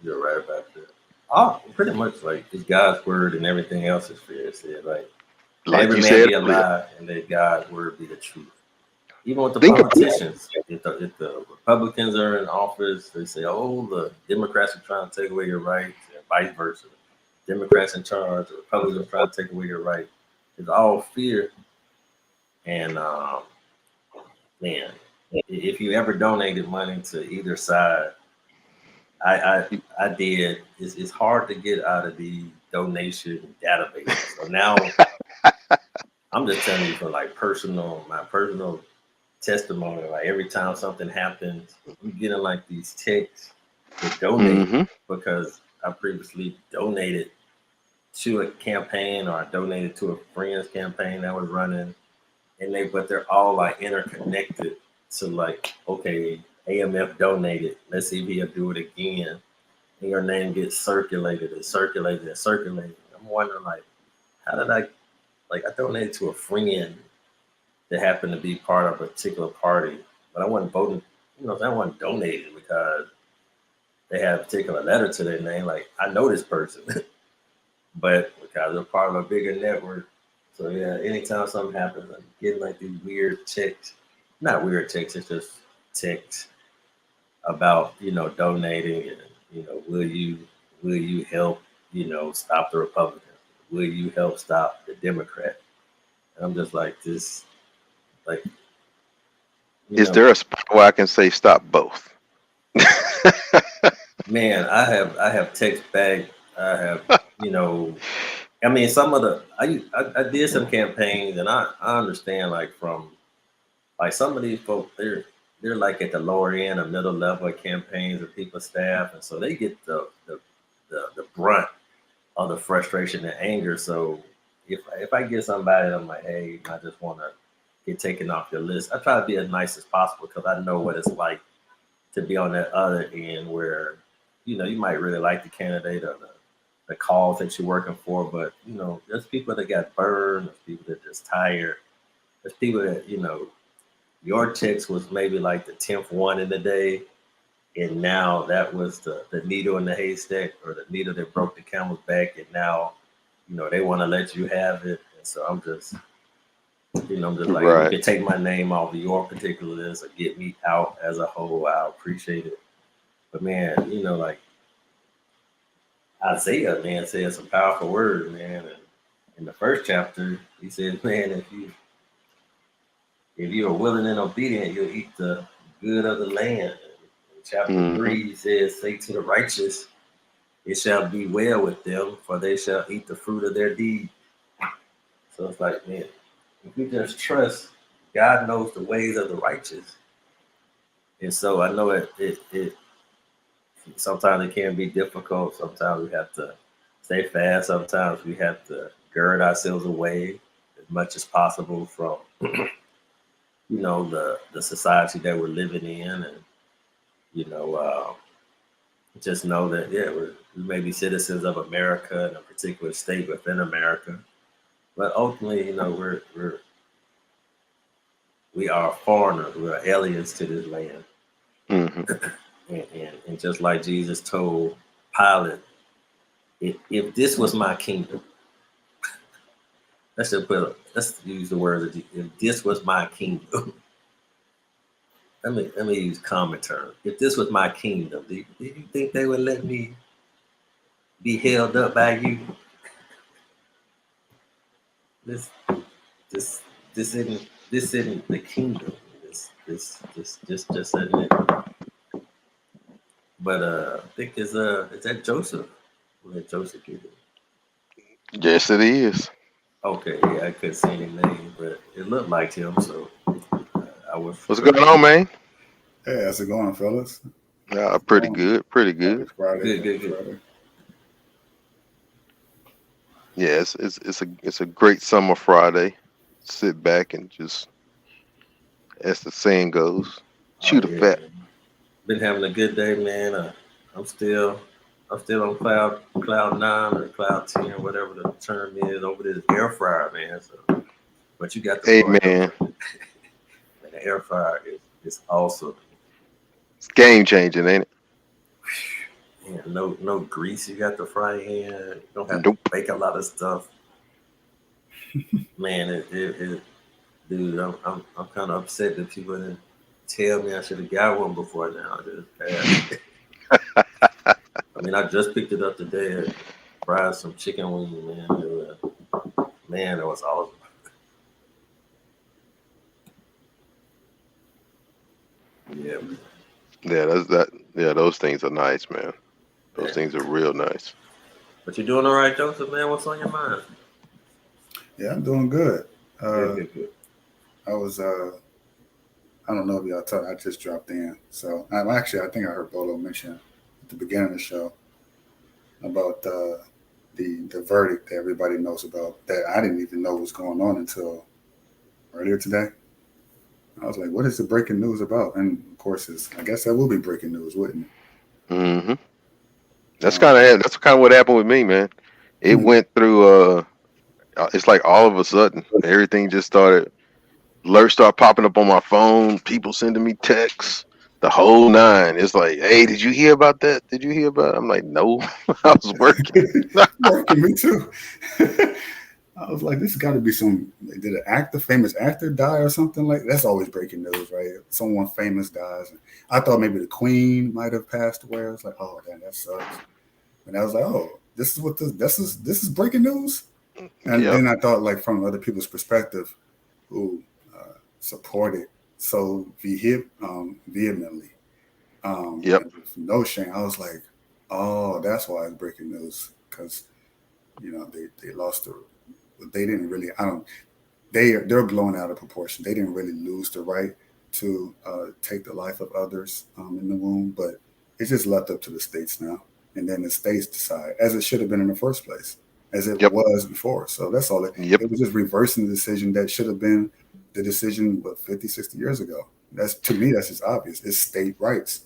You're right about that. Oh, pretty much like it's God's word and everything else is fear. It's like Like every you man said be a earlier, lie and let God's word be the truth. Even with the think about it. politicians, if the Republicans are in office, they say, "Oh, the Democrats are trying to take away your rights," and vice versa. Democrats in charge, the Republicans are trying to take away your rights. It's all fear. And man, if you ever donated money to either side, I did. It's hard to get out of the donation database. So now I'm just telling you from like my personal testimony. Like every time something happens, I'm getting like these texts to donate Hmm. because I previously donated to a campaign or I donated to a friend's campaign that was running, but they're all like interconnected. So like, okay, AMF donated. Let's see if he'll do it again. And your name gets circulated and circulated and circulated. I'm wondering like, how did I donated to a friend that happened to be part of a particular party, but I wasn't voting, I wasn't donating because they had a particular letter to their name. Like I know this person, but because they're part of a bigger network. So yeah, anytime something happens, I'm getting like these weird checks. Not weird checks, it's just texts about, donating and, will you help, stop the Republicans? Will you help stop the Democrat? And I'm just like this, like, you Is know, there a spot where I can say stop both? man, I have text back. I have, I mean, some of the I did some campaigns, and I understand like from like some of these folks they're like at the lower end or middle level of campaigns or people staff, and so they get the brunt of the frustration and anger. So if I get somebody, I'm like, hey, I just want to get taken off your list. I try to be as nice as possible because I know what it's like to be on that other end where you might really like the candidate or the cause that you're working for, but there's people that got burned, there's people that just tired, there's people that your text was maybe like the 10th one in the day, and now that was the needle in the haystack or the needle that broke the camel's back, and now they want to let you have it, and so I'm just like, if you Right. can take my name off of your particular list or get me out as a whole, I appreciate it. But man, like Isaiah, man, said some powerful words, man. And in the first chapter, he said, man, if you are willing and obedient, you'll eat the good of the land. In chapter Hmm. 3, he says, say to the righteous, it shall be well with them, for they shall eat the fruit of their deed. So it's like, man, if we just trust God knows the ways of the righteous. And so I know it sometimes it can be difficult. Sometimes we have to stay fast. Sometimes we have to gird ourselves away as much as possible from the society that we're living in, and you know just know that we may be citizens of America in a particular state within America, but ultimately we are foreigners, we are aliens to this land. Hmm. And just like Jesus told Pilate, if this was my kingdom, let's use the word. If this was my kingdom, let me use common terms. If this was my kingdom, do you think they would let me be held up by you? This isn't the kingdom. This just isn't it. But I think is that Joseph? Let Joseph get it. Yes, it is. Okay, yeah, I couldn't see any name, but it looked like him, so I was. What's going on, man? Hey, how's it going, fellas? Pretty good. Pretty good. Happy Friday. Good. Friday. Yeah, it's a great summer Friday. Sit back and just, as the saying goes, chew the fat. Been having a good day, man. I'm still on cloud 9 or cloud 10, whatever the term is, over this air fryer, man. So, but you got the Hey, man. The air fryer is awesome. It's game changing, ain't it? Yeah, no grease. You got the frying pan. You don't have to bake a lot of stuff. Man, dude, I'm kind of upset that people didn't tell me I should have got one before now. I mean, I just picked it up today and fried some chicken wings, man. Man, that was awesome. Yeah, man. Yeah, those things are nice, man. Those things are real nice. But you're doing all right, Joseph, man. What's on your mind? Yeah, I'm doing good. Good. I was, I don't know if y'all thought I just dropped in. So I think I heard Bolo mention at the beginning of the show about the verdict that everybody knows about that I didn't even know was going on until earlier today. I was like, what is the breaking news about? And of course, I guess that will be breaking news, wouldn't it? Mm-hmm. That's kind of what happened with me, man. It went through. It's like all of a sudden, everything just started. Alerts start popping up on my phone. People sending me texts. The whole nine. It's like, hey, did you hear about that? Did you hear about it? I'm like, no, I was working. Working, me too. I was like, this has got to be did a famous actor die or something like that? That's always breaking news, right? Someone famous dies. I thought maybe the Queen might have passed away. I was like, oh, damn, that sucks. And I was like, oh, this is breaking news? And then I thought, like, from other people's perspective who supported so vehemently. No shame. I was like, oh, that's why it's breaking news. Because, they lost they didn't really, they're blown out of proportion. They didn't really lose the right to take the life of others in the womb, but it's just left up to the states now. And then the states decide, as it should have been in the first place, as it was before. So that's all. It was just reversing the decision that should have been the decision, 50, 60 years ago. To me, that's just obvious. It's state rights.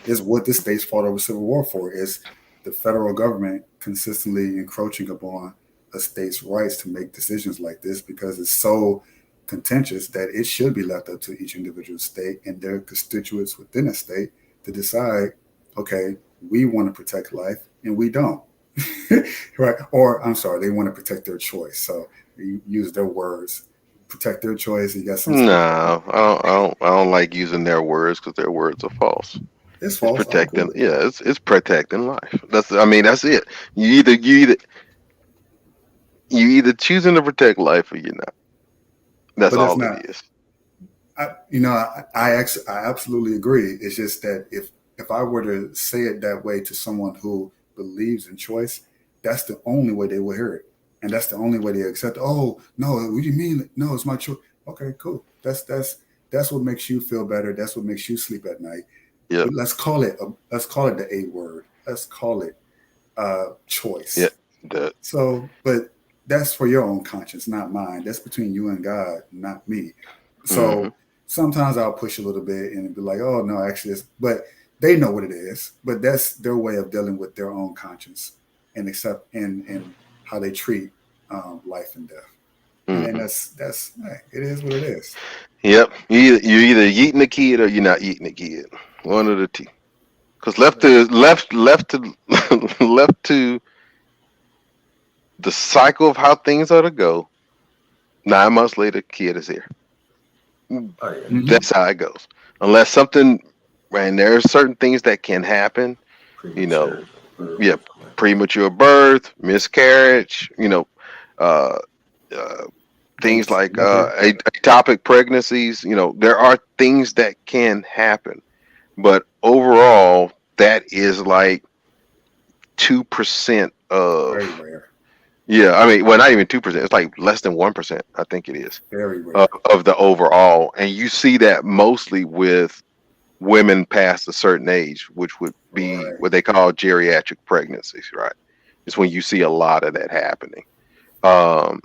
It's what the states fought over Civil War for, is the federal government consistently encroaching upon a state's rights to make decisions like this, because it's so contentious that it should be left up to each individual state and their constituents within a state to decide, okay, we want to protect life and we don't. Right? Or I'm sorry, they want to protect their choice. So you use their words, protect their choice. You got some. No, I don't like using their words, because their words are false. It's false. It's protecting. Yeah, it's protecting life. That's it. You either choosing to protect life or you're not. That's all it is. I absolutely agree. It's just that if I were to say it that way to someone who believes in choice, that's the only way they will hear it, and that's the only way they accept. Oh no, what do you mean? No, it's my choice. Okay, cool. That's what makes you feel better. That's what makes you sleep at night. Yeah. Let's call it the A word. Let's call it choice. Yeah. So, but that's for your own conscience, not mine. That's between you and God, not me. So sometimes I'll push a little bit and be like, oh no, actually, but they know what it is. But that's their way of dealing with their own conscience and and how they treat life and death. And that's it is what it is. Yep. You're either eating the kid or you're not eating the kid. One of the two. Because left to the cycle of how things are to go. 9 months later, kid is here. Oh yeah. That's how it goes. Unless something, and there are certain things that can happen. You know, Premature birth yeah, or something like that. premature birth, miscarriage. Uh, uh, things Late, like later. ectopic pregnancies. There are things that can happen, but overall, that is like 2% Very of. rare. Yeah, I mean, well, not even 2%. It's like less than 1%. I think it is Very of, rare. of the overall, and you see that mostly with women past a certain age, which would be Right. what they call geriatric pregnancies, right? It's when you see a lot of that happening. Um,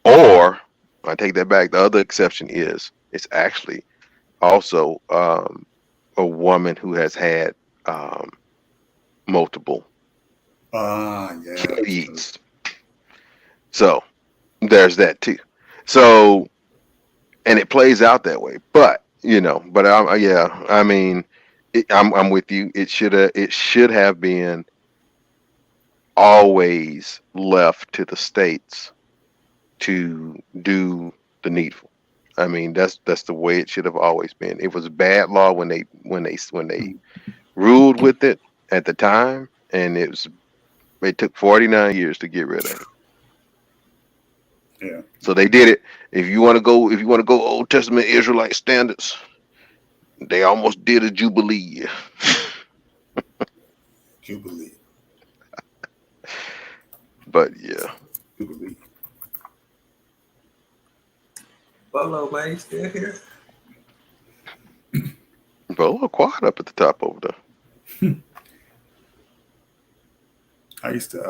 or I take that back. The other exception is it's actually also a woman who has had um, multiple Yeah. True. kids. So there's that too. So and it plays out that way. But yeah, I mean, I'm with you. It should have been always left to the states to do the needful. I mean, that's the way it should have always been. It was bad law when they ruled with it at the time, and it took 49 years to get rid of it. Yeah. So they did it. If you want to go Old Testament Israelite standards, they almost did a jubilee. Jubilee. But yeah, Jubilee. Bolo, man, you still here? but a little quiet up at the top over there. I used to.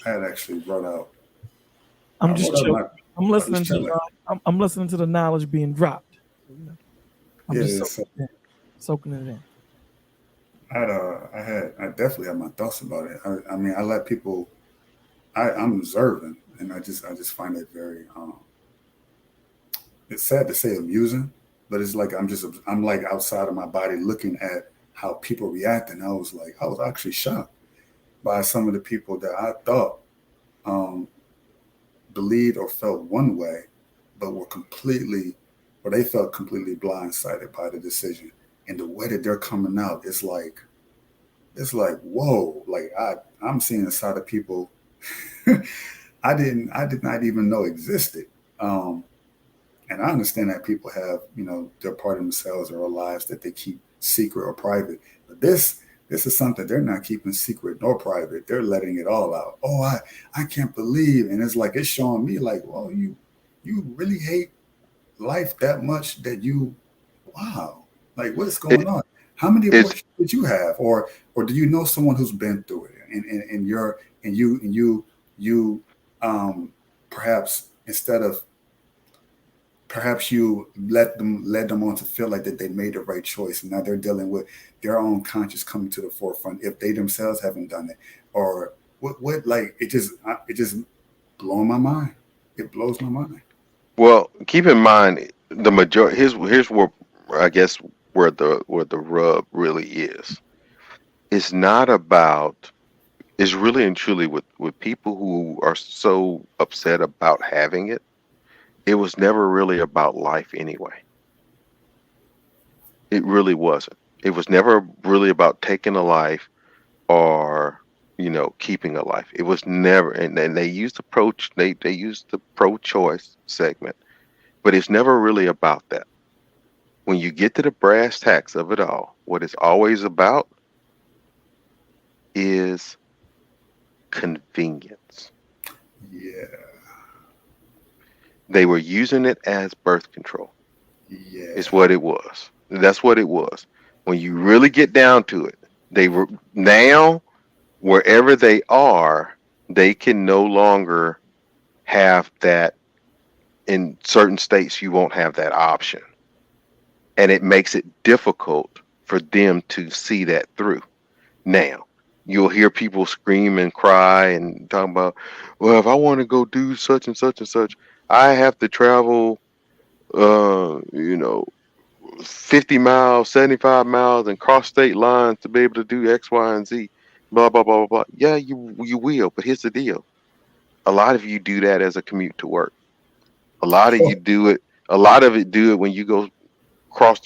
I had actually wrote out. I'm I just wrote out chill. my. I'm I was listening just to chilling. I'm listening to the knowledge being dropped. I'm Yeah. just So soaking it in. I definitely had my thoughts about it. I mean, I let people. I'm observing, and I just find it very. It's sad to say amusing, but it's like I'm like outside of my body looking at how people react, and I was actually shocked by some of the people that I thought um, believed or felt one way, but or they felt completely blindsided by the decision, and the way that they're coming out, it's like whoa, like I'm seeing a side of people I did not even know existed. Um, And I understand that people have, their part of themselves or their lives that they keep secret or private. But this is something they're not keeping secret nor private. They're letting it all out. Oh, I can't believe. And it's like it's showing me like, well, you really hate life that much that wow. Like what's going it, on? How many it's abortions did you have? Or do you know someone who's been through it? And you perhaps instead of perhaps you led them on to feel like that they made the right choice, and now they're dealing with their own conscience coming to the forefront if they themselves haven't done it, or what like it just blowing my mind. It blows my mind. well. Keep in mind the majority. Here's where I guess where the rub really is. It's not about. It's really and truly with people who are so upset about having it. It was never really about life anyway. It really wasn't. It was never really about taking a life or keeping a life. It was never, and they used they used the pro-choice segment, but it's never really about that. When you get to the brass tacks of it all, what it's always about is convenience. Yeah, They were using it as birth control. It's yeah, what it was. That's what it was. When you really get down to it, they were now wherever they are, they can no longer have that. In certain states, you won't have that option, and it makes it difficult for them to see that through. Now, you'll hear people scream and cry and talk about, well, if I want to go do such and such and such, I have to travel, uh, you know, 50 miles, 75 miles, and cross state lines to be able to do X, Y, and Z. blah blah blah blah blah. Yeah, you will, but here's the deal: a lot of you do that as a commute to work. A lot of you do it. A lot of it do it when you go cross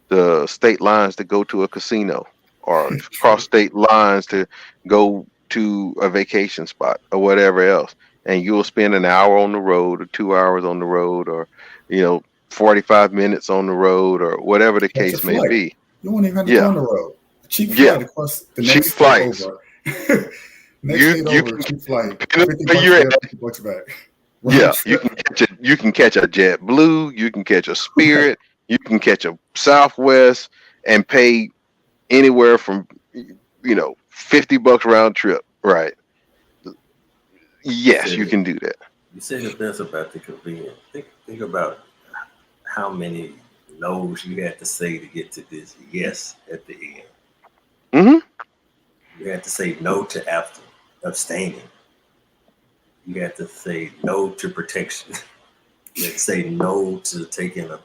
the state lines to go to a casino, or cross True. state lines to go to a vacation spot or whatever else. And you'll spend an hour on the road or 2 hours on the road, or, you know, 45 minutes on the road, or whatever the Catch a case may flight. be. You won't even have to go Yeah. on the road. A cheap Yeah. flight across the Cheap next state flights. over. Next You state you over, can, cheap flight. depending on 50 where bucks you're there, at, 50 bucks back. Round yeah, trip. you can catch a JetBlue, you can catch a Right. Spirit, you can catch a Southwest and pay anywhere from, you know, $50 round trip. Right. You Yes, said you it. can do that. You said it best about the convenience. Think about how many no's you had to say to get to this yes at the end. Hmm. You had to say no to abstaining. You had to say no to protection. You had to say no to taking a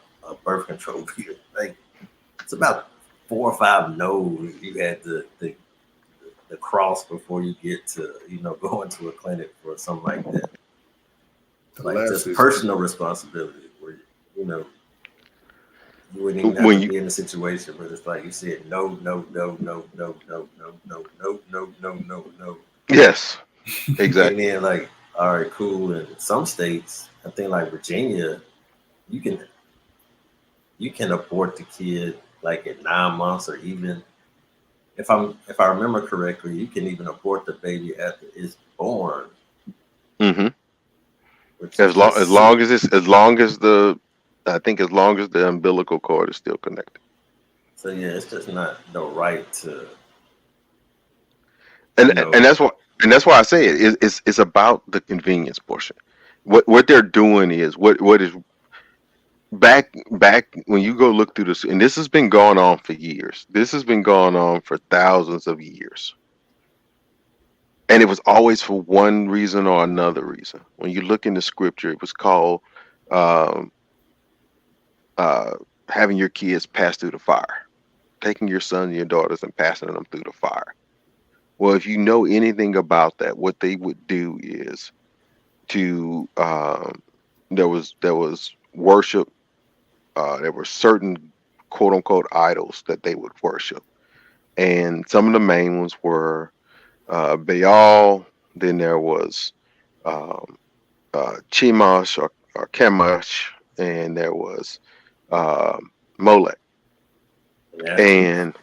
birth control pill. Like, it's about 4 or 5 no's you had to cross before you get to, going to a clinic for something like that. The Like, last just is personal responsibility where, you know, you wouldn't even have When to you be in a situation where it's like you said no, no, no, no, no, no, no, no, no, no, no, no, no. Yes, And exactly. then, like, all right, cool. In some states, I think like Virginia, you can you can abort the kid like at 9 months, or even if I remember correctly, you can even abort the baby after it's born, Hmm. which is As just long as I think as long as the umbilical cord is still connected. so yeah, it's just not the right to And you and know that's why I say it's about the convenience portion. What they're doing is what is back when you go look through this, and this has been going on for years. This has been going on for thousands of years. And it was always for one reason or another reason. When you look in the scripture, it was called um, uh, having your kids pass through the fire, taking your sons and your daughters and passing them through the fire. Well, if you know anything about that, what they would do is to there was worship. There were certain quote unquote idols that they would worship, and some of the main ones were Baal. Then there was um, Chemosh or Chemosh, and there was Molech. naturally. And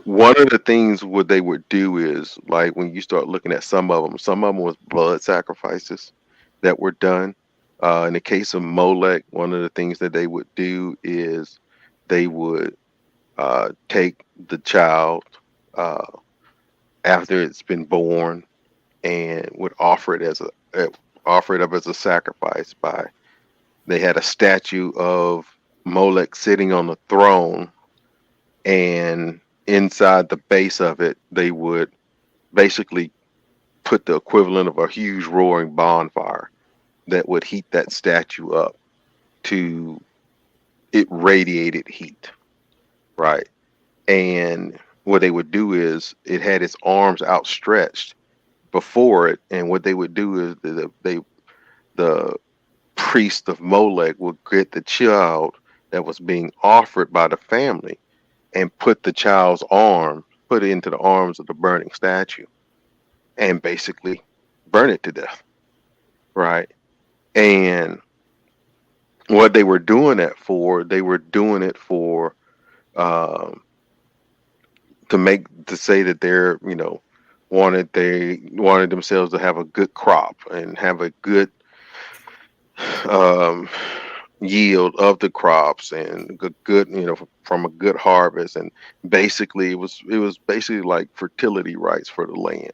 one of the things what they would do is, like, when you start looking at some of them was blood sacrifices that were done. In the case of Molech, one of the things that they would do is they would take the child uh, after it's been born and would offer it up as a sacrifice. By They had a statue of Molech sitting on the throne, and inside the base of it, they would basically put the equivalent of a huge roaring bonfire that would heat that statue up to it radiated heat, right? And what they would do is it had its arms outstretched before it, and what they would do is the priest of Molech would get the child that was being offered by the family and put the child's arm, put it into the arms of the burning statue, and basically burn it to death, right? And what they were doing that for, they were doing it for um, to say that they wanted themselves to have a good crop and have a good um, yield of the crops and good, from a good harvest. And basically it was basically like fertility rights for the land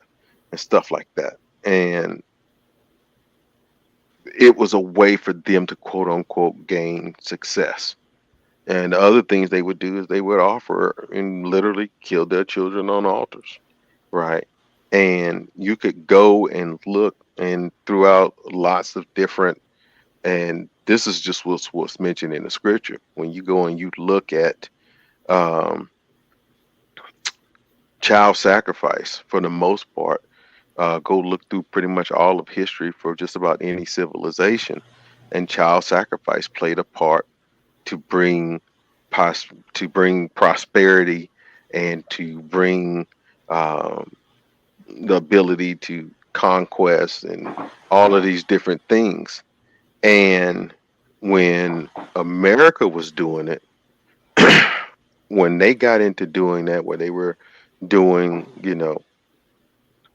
and stuff like that. And it was a way for them to quote unquote gain success. And the other things they would do is they would offer and literally kill their children on altars, right? And you could go and look and throughout lots of different, and this is just what's mentioned in the scripture. When you go and you look at um, child sacrifice for the most part. Go look through pretty much all of history for just about any civilization, and child sacrifice played a part to bring to bring prosperity and to bring um, the ability to conquest and all of these different things. And when America was doing it, when they got into doing that, where they were doing,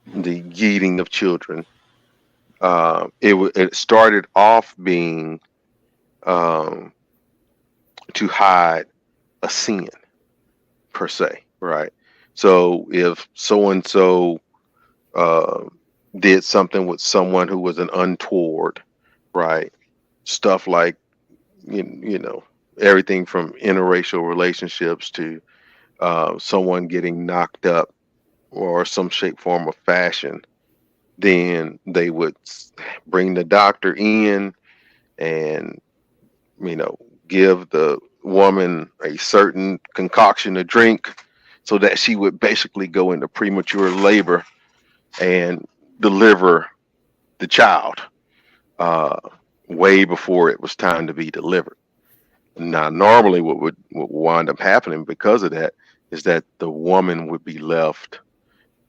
the yeeting of children, it started off being um, to hide a sin per se, right? So if so and so did something with someone who was an untoward, right? Stuff like you know everything from interracial relationships to someone getting knocked up or some shape, form, or fashion, then they would bring the doctor in and you know give the woman a certain concoction to drink so that she would basically go into premature labor and deliver the child uh, way before it was time to be delivered. Now, normally, what would wind up happening because of that is that the woman would be left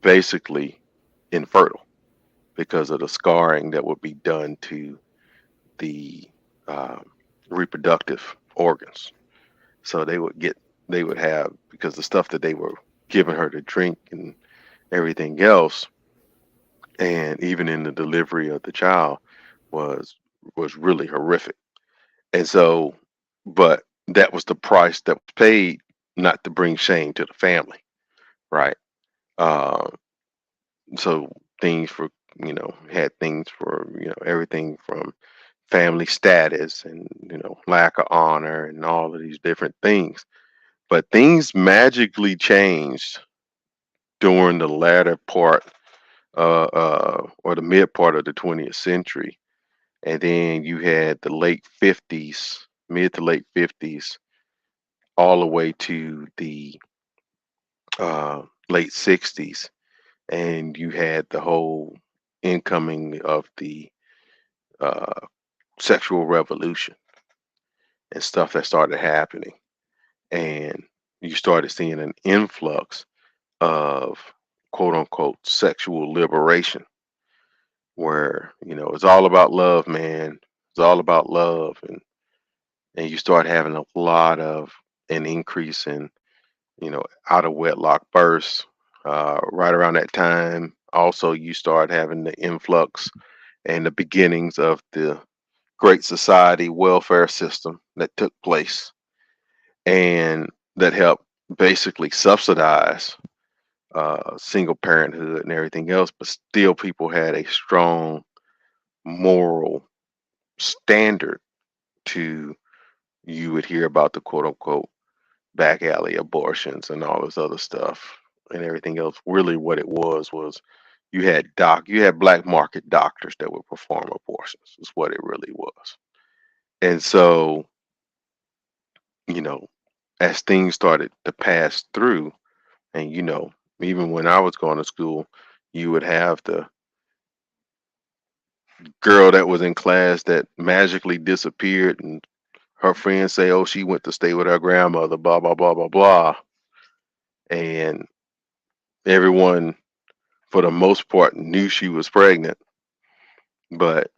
basically infertile because of the scarring that would be done to the um, reproductive organs. So they would have, because the stuff that they were giving her to drink and everything else, and even in the delivery of the child was was really horrific. And so, but that was the price that was paid, not to bring shame to the family, right? Uh, so things for had things for everything from family status and lack of honor and all of these different things. But things magically changed during the latter part or the mid part of the 20th century. And then you had the late 50s, mid to late 50s, all the way to the late 60s. And you had the whole incoming of the uh, sexual revolution and stuff that started happening. And you started seeing an influx of quote unquote sexual liberation where it's all about love, man. It's all about love, and you start having a lot of an increase in out of wedlock births. Right around that time, also you start having the influx and the beginnings of the Great Society welfare system that took place, and that helped basically subsidize single parenthood and everything else, but still people had a strong moral standard to. You would hear about the quote unquote back alley abortions and all this other stuff and everything else. Really what it was you had black market doctors that would perform abortions, is what it really was. And so, you know, as things started to pass through, and even when I was going to school, you would have the girl that was in class that magically disappeared, and her friends say, oh, she went to stay with her grandmother, blah blah blah blah blah. And everyone for the most part knew she was pregnant, but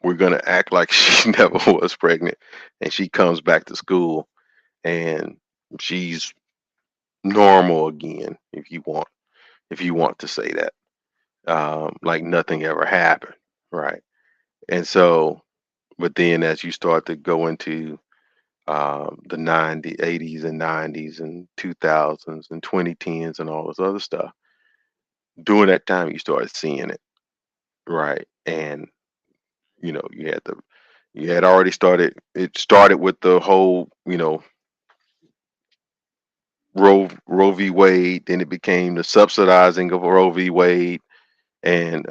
we're gonna act like she never was pregnant. And she comes back to school and she's normal again, if you want to say that. Like nothing ever happened, right? And so, but then as you start to go into the 90s, 80s and 90s and 2000s and 2010s and all this other stuff, during that time you started seeing it, right? And you had already started. It started with the whole, Roe v. Wade. Then it became the subsidizing of Roe v. Wade, and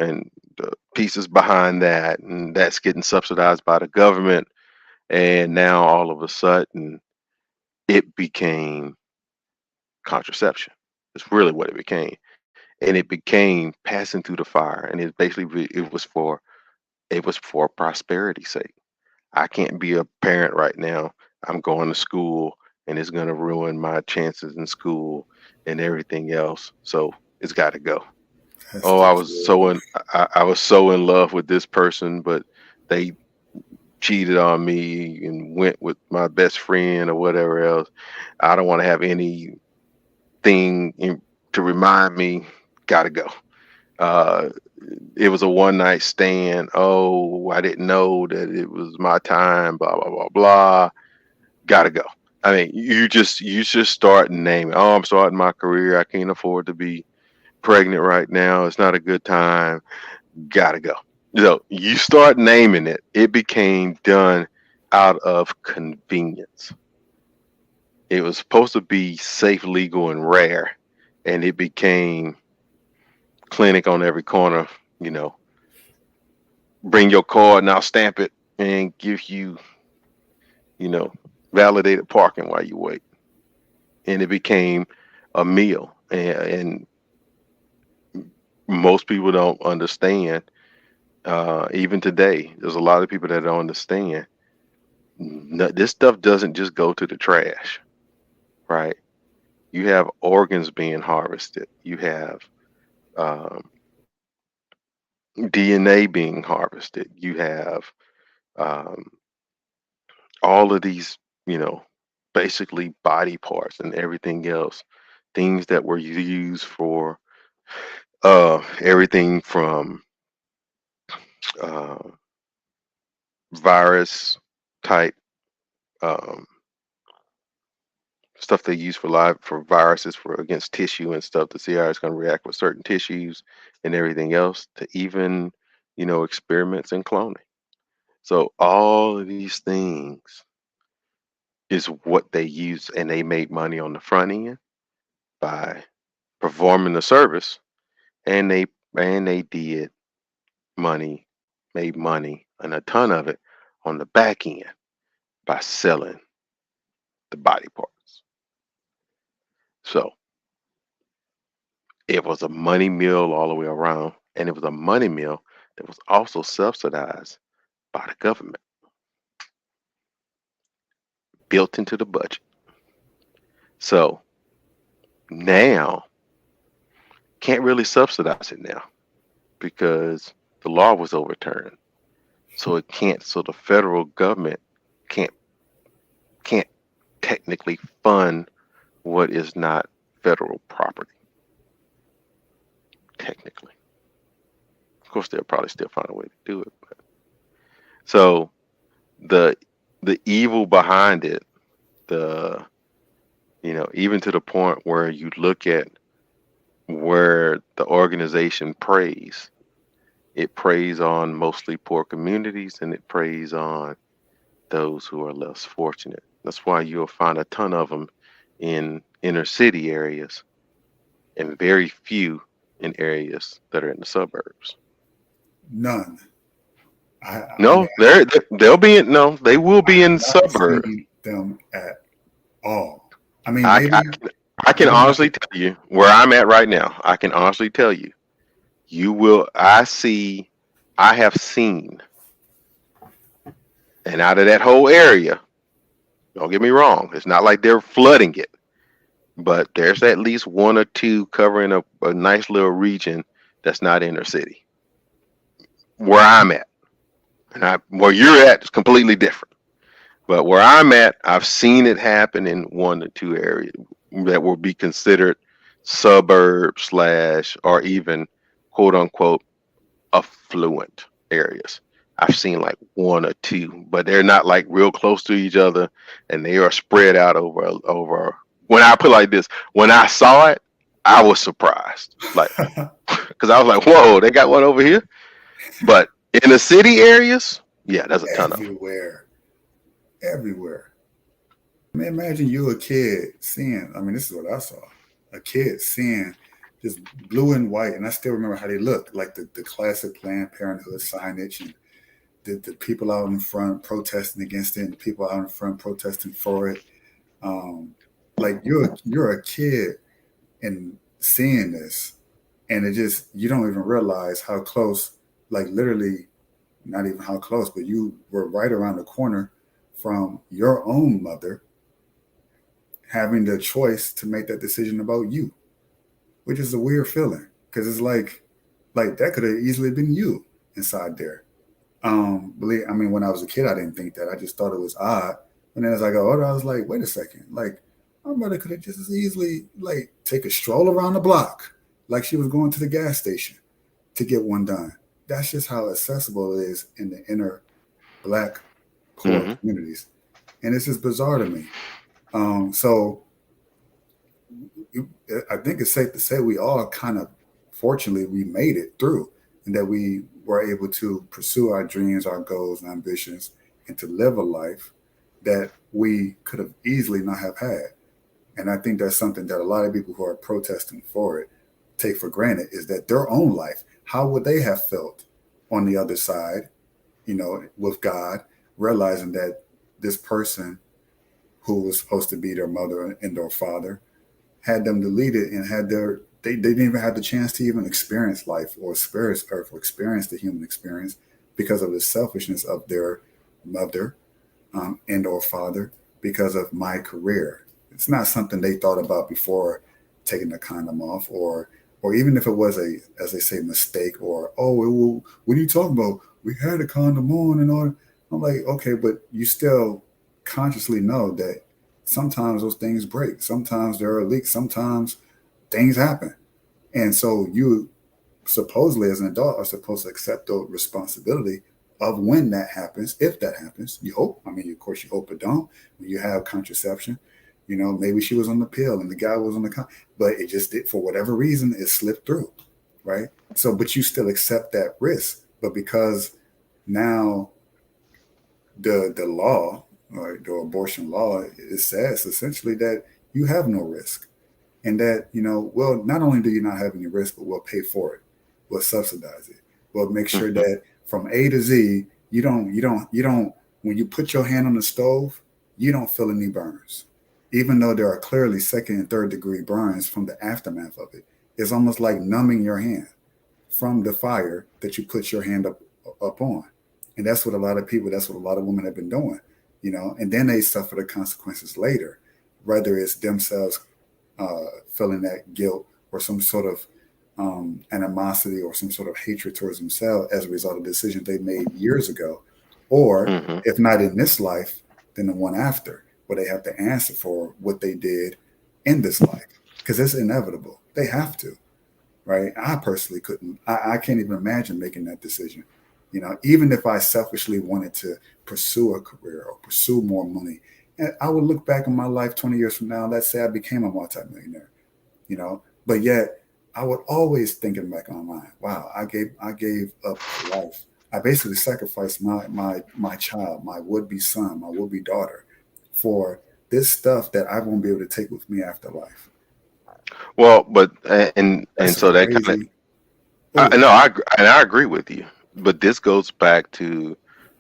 the pieces behind that, and that's getting subsidized by the government. And now all of a sudden, it became contraception. It's really what it became, and it became passing through the fire, and it basically it was for prosperity's sake. I can't be a parent right now. I'm going to school, and it's going to ruin my chances in school and everything else. So it's got to go. That's Oh, the I was so truth. in I was so in love with this person, but they cheated on me and went with my best friend or whatever else. I don't want to have anything to remind me. Gotta go. Uh, it was a one night stand. Oh, I didn't know that it was my time. Blah blah blah blah. Gotta go. I mean, you just start naming. Oh, I'm starting my career. I can't afford to be pregnant right now. It's not a good time. Gotta go. You start naming it. It became done out of convenience. It was supposed to be safe, legal, and rare, and it became clinic on every corner. You know, bring your card and I'll stamp it and give you, you know, validated parking while you wait. And it became a meal, and most people don't understand. Even today, there's a lot of people that don't understand. No, this stuff doesn't just go to the trash, right? You have organs being harvested. You have um, DNA being harvested. You have um, all of these, you know, basically body parts and everything else, things that were used for everything from uh, virus type um, stuff they use for live for viruses for against tissue and stuff to see how it's going to react with certain tissues and everything else, to even, you know, experiments in cloning. So all of these things is what they use, and they made money on the front end by performing the service, and they did money, made money and a ton of it on the back end by selling the body parts. So it was a money mill all the way around, and it was a money mill that was also subsidized by the government, built into the budget. So now can't really subsidize it now because the law was overturned. So it can't. So the federal government can't can't technically fund what is not federal property. Technically, of course, they'll probably still find a way to do it. But so the the evil behind it, the even to the point where you look at where the organization preys, it preys on mostly poor communities, and it preys on those who are less fortunate. That's why you'll find a ton of them in inner city areas and very few in areas that are in the suburbs. None. I mean, No, they'll be in, no, they will I be have in not suburbs. seen them at all. I mean, I, I, I can maybe not. honestly tell you where I'm at right now. I can honestly tell you, you will, I have seen, and out of that whole area, don't get me wrong, it's not like they're flooding it, but there's at least one or two covering a nice little region that's not inner city. Where I'm at, where you're at is completely different. But where I'm at, I've seen it happen in one or two areas that will be considered suburb slash or even quote unquote affluent areas. I've seen like one or two, but they're not like real close to each other, and they are spread out over. When I put it like this, when I saw it, I was surprised, like because I was like, "Whoa, they got one over here." But in the city areas, yeah, there's a ton of them. Everywhere, everywhere. I mean, imagine you a kid seeing. I mean, this is what I saw: a kid seeing just blue and white, and I still remember how they looked, like the classic Planned Parenthood signage, and the people out in front protesting against it, and the people out in front protesting for it. Um, like you're a kid, and seeing this, and it just, you don't even realize how close, like literally, not even how close, but you were right around the corner from your own mother having the choice to make that decision about you, which is a weird feeling because it's like that could have easily been you inside there. I mean, when I was a kid, I didn't think that. I just thought it was odd. And then as I got older, I was like, wait a second, like my mother could have just as easily like take a stroll around the block, like she was going to the gas station to get one done. That's just how accessible it is in the inner Black poor Mm-hmm. communities, and it's just bizarre to me. So I think it's safe to say we all kind of, fortunately, we made it through, and that we were able to pursue our dreams, our goals, and ambitions, and to live a life that we could have easily not have had. And I think that's something that a lot of people who are protesting for it take for granted, is that their own life, how would they have felt on the other side, with God, realizing that this person who was supposed to be their mother and their father had them deleted and they didn't even have the chance to even experience life or experience earth or experience the human experience because of the selfishness of their mother and or father, because of my career. It's not something they thought about before taking the condom off, or even if it was a, as they say, mistake, or, oh, well, what are you talking about? We had a condom on and all. I'm like, okay, but you still consciously know that sometimes those things break. Sometimes there are leaks. Sometimes things happen. And so you supposedly as an adult are supposed to accept the responsibility of when that happens, if that happens. You hope. I mean, of course, you hope it don't. When you have contraception, maybe she was on the pill and the guy was on the but it just did, for whatever reason, it slipped through, right? So, but you still accept that risk. But because now the law, or the abortion law, it says essentially that you have no risk, and that well, not only do you not have any risk, but we'll pay for it, we'll subsidize it, we'll make sure Mm-hmm. that from A to Z, you don't when you put your hand on the stove, you don't feel any burns, even though there are clearly second and third degree burns from the aftermath of it. It's almost like numbing your hand from the fire that you put your hand up on. And that's what a lot of women have been doing, and then they suffer the consequences later, whether it's themselves feeling that guilt or some sort of animosity or some sort of hatred towards themselves as a result of decisions they made years ago, or Mm-hmm. if not in this life, then the one after, where they have to answer for what they did in this life, because it's inevitable. They have to, right? I personally couldn't. I can't even imagine making that decision. Even if I selfishly wanted to pursue a career or pursue more money, and I would look back on my life 20 years from now, let's say I became a multimillionaire, but yet I would always think in the back of my mind, wow, I gave up life. I basically sacrificed my child, my would-be son, my would-be daughter, for this stuff that I won't be able to take with me after life. Well, but and That's a so that kind of, crazy. Oh, no, I agree with you. But this goes back to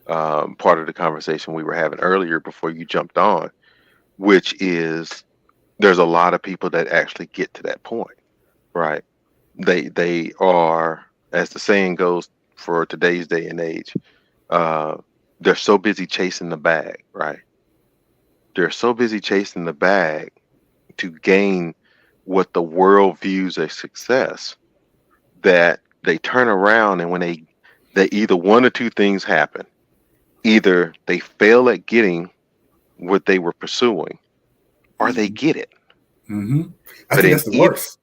part of the conversation we were having earlier before you jumped on, which is there's a lot of people that actually get to that point, right? They are, as the saying goes for today's day and age, uh, they're so busy chasing the bag, right? They're so busy chasing the bag to gain what the world views as success, that they turn around, and when they either one or two things happen. Either they fail at getting what they were pursuing, or they get it. mm-hmm. I But think in that's the either worst.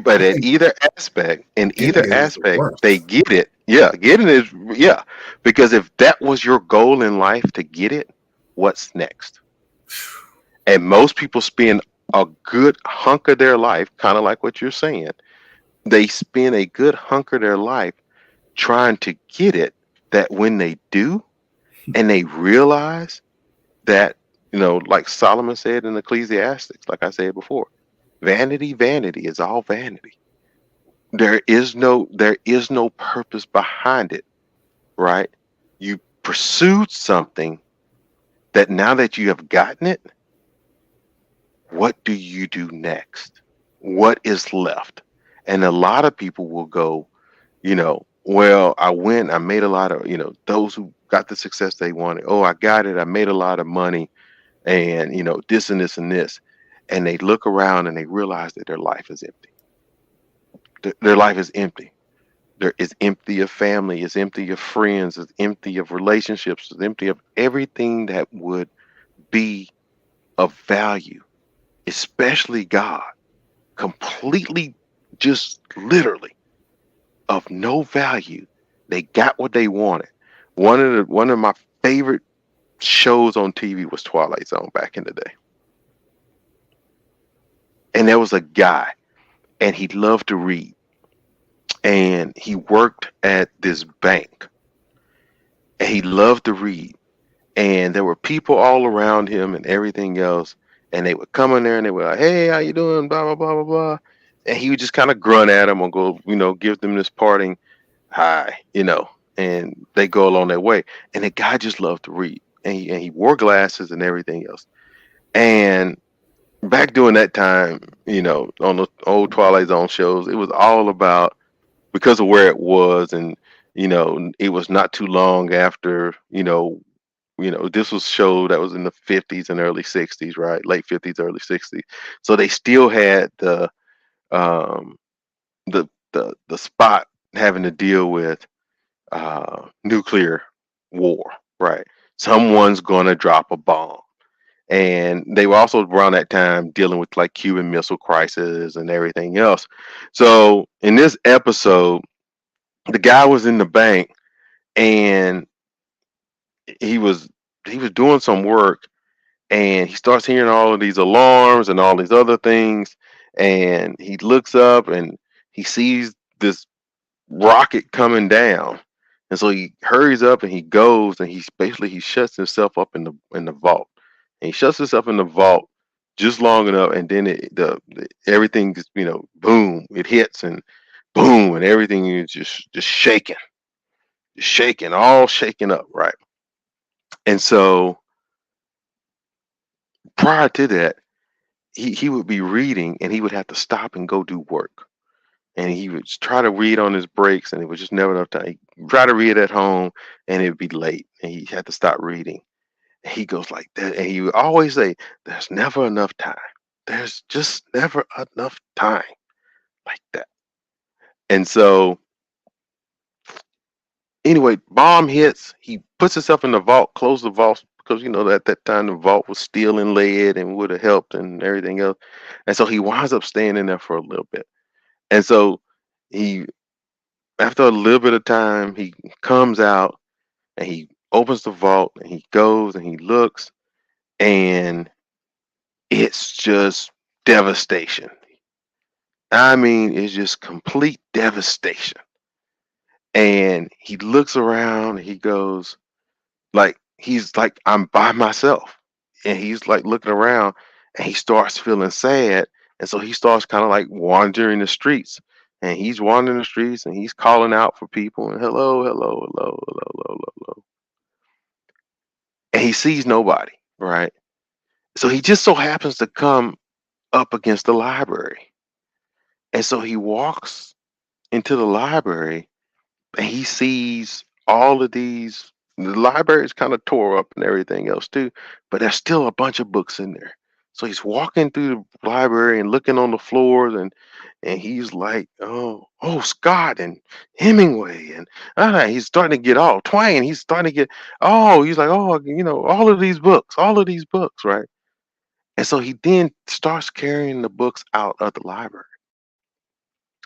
but I at think either aspect, getting it is the they worst. get it. Yeah, getting it is, yeah. Because if that was your goal in life, to get it, what's next? And most people spend a good hunk of their life, kind of like what you're saying. They spend a good hunk of their life trying to get it, that when they do and they realize that, like Solomon said in Ecclesiastics, like I said before, vanity, vanity is all vanity. There is no purpose behind it, right? You pursued something that now that you have gotten it, what do you do next? what is left? And a lot of people will go, well, I went, I made a lot of, those who got the success they wanted. Oh, I got it. I made a lot of money and, this and this and this. And they look around and they realize that their life is empty. Their life is empty. There is empty of family, it's empty of friends, it's empty of relationships, it's empty of everything that would be of value, especially God. Completely, just literally of no value. They got what they wanted. One of my favorite shows on TV was Twilight Zone back in the day. And there was a guy and he loved to read. And he worked at this bank. And he loved to read. And there were people all around him and everything else. And they would come in there and they were like, hey, how you doing? Blah, blah, blah, blah, blah. And he would just kind of grunt at them or go, give them this parting hi, and they go along their way. And the guy just loved to read. And he wore glasses and everything else. And back during that time, on the old Twilight Zone shows, it was all about, because of where it was, and it was not too long after, this was show that was in the 50s and early 60s, right? Late 50s, early 60s. So they still had um the spot having to deal with nuclear war, right? Someone's gonna drop a bomb. And they were also around that time dealing with like Cuban Missile Crisis and everything else. So in this episode, the guy was in the bank and he was he was doing some work, and he starts hearing all of these alarms and all these other things, and he looks up and he sees this rocket coming down, and so he hurries up and he goes and he shuts himself up in the vault, and he shuts himself in the vault just long enough, and then everything just, boom, it hits, and boom, and everything is just shaking, all shaken up, right? And so prior to that, he would be reading and he would have to stop and go do work. And he would just try to read on his breaks, and it was just never enough time. He'd try to read at home and it would be late and he had to stop reading. And he goes like that. And he would always say, there's never enough time. There's just never enough time, like that. And so anyway, bomb hits. He puts himself in the vault, closes the vault, because at that time the vault was steel and lead and would have helped and everything else. And so he winds up staying in there for a little bit. And so he, after a little bit of time, he comes out and he opens the vault and he goes and he looks, and it's just devastation. I mean, it's just complete devastation. And he looks around and he goes, like, he's like, I'm by myself. And he's like looking around and he starts feeling sad. And so he starts kind of like wandering the streets. And he's wandering the streets and he's calling out for people and hello, hello, hello, hello, hello, hello. And he sees nobody, right? So he just so happens to come up against the library. And so he walks into the library and he sees all of these. The library is kind of tore up and everything else too, but there's still a bunch of books in there. So he's walking through the library and looking on the floors, and he's like, oh, Scott and Hemingway, and he's starting to get all Twain. He's starting to get, he's like, all of these books, right? And so he then starts carrying the books out of the library.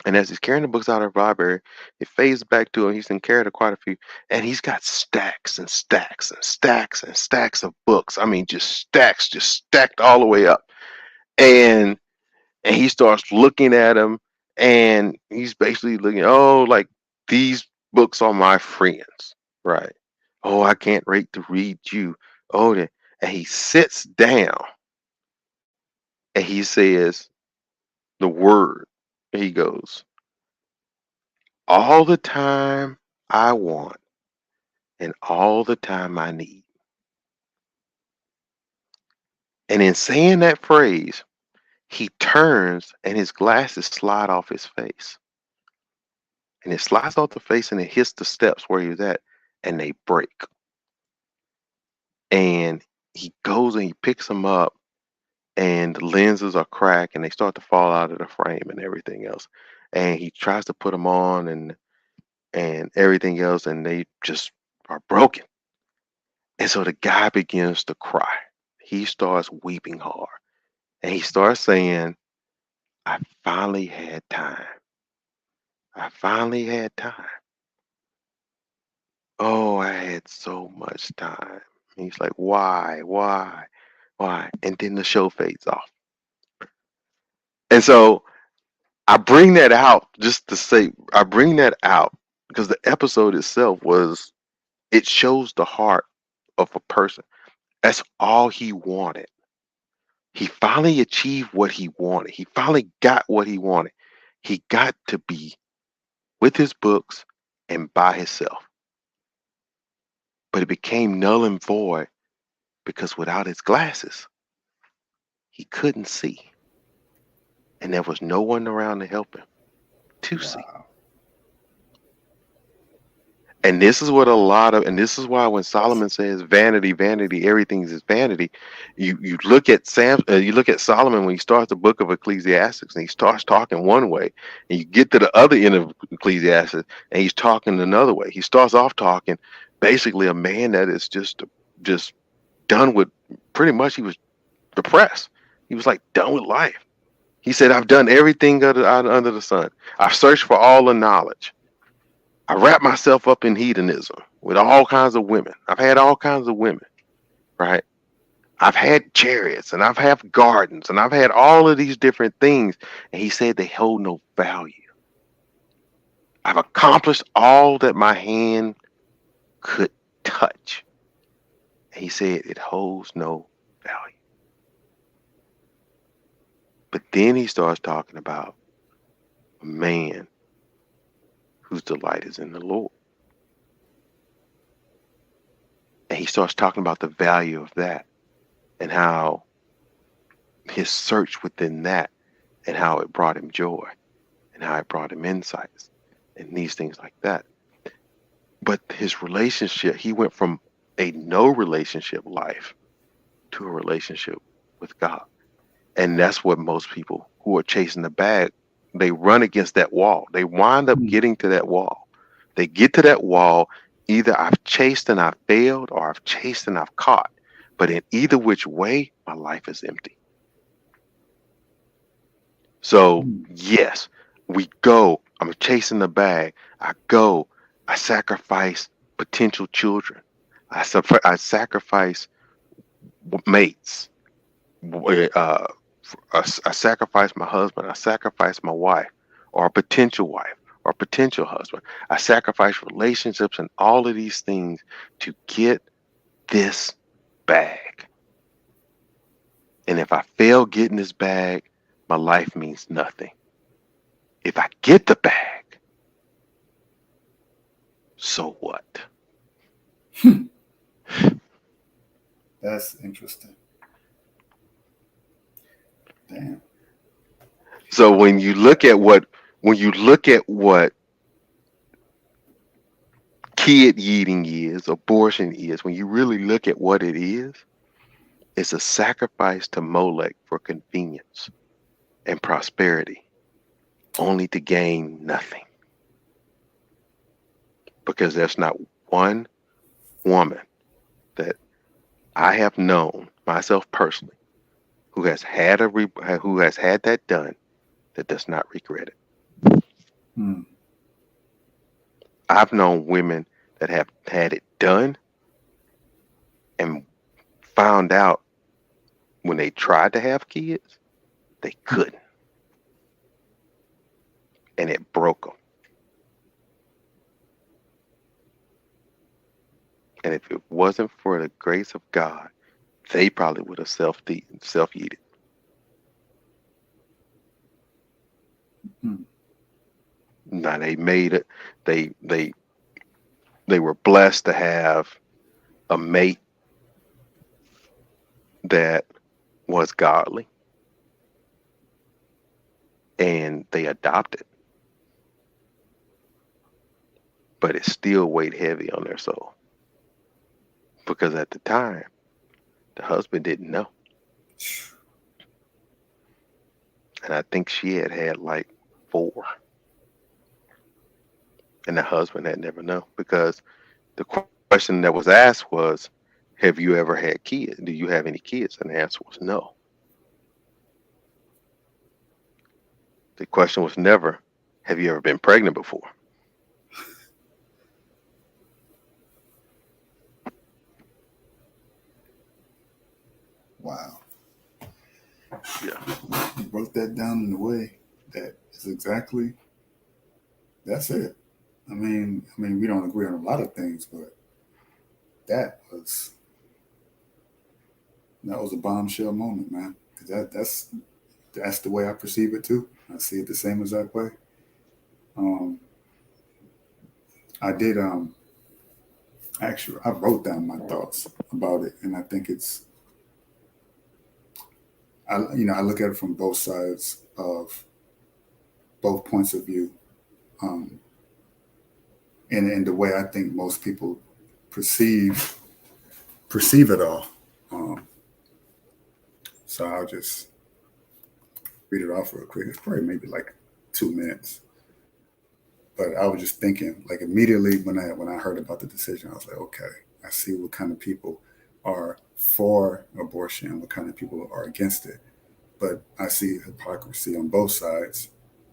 And as he's carrying the books out of the library, it fades back to him. He's been carrying quite a few, and he's got stacks and stacks and stacks and stacks of books. I mean, just stacks, just stacked all the way up. And he starts looking at them, and he's basically looking, like, these books are my friends, right? Oh, I can't wait to read you. And he sits down and he says the word. He goes, all the time I want and all the time I need. And in saying that phrase, he turns and his glasses slide off his face. And it slides off the face and it hits the steps where he was at, and they break. And he goes and he picks them up, and the lenses are cracked and they start to fall out of the frame and everything else. And he tries to put them on and everything else, and they just are broken. And so the guy begins to cry. He starts weeping hard. And he starts saying, I finally had time. I finally had time. Oh, I had so much time. And he's like, why? And then the show fades off. And so I bring that out just to say, I bring that out because the episode itself it shows the heart of a person. That's all he wanted. He finally achieved what he wanted. He finally got what he wanted. He got to be with his books and by himself. But it became null and void because without his glasses, he couldn't see. And there was no one around to help him to see. And this is what and this is why when Solomon says vanity, vanity, everything is vanity, you look at Solomon when he starts the book of Ecclesiastes and he starts talking one way, and you get to the other end of Ecclesiastes and he's talking another way. He starts off talking basically a man that is just done with, pretty much he was depressed. He was like done with life. He said, I've done everything under the sun. I've searched for all the knowledge. I wrap myself up in hedonism with all kinds of women. I've had all kinds of women, right? I've had chariots and I've had gardens and I've had all of these different things. And he said they hold no value. I've accomplished all that my hand could touch. And he said it holds no value. But then he starts talking about a man whose delight is in the Lord. And he starts talking about the value of that and how his search within that and how it brought him joy and how it brought him insights and these things like that. But his relationship, he went from a no relationship life to a relationship with God. And that's what most people who are chasing the bag, they run against that wall. They wind up getting to that wall. They get to that wall. Either I've chased and I've failed, or I've chased and I've caught. But in either which way, my life is empty. So yes, we go. I'm chasing the bag. I go. I sacrifice potential children. I sacrifice mates. I sacrifice my husband. I sacrifice my wife, or a potential wife, or a potential husband. I sacrifice relationships and all of these things to get this bag. And if I fail getting this bag, my life means nothing. If I get the bag, so what? That's interesting. Damn. So when you look at what kid eating is, abortion is, when you really look at what it is, it's a sacrifice to Molech for convenience and prosperity, only to gain nothing. Because there's not one woman that I have known myself personally who has had that done that does not regret it. I've known women that have had it done and found out when they tried to have kids, they couldn't. And it broke them. And if it wasn't for the grace of God, they probably would have self-yeeted. Now they made it. They were blessed to have a mate that was godly. and they adopted, but it still weighed heavy on their soul because at the time the husband didn't know, and I think she had like 4, and the husband had never known because the question that was asked was, "Have you ever had kids? Do you have any kids?" And the answer was no. The question was never, "Have you ever been pregnant before?" Wow. Yeah. You broke that down in a way that is exactly, that's it. I mean, we don't agree on a lot of things, but that was a bombshell moment, man. 'Cause that's the way I perceive it too. I see it the same exact way. Um, I did actually I wrote down my thoughts about it, and I think it's I look at it from both sides of both points of view, um, and the way I think most people perceive it all. Um, so I'll just read it off real quick. It's probably maybe like 2 minutes. But I was just thinking, like immediately when I heard about the decision, I was like, okay, I see what kind of people are for abortion, what kind of people are against it. But I see hypocrisy on both sides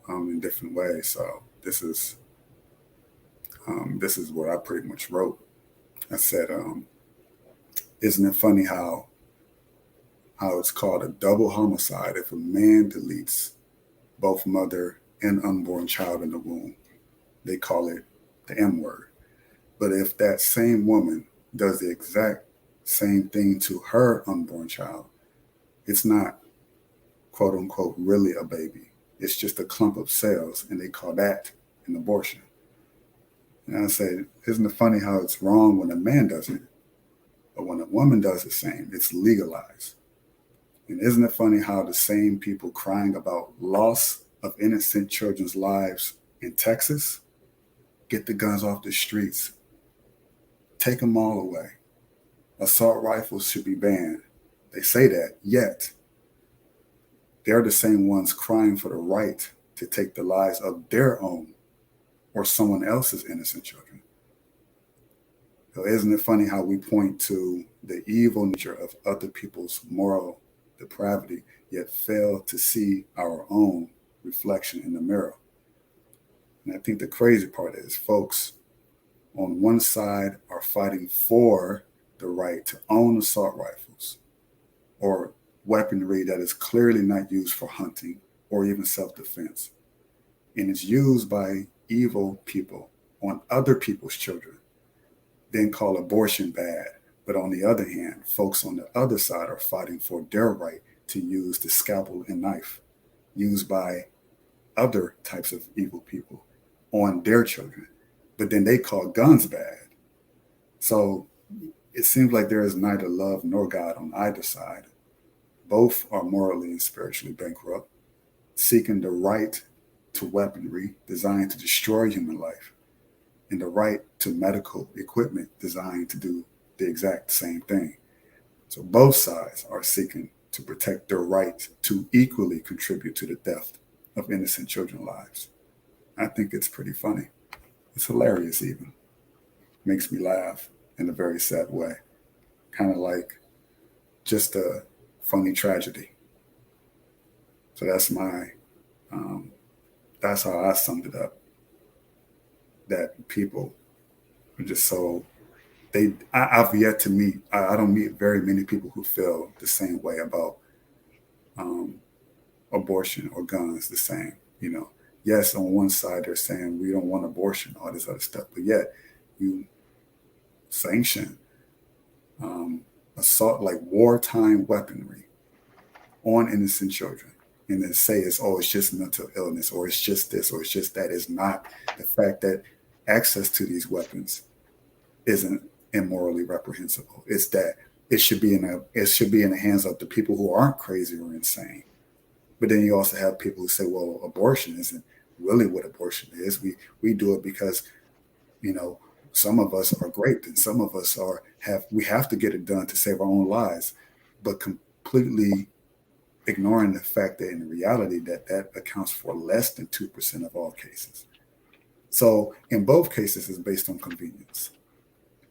in different ways. So this is what I pretty much wrote. I said, isn't it funny how it's called a double homicide if a man deletes both mother and unborn child in the womb? They call it the M word. But if that same woman does the exact same thing to her unborn child, it's not, quote unquote, really a baby. It's just a clump of cells, and they call that an abortion. And I say, isn't it funny how it's wrong when a man does it, but when a woman does the same, it's legalized? And isn't it funny how the same people crying about loss of innocent children's lives in Texas get the guns off the streets, take them all away? Assault rifles should be banned. They say that, yet they're the same ones crying for the right to take the lives of their own or someone else's innocent children. So isn't it funny how we point to the evil nature of other people's moral depravity, yet fail to see our own reflection in the mirror? And I think the crazy part is folks on one side are fighting for the right to own assault rifles or weaponry that is clearly not used for hunting or even self-defense, and it's used by evil people on other people's children, then call abortion bad. But on the other hand, folks on the other side are fighting for their right to use the scalpel and knife used by other types of evil people on their children, but then they call guns bad. So it seems like there is neither love nor God on either side. Both are morally and spiritually bankrupt, seeking the right to weaponry designed to destroy human life and the right to medical equipment designed to do the exact same thing. So both sides are seeking to protect their right to equally contribute to the death of innocent children's lives. I think it's pretty funny. It's hilarious even. Makes me laugh in a very sad way. Kind of like just a funny tragedy. So that's that's how I summed it up. That people are just so, I've yet to meet, I don't meet very many people who feel the same way about abortion or guns the same. Yes, on one side they're saying we don't want abortion, all this other stuff, but yet you sanction assault, like wartime weaponry on innocent children, and then say it's just mental illness, or it's just this, or it's just that. Is not the fact that access to these weapons isn't immorally reprehensible. It's that it should be in the hands of the people who aren't crazy or insane. But then you also have people who say, well, abortion isn't really what abortion is. We do it because, you know, some of us are great and some of us we have to get it done to save our own lives, but completely ignoring the fact that in reality that accounts for less than 2% of all cases. So in both cases, it's based on convenience.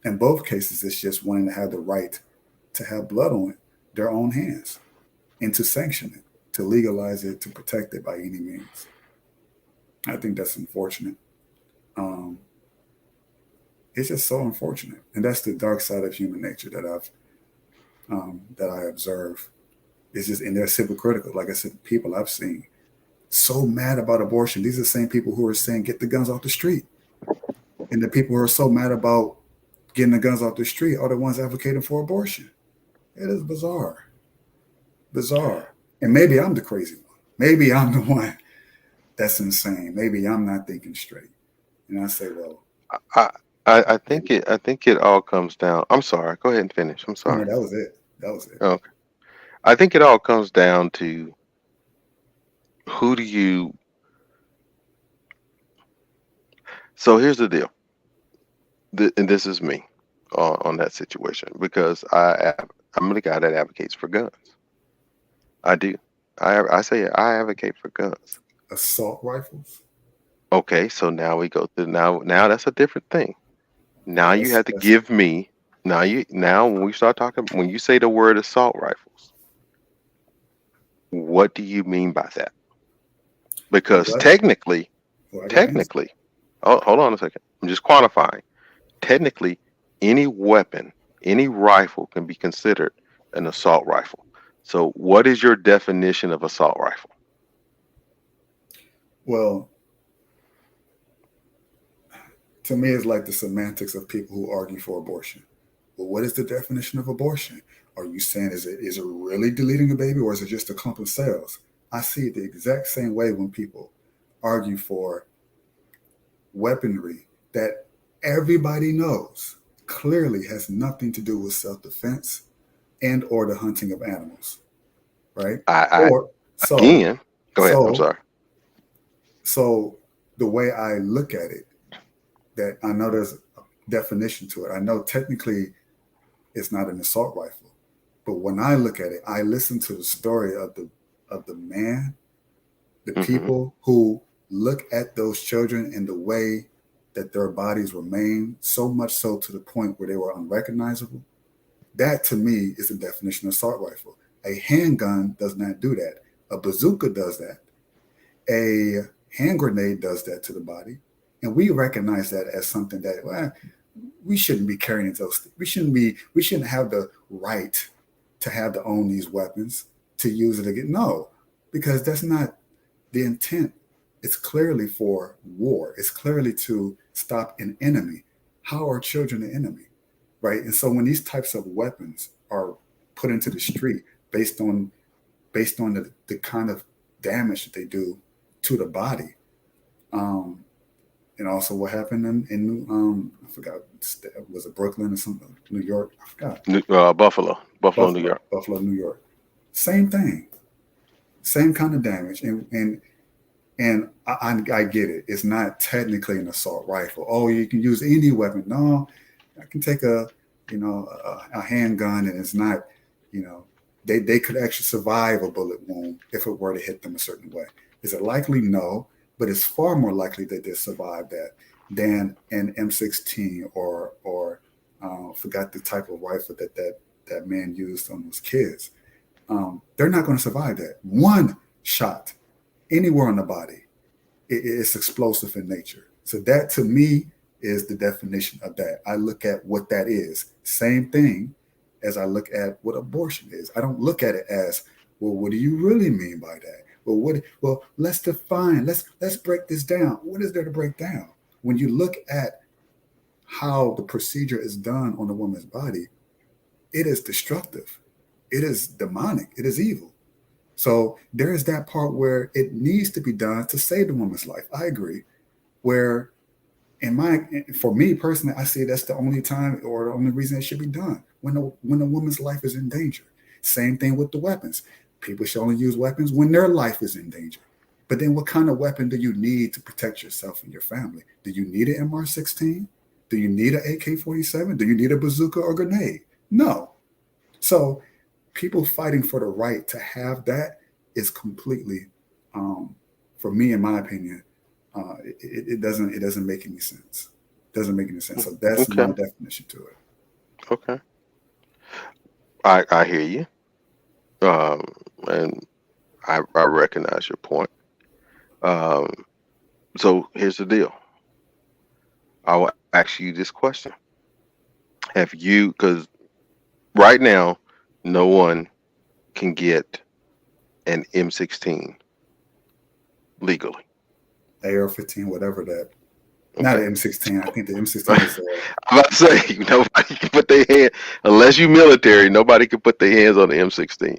In both cases, it's just wanting to have the right to have blood on their own hands and to sanction it, to legalize it, to protect it by any means. I think that's unfortunate. It's just so unfortunate, and that's the dark side of human nature that I observe. It's just, and they're hypocritical. Like I said, people I've seen so mad about abortion. These are the same people who are saying get the guns off the street, and the people who are so mad about getting the guns off the street are the ones advocating for abortion. It is bizarre. And maybe I'm the crazy one. Maybe I'm the one that's insane. Maybe I'm not thinking straight. And I say, well, I think it all comes down. I'm sorry. Go ahead and finish. I'm no, sorry. that was it. Okay. I think it all comes down to who do you. So here's the deal. And this is me on that situation, because I'm the guy that advocates for guns. I do. I say I advocate for guns. Assault rifles. Okay, so now we go through now that's a different thing. Now you have to give me now when we start talking, when you say the word assault rifles, what do you mean by that? Because technically, oh, hold on a second. I'm just quantifying. Technically, any weapon, any rifle can be considered an assault rifle. So what is your definition of assault rifle? Well, to me, it's like the semantics of people who argue for abortion. Well, what is the definition of abortion? Are you saying is it really deleting a baby, or is it just a clump of cells? I see it the exact same way when people argue for weaponry that everybody knows clearly has nothing to do with self-defense and or the hunting of animals, right? Go ahead. I'm sorry. So the way I look at it, that I know there's a definition to it. I know technically it's not an assault rifle, but when I look at it, I listen to the story of the man, the people who look at those children and the way that their bodies remain, so much so to the point where they were unrecognizable. That to me is the definition of assault rifle. A handgun does not do that. A bazooka does that. A hand grenade does that to the body. And we recognize that as something that we shouldn't be carrying those. We shouldn't have the right to own these weapons, to use it again. No, because that's not the intent. It's clearly for war. It's clearly to stop an enemy. How are children an enemy? Right. And so when these types of weapons are put into the street based on the kind of damage that they do to the body, and also what happened in I forgot, was it Brooklyn or something? New York? I forgot. Buffalo, New York. Buffalo, New York. Same thing. Same kind of damage. And I get it. It's not technically an assault rifle. Oh, you can use any weapon. No, I can take a handgun, and it's not, they could actually survive a bullet wound if it were to hit them a certain way. Is it likely? No. But it's far more likely that they survive that than an M16 or forgot the type of rifle that man used on those kids. They're not going to survive that. One shot anywhere on the body, it's explosive in nature. So that to me is the definition of that. I look at what that is. Same thing as I look at what abortion is. I don't look at it as, well, what do you really mean by that? Well, let's define, let's break this down. What is there to break down? When you look at how the procedure is done on a woman's body, it is destructive. It is demonic. It is evil. So there is that part where it needs to be done to save the woman's life. I agree. Where for me personally, I see that's the only time or the only reason it should be done when a woman's life is in danger. Same thing with the weapons. People should only use weapons when their life is in danger. But then what kind of weapon do you need to protect yourself and your family? Do you need an MR-16? Do you need an AK-47? Do you need a bazooka or grenade? No. So people fighting for the right to have that is completely, for me, in my opinion, it doesn't make any sense. It doesn't make any sense. So that's my definition to it. Okay. I hear you. And I recognize your point. So here's the deal. I will ask you this question. Have you, because right now, no one can get an M16 legally. AR-15, whatever that. Not an M16. I think the M16 is. I'm about to say, nobody can put their hand, unless you military, nobody can put their hands on the M16.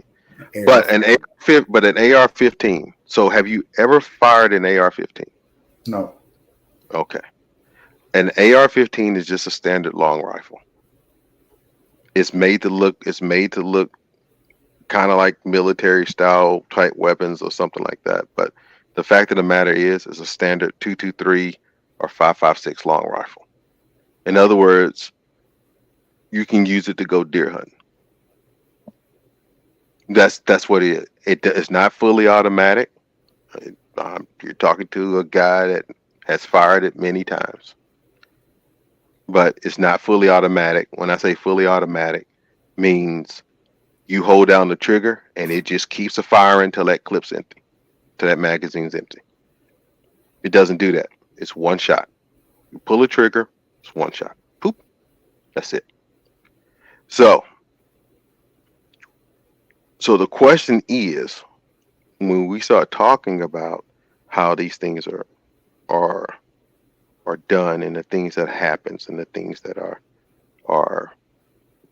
But an AR-15. So have you ever fired an AR-15? No. Okay. An AR-15 is just a standard long rifle. It's made to look kind of like military style type weapons or something like that. But the fact of the matter is, it's a standard 223 or 5.56 long rifle. In other words, you can use it to go deer hunting. That's what it is. It's not fully automatic. You're talking to a guy that has fired it many times, but it's not fully automatic. When I say fully automatic, means you hold down the trigger and it just keeps a firing until that clip's empty, till that magazine's empty. It doesn't do that. It's one shot. You pull a trigger, it's one shot. Poop. That's it. So the question is, when we start talking about how these things are done and the things that happens and the things that are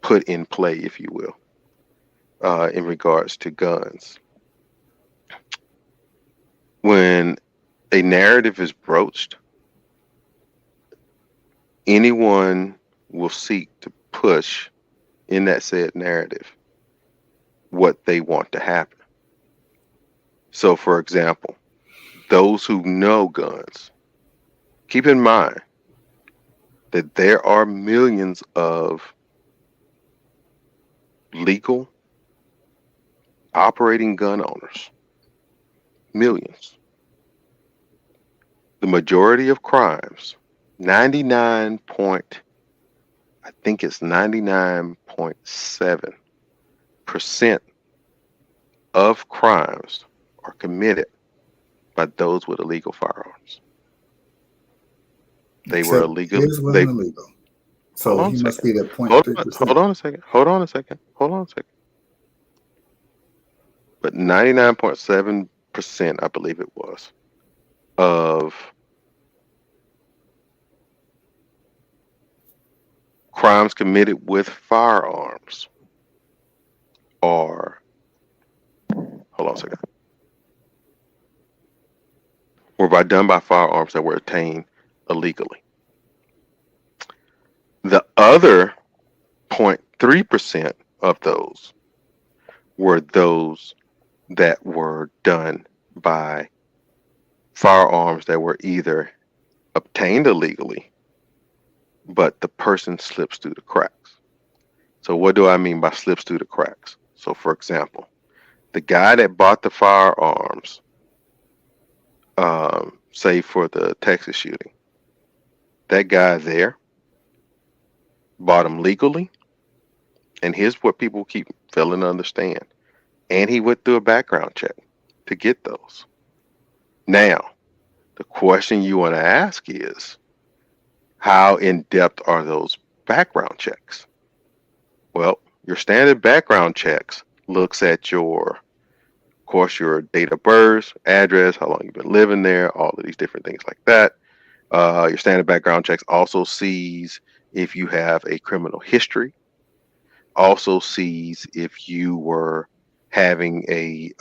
put in play, if you will, in regards to guns, when a narrative is broached, anyone will seek to push in that said narrative what they want to happen. So, for example, those who know guns, keep in mind that there are millions of legal operating gun owners. Millions. The majority of crimes, 99.7% of crimes are committed by those with illegal firearms. They were illegal. Illegal. So he must be at 0.3%. Hold on a second. But 99.7%, I believe it was, of crimes committed with firearms are, hold on a second, were done by firearms that were obtained illegally. The other 0.3% of those were those that were done by firearms that were either obtained illegally, but the person slips through the cracks. So what do I mean by slips through the cracks? So for example, the guy that bought the firearms, say for the Texas shooting, that guy there bought them legally, and here's what people keep failing to understand. And he went through a background check to get those. Now, the question you want to ask is, how in depth are those background checks? Well, your standard background checks looks at your date of birth, address, how long you've been living there, all of these different things like that. Your standard background checks also sees if you have a criminal history, also sees if you were having if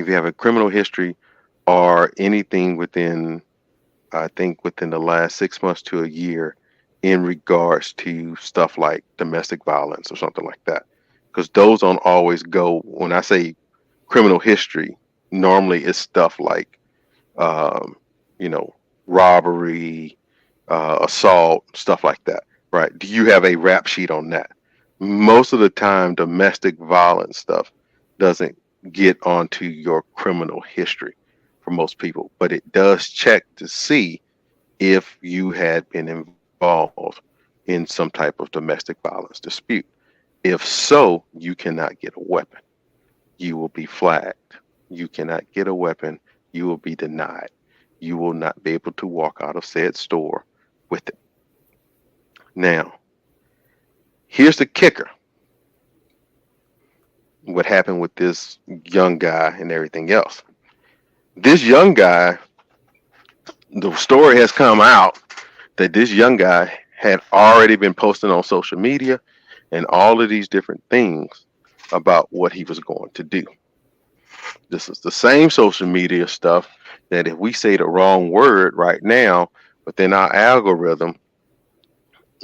you have a criminal history or anything within the last 6 months to a year in regards to stuff like domestic violence or something like that. because those don't always go. When I say criminal history, normally it's stuff like, um, you know, robbery, assault, stuff like that, right? Do you have a rap sheet on that? Most of the time, domestic violence stuff doesn't get onto your criminal history for most people, but it does check to see if you had been involved in some type of domestic violence dispute. If so, you cannot get a weapon. You will be flagged. You cannot get a weapon. You will be denied. You will not be able to walk out of said store with it. Now, here's the kicker. What happened with this young guy and everything else. This young guy, the story has come out that this young guy had already been posting on social media and all of these different things about what he was going to do. This is the same social media stuff that if we say the wrong word right now within our algorithm,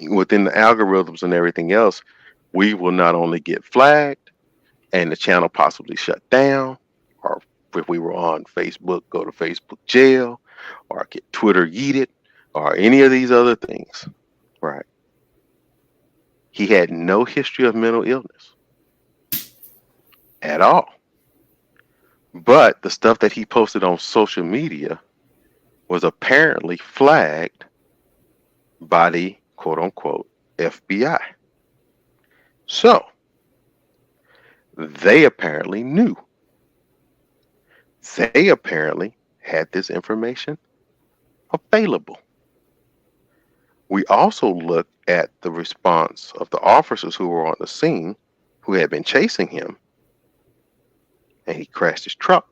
within the algorithms and everything else, we will not only get flagged and the channel possibly shut down, or if we were on Facebook, go to Facebook jail, or get Twitter yeeted, or any of these other things, right? He had no history of mental illness at all. But the stuff that he posted on social media was apparently flagged by the quote unquote FBI. So they apparently knew. They apparently had this information available. We also looked at the response of the officers who were on the scene who had been chasing him, and he crashed his truck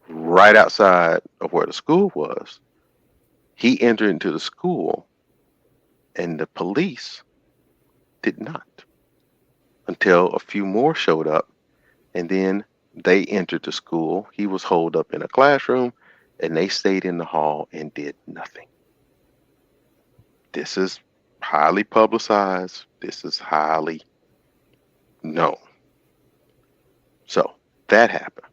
right outside of where the school was. He entered into the school, and the police did not until a few more showed up, and then they entered the school. He was holed up in a classroom, and they stayed in the hall and did nothing. This is highly publicized. This is highly known. So that happened.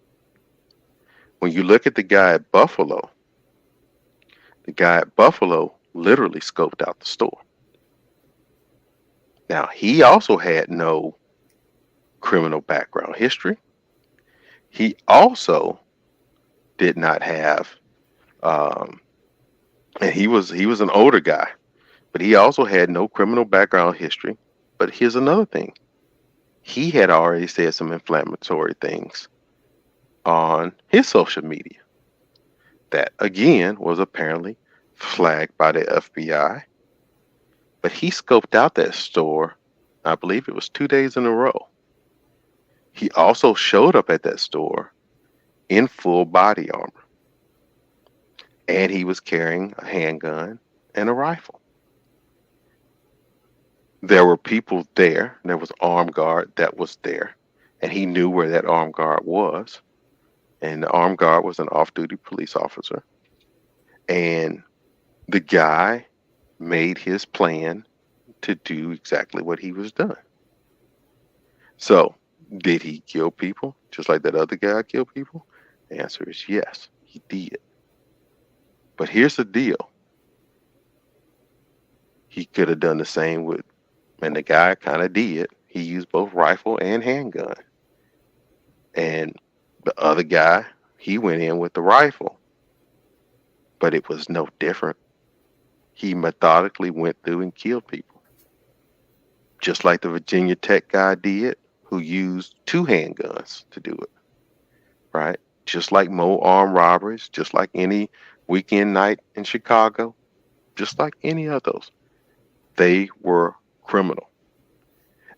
When you look at the guy at Buffalo literally scoped out the store. Now, he also had no criminal background history. He also did not have, and he was an older guy, but he also had no criminal background history. But here's another thing. He had already said some inflammatory things on his social media that, again, was apparently flagged by the FBI. But he scoped out that store, I believe it was 2 days in a row. He also showed up at that store in full body armor. And he was carrying a handgun and a rifle. There were people there. There was an armed guard that was there. And he knew where that armed guard was. And the armed guard was an off-duty police officer. And the guy made his plan to do exactly what he was doing. So, did he kill people just like that other guy killed people? The answer is yes, he did. But here's the deal. He could have done the same with, and the guy kind of did. He used both rifle and handgun. And the other guy, he went in with the rifle. But it was no different. He methodically went through and killed people. Just like the Virginia Tech guy did, who used 2 handguns to do it. Right? Just like more armed robberies, just like any weekend night in Chicago, just like any of those. They were criminal.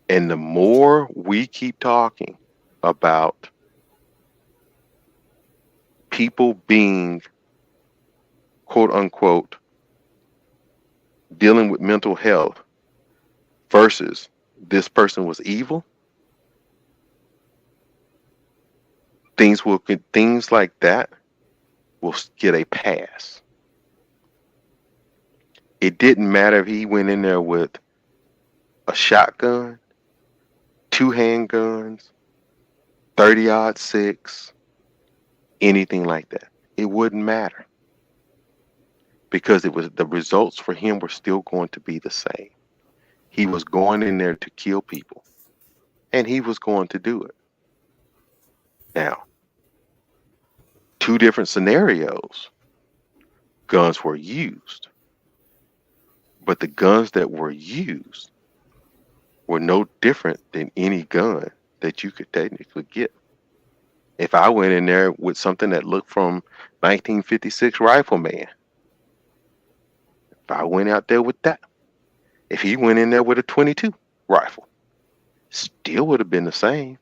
And the more we keep talking about people being, quote unquote, dealing with mental health versus this person was evil, things like that will get a pass. It didn't matter if he went in there with a shotgun 2 handguns, 30-06, anything like that. It wouldn't matter because the results for him were still going to be the same. He was going in there to kill people, and he was going to do it. Now, 2 different scenarios, guns were used, but the guns that were used were no different than any gun that you could technically get. If I went in there with something that looked from 1956 Rifleman, if I went out there with that, if he went in there with a 22 rifle, still would have been the same.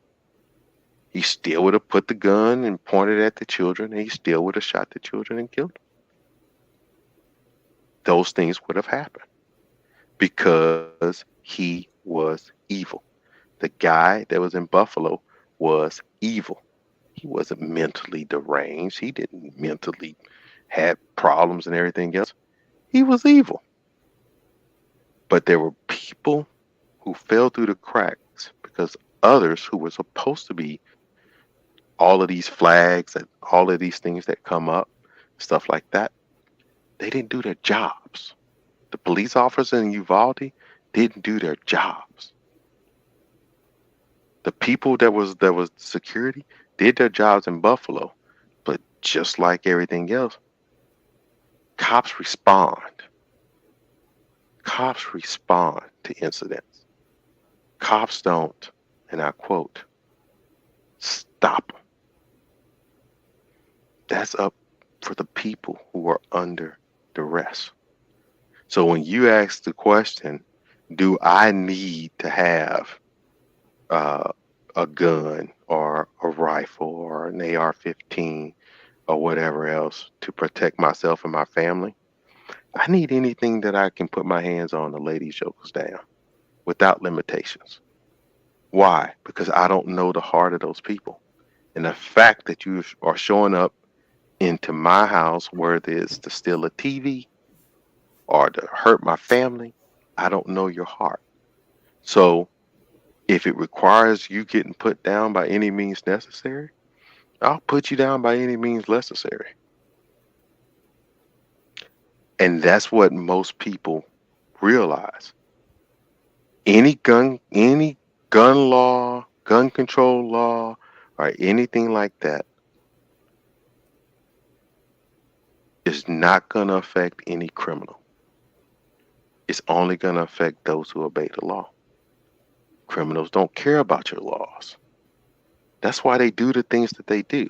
He still would have put the gun and pointed at the children, and he still would have shot the children and killed them. Those things would have happened because he was evil. The guy that was in Buffalo was evil. He wasn't mentally deranged. He didn't mentally have problems and everything else. He was evil. But there were people who fell through the cracks because others who were supposed to be all of these flags and all of these things that come up, stuff like that, they didn't do their jobs. The police officers in Uvalde didn't do their jobs. The people that was security did their jobs in Buffalo, but just like everything else, cops respond. Cops respond to incidents. Cops don't, and I quote, stop them. That's up for the people who are under duress. So when you ask the question, do I need to have a gun or a rifle or an AR-15 or whatever else to protect myself and my family, I need anything that I can put my hands on to lay these jokers down without limitations. Why? Because I don't know the heart of those people. And the fact that you are showing up into my house, whether it's to steal a TV or to hurt my family, I don't know your heart. So if it requires you getting put down by any means necessary, I'll put you down by any means necessary. And that's what most people realize. Any gun law, gun control law, or anything like that is not going to affect any criminal. It's only going to affect those who obey the law. Criminals don't care about your laws. That's why they do the things that they do.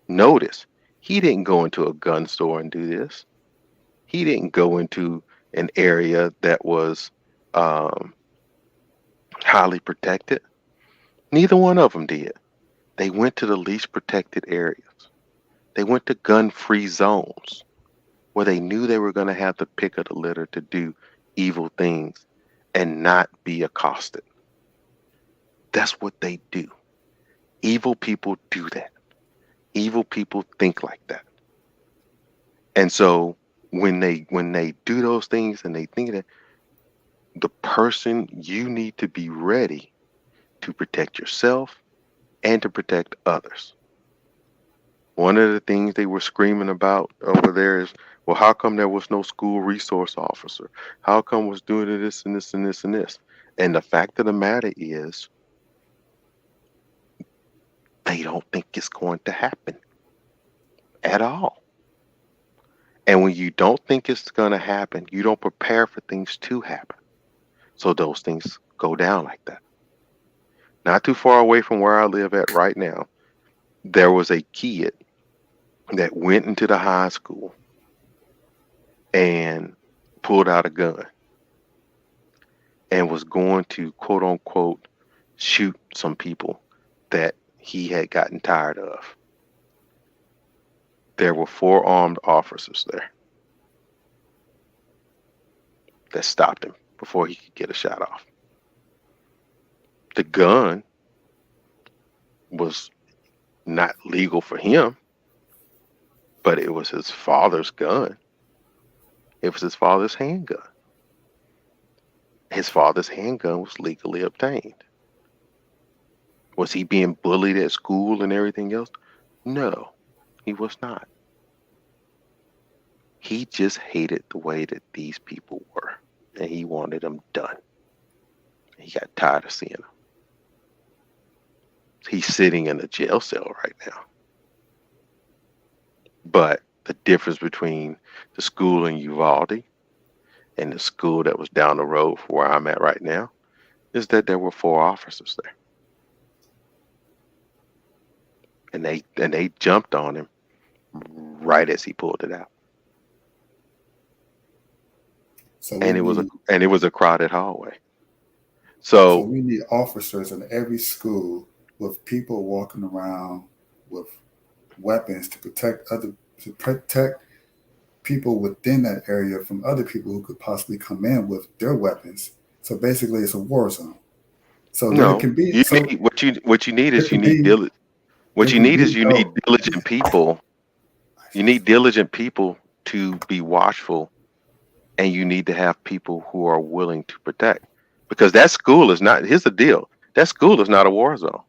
Notice, he didn't go into a gun store and do this. He didn't go into an area that was highly protected. Neither one of them did. They went to the least protected areas. They went to gun-free zones where they knew they were going to have the pick of the litter to do evil things and not be accosted. That's what they do. Evil people do that. Evil people think like that. And so when they do those things and they think that, the person, you need to be ready to protect yourself and to protect others. One of the things they were screaming about over there is, well, how come there was no school resource officer? How come was doing this and this and this and this? And the fact of the matter is, they don't think it's going to happen at all. And when you don't think it's going to happen, you don't prepare for things to happen. So those things go down like that. Not too far away from where I live at right now, there was a kid that went into the high school and pulled out a gun and was going to, quote unquote, shoot some people that he had gotten tired of. There were 4 armed officers there that stopped him before he could get a shot off. The gun was not legal for him, but it was his father's gun. It was his father's handgun. His father's handgun was legally obtained. Was he being bullied at school and everything else? No, he was not. He just hated the way that these people were, and he wanted them done. He got tired of seeing them. He's sitting in a jail cell right now. But the difference between the school in Uvalde and the school that was down the road from where I'm at right now is that there were 4 officers there. And they jumped on him right as he pulled it out. So And it was a crowded hallway. so So we need officers in every school with people walking around with weapons to protect people within that area from other people who could possibly come in with their weapons. So basically, it's a war zone. So there no, can be you need what you need there is can be there can be you need diligent people. You need diligent people to be watchful, and you need to have people who are willing to protect. Because that school is not, here's the deal, that school is not a war zone.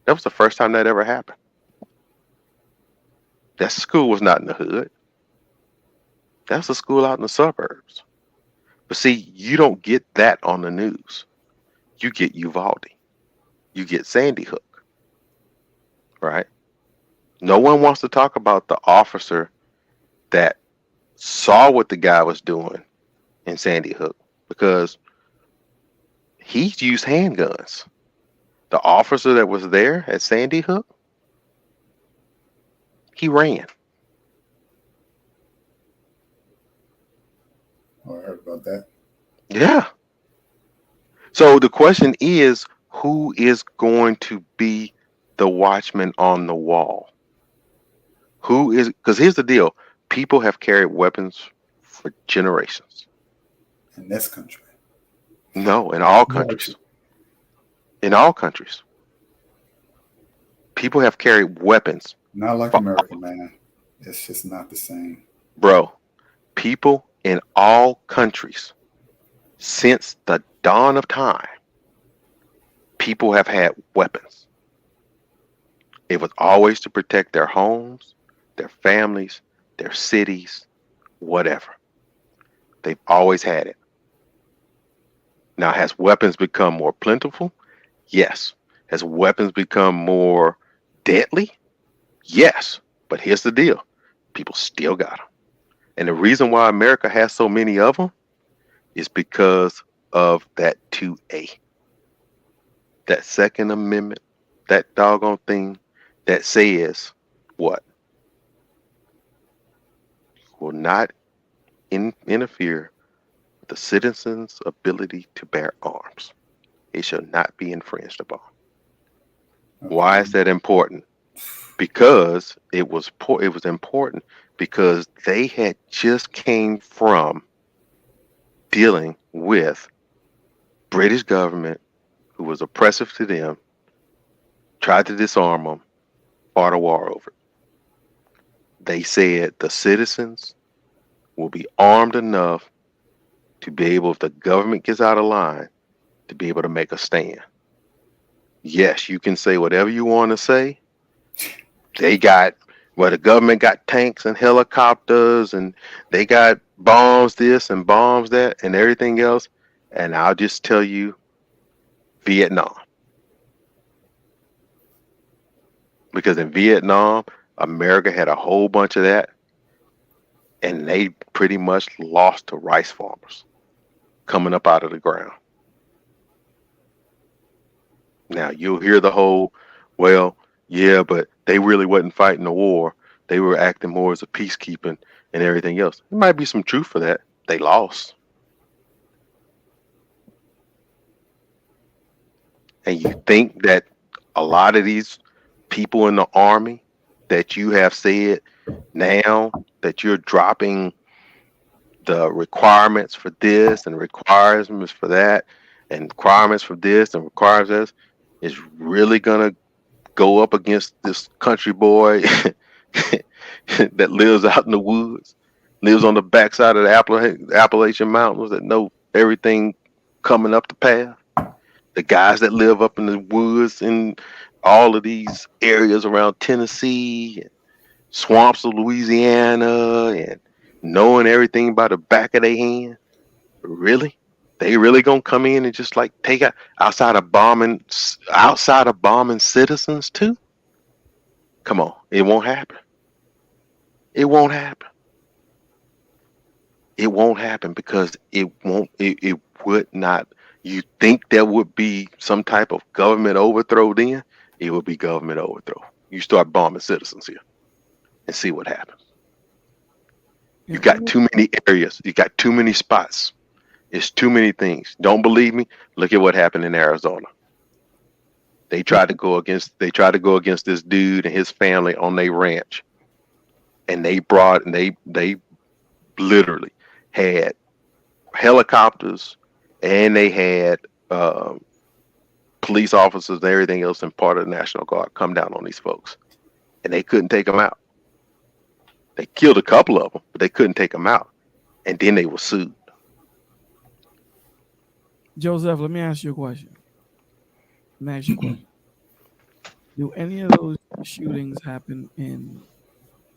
That was the first time that ever happened. That school was not in the hood. That's a school out in the suburbs. But see, you don't get that on the news. You get Uvalde. You get Sandy Hook, right? No one wants to talk about the officer that saw what the guy was doing in Sandy Hook because he used handguns. The officer that was there at Sandy Hook, he ran. Oh, I heard about that. Yeah. So the question is, who is going to be the watchman on the wall? Who is, because here's the deal, people have carried weapons for generations. In this country. No, in all countries. In all countries. People have carried weapons. Not like America, man. It's just not the same. Bro, people in all countries since the dawn of time, people have had weapons. It was always to protect their homes, their families, their cities, whatever. They've always had it. Now, has weapons become more plentiful? Yes. Has weapons become more deadly? Yes. But here's the deal. People still got them. And the reason why America has so many of them is because of that 2A. That Second Amendment, that doggone thing that says what? Will not interfere with the citizens' ability to bear arms. It shall not be infringed upon. Why is that important? Because it was important because they had just came from dealing with British government who was oppressive to them, tried to disarm them, fought a war over it. They said the citizens will be armed enough to be able, if the government gets out of line, to be able to make a stand. Yes, you can say whatever you want to say. They got, well, the government got tanks and helicopters and they got bombs this and bombs that and everything else. And I'll just tell you, Vietnam. Because in Vietnam, America had a whole bunch of that. And they pretty much lost to rice farmers coming up out of the ground. Now you'll hear the whole, well, yeah, but they really wasn't fighting the war. They were acting more as a peacekeeping and everything else. There might be some truth for that. They lost. And you think that a lot of these people in the army that you have said now that you're dropping the requirements for this and requirements for that and requirements for this and requirements this is really going to go up against this country boy that lives out in the woods, lives on the backside of the Appalachian Mountains that know everything coming up the path. The guys that live up in the woods and all of these areas around Tennessee and swamps of Louisiana and knowing everything by the back of their hand? Really? They really gonna come in and just like take out outside of bombing citizens too? Come on, it won't happen. It won't happen. It won't happen because it would not. You think there would be some type of government overthrow then? It would be government overthrow. You start bombing citizens here and see what happens. You got too many areas. You got too many spots. It's too many things. Don't believe me? Look at what happened in Arizona. They tried to go against this dude and his family on their ranch. And they literally had helicopters and they had police officers and everything else and part of the National Guard come down on these folks. And they couldn't take them out. They killed a couple of them, but they couldn't take them out. And then they were sued. Joseph, let me ask you a question. Do any of those shootings happen in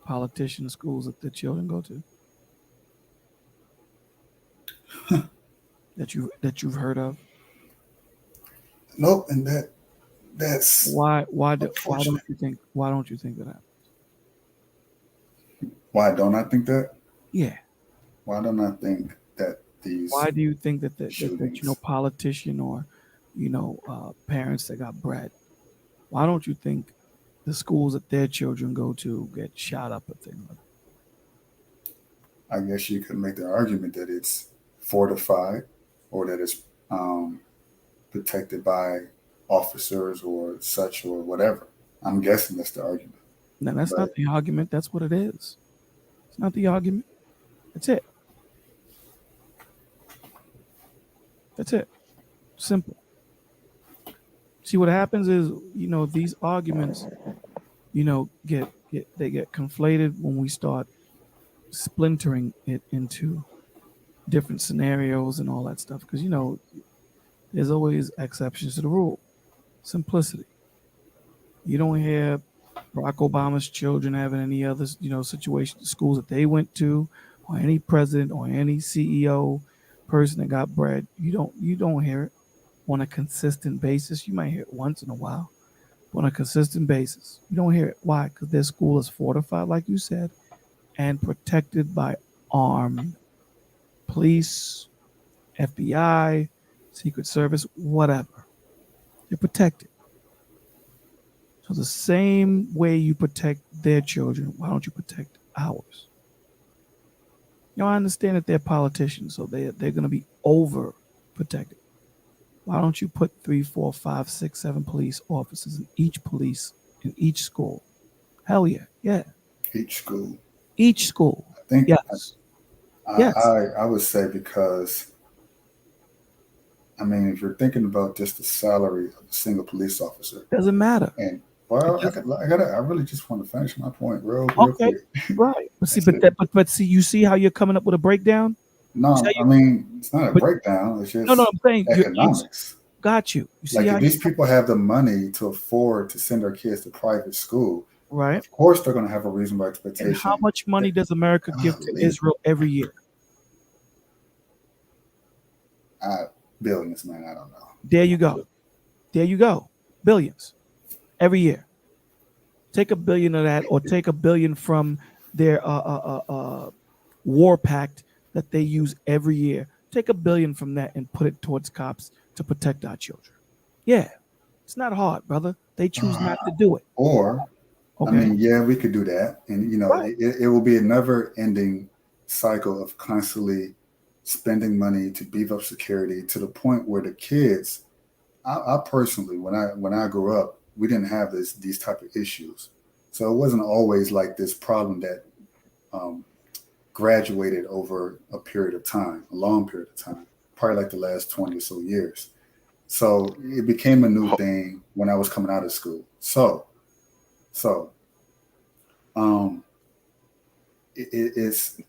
politician schools that the children go to? that you've heard of? Nope, and that's why don't you think that happens? Why don't I think that? Yeah. Why don't I think that these? Why do you think that politician or parents that got bred? Why don't you think the schools that their children go to get shot up or things like that? I guess you could make the argument that it's fortified or that it's protected by officers or such or whatever. I'm guessing that's the argument. No, that's not the argument. That's what it is. It's not the argument. That's it. That's it. Simple. See, what happens is, these arguments, get conflated when we start splintering it into different scenarios and all that stuff. Because, there's always exceptions to the rule. Simplicity. You don't hear Barack Obama's children having any other, situation, schools that they went to, or any president or any CEO person that got bred. You don't hear it on a consistent basis. You might hear it once in a while, but on a consistent basis, you don't hear it. Why? Because their school is fortified, like you said, and protected by armed police, FBI, Secret Service, whatever. They're protected. So the same way you protect their children, why don't you protect ours? I understand that they're politicians, so they're going to be overprotected. Why don't you put 3, 4, 5, 6, 7 police officers in each school? Hell yeah, yeah. Each school. I think. Yes. I would say because, if you're thinking about just the salary of a single police officer, doesn't matter. And I really just want to finish my point real quick. Right. But see, you see how you're coming up with a breakdown? No, it's not a breakdown. It's just I'm saying economics. Got you. You see if these people have the money to afford to send their kids to private school, right? Of course, they're going to have a reasonable expectation. And how much money does America give to Israel every year? Billions, man. I don't know. There you go. Billions every year. Take $1 billion of that, or take $1 billion from their war pact that they use every year. Take $1 billion from that and put it towards cops to protect our children. Yeah, it's not hard, brother. They choose not to do it. Or, we could do that, and right. it will be a never-ending cycle of constantly spending money to beef up security to the point where the kids. I personally, when I grew up, we didn't have these type of issues, so it wasn't always like this problem that graduated over a period of time, a long period of time, probably like the last 20 or so years. So it became a new thing when I was coming out of school. So it's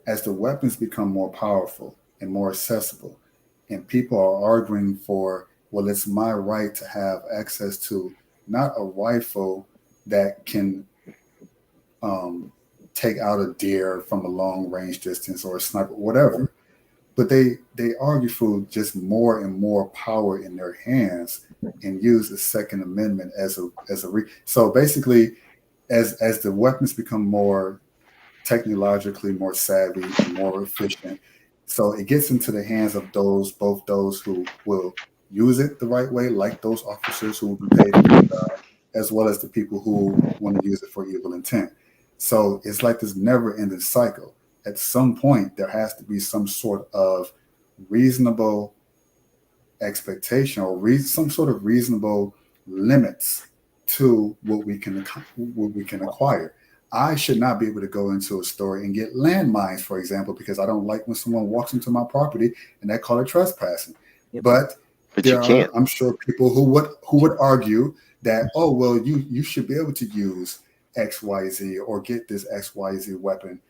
as the weapons become more powerful and more accessible, and people are arguing for, well, it's my right to have access to not a rifle that can take out a deer from a long range distance or a sniper, whatever. But they argue for just more and more power in their hands and use the Second Amendment as a so basically, as the weapons become more technologically more savvy and more efficient, so it gets into the hands of both those who will use it the right way, like those officers who will be paid to do the job, as well as the people who want to use it for evil intent. So it's like this never-ending cycle. At some point, there has to be some sort of reasonable expectation or some sort of reasonable limits to what we can acquire. I should not be able to go into a store and get landmines, for example, because I don't like when someone walks into my property and they call it trespassing. But there are, I'm sure, people who would argue that, oh, well, you should be able to use XYZ or get this XYZ weapon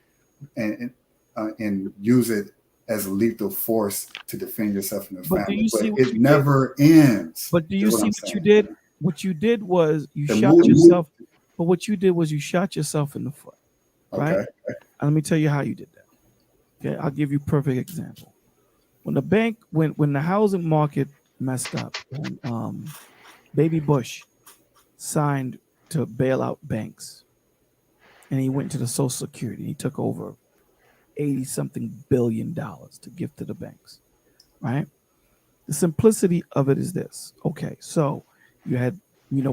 and use it as a lethal force to defend yourself and your family. But it never ends. But do you see what you did? What you did was you shot yourself. But what you did was you shot yourself in the foot, right? Okay. And let me tell you how you did that. Okay, I'll give you a perfect example. When the housing market messed up, when Baby Bush signed to bail out banks, and he went to the Social Security, he took over $80-something billion to give to the banks, right? The simplicity of it is this. Okay, so you had,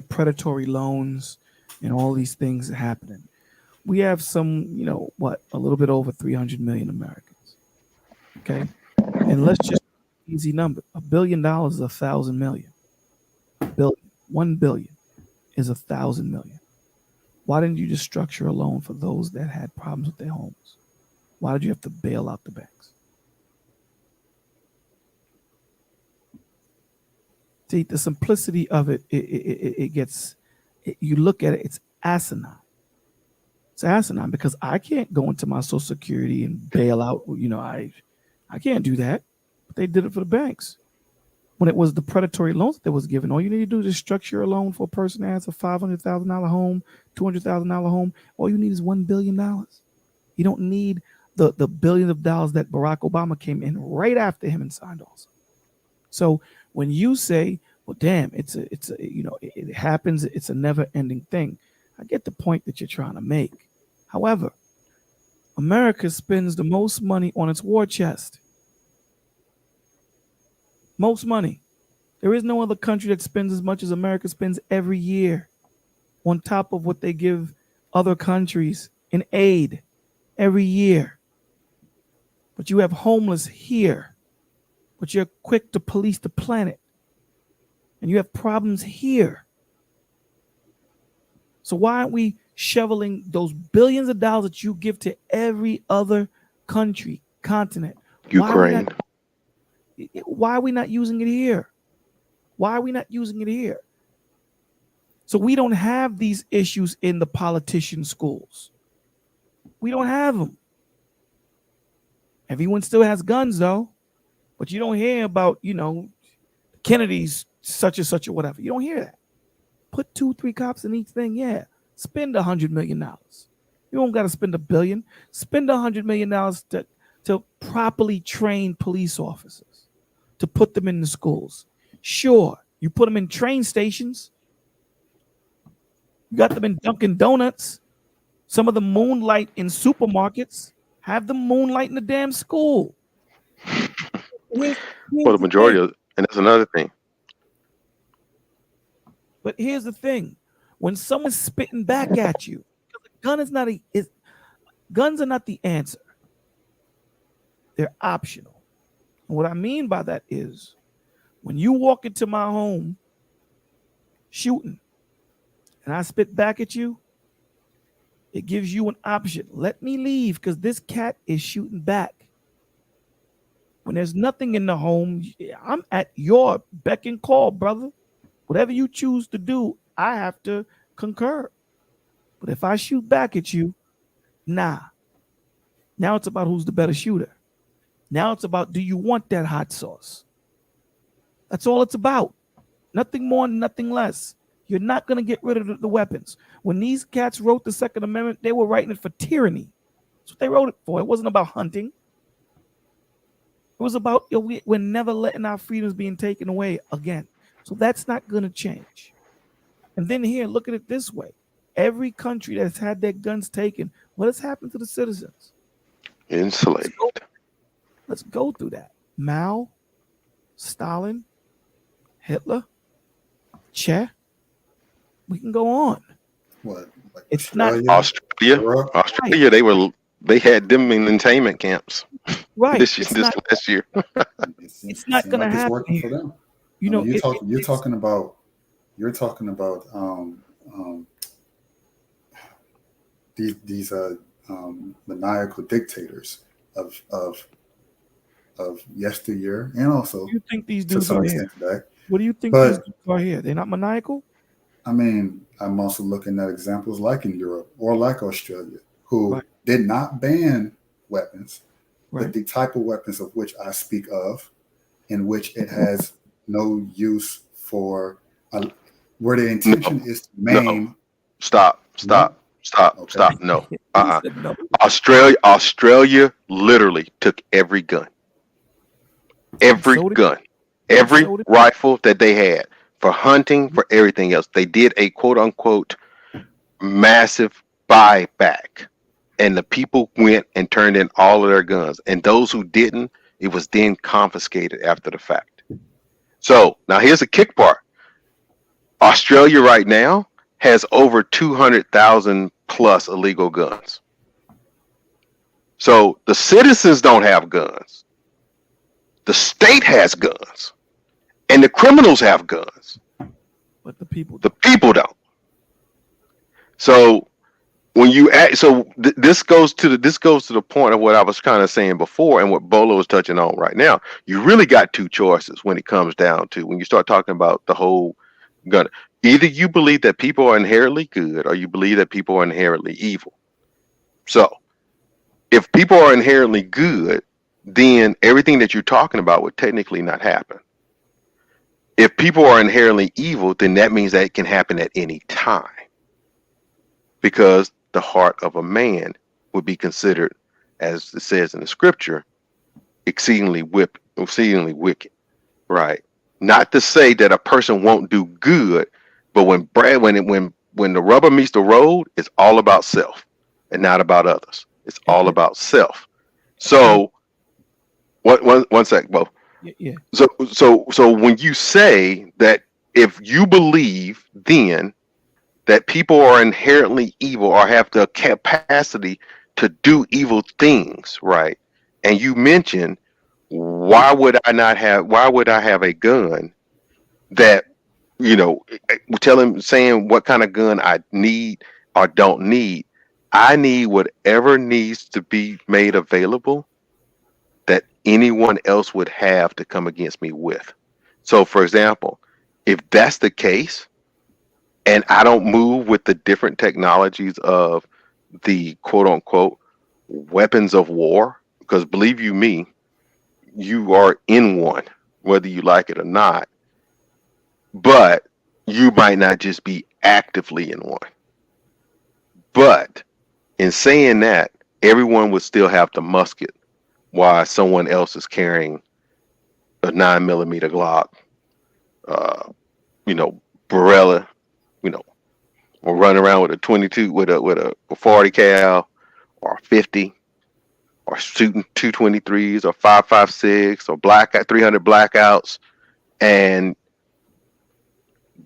predatory loans and all these things happening. We have some, a little bit over 300 million Americans. Okay. And let's just easy number. $1 billion is 1,000 million. $1 billion is 1,000 million. Why didn't you just structure a loan for those that had problems with their homes? Why did you have to bail out the banks? See, the simplicity of it, you look at it, it's asinine. It's asinine because I can't go into my Social Security and bail out, I can't do that. But they did it for the banks. When it was the predatory loans that was given, all you need to do is just structure a loan for a person that has a $500,000 home, $200,000 home. All you need is $1 billion. You don't need the billions of dollars that Barack Obama came in right after him and signed also. So when you say, well, damn, it happens, it's a never ending thing. I get the point that you're trying to make. However, America spends the most money on its war chest. Most money. There is no other country that spends as much as America spends every year on top of what they give other countries in aid every year. But you have homeless here, but you're quick to police the planet. And you have problems here. So why aren't we shoveling those billions of dollars that you give to every other country, continent? Ukraine. Why are we not using it here? Why are we not using it here? So we don't have these issues in the politician schools. We don't have them. Everyone still has guns though, but you don't hear about, Kennedy's such and such or whatever. You don't hear that. Put 2-3 cops in each thing. Yeah. Spend $100 million. You don't got to spend $1 billion. Spend $100 million to properly train police officers, to put them in the schools. Sure. You put them in train stations. You got them in Dunkin' Donuts. Some of them moonlight in supermarkets. Have them moonlight in the damn school. For the majority of, and that's another thing. But here's the thing: when someone's spitting back at you, guns are not the answer. They're optional. And what I mean by that is, when you walk into my home shooting, and I spit back at you, it gives you an option. Let me leave because this cat is shooting back. When there's nothing in the home, I'm at your beck and call, brother. Whatever you choose to do, I have to concur. But if I shoot back at you, nah. Now it's about who's the better shooter. Now it's about, do you want that hot sauce? That's all it's about. Nothing more, nothing less. You're not going to get rid of the weapons. When these cats wrote the Second Amendment, they were writing it for tyranny. That's what they wrote it for. It wasn't about hunting. It was about we're never letting our freedoms being taken away again. So that's not going to change. And then here, look at it this way. Every country that's had their guns taken, what has happened to the citizens? Enslaved. Let's go through that. Mao, Stalin, Hitler, Che. We can go on. What? Like It's not Australia. They had them in entertainment camps. Right. This last year. It's not going to happen here. For them. You know, you're talking about these maniacal dictators of yesteryear, and also you think these to dudes some are extent here? today. What do you think But- these dudes are here? They're not maniacal? I mean, I'm also looking at examples like in Europe or like Australia, who Right. did not ban weapons, Right. but the type of weapons of which I speak of, in which it has no use for, where the intention is to maim. Stop. Okay. No. He said no. Australia literally took every gun. Every So did- gun. Every so did- rifle that they had for hunting, for everything else. They did a quote unquote massive buyback. And the people went and turned in all of their guns. And those who didn't, it was then confiscated after the fact. So now here's the kick part. Australia right now has over 200,000 plus illegal guns. So the citizens don't have guns. The state has guns. And the criminals have guns. But the people don't. So when you act, this goes to the point of what I was kind of saying before, and what Bolo is touching on right now. You really got two choices when it comes down to when you start talking about the whole gun. Either you believe that people are inherently good, or you believe that people are inherently evil. So if people are inherently good, then everything that you're talking about would technically not happen. If people are inherently evil, then that means that it can happen at any time, because the heart of a man would be considered, as it says in the scripture, exceedingly wicked, right? Not to say that a person won't do good, but when the rubber meets the road, it's all about self and not about others. It's all about self. So, one sec, Bo. Yeah. So when you say that, if you believe then that people are inherently evil or have the capacity to do evil things, right? And you mention, why would I have a gun that, saying what kind of gun I need or don't need. I need whatever needs to be made available that anyone else would have to come against me with. So for example, if that's the case, and I don't move with the different technologies of the quote unquote weapons of war, because believe you me, you are in one, whether you like it or not, but you might not just be actively in one. But in saying that, everyone would still have the musket, while someone else is carrying a 9mm Glock, Barella, or running around with a 22, with a 40 cal, or 50, or shooting 223s, or 5.56, or 300 blackouts, and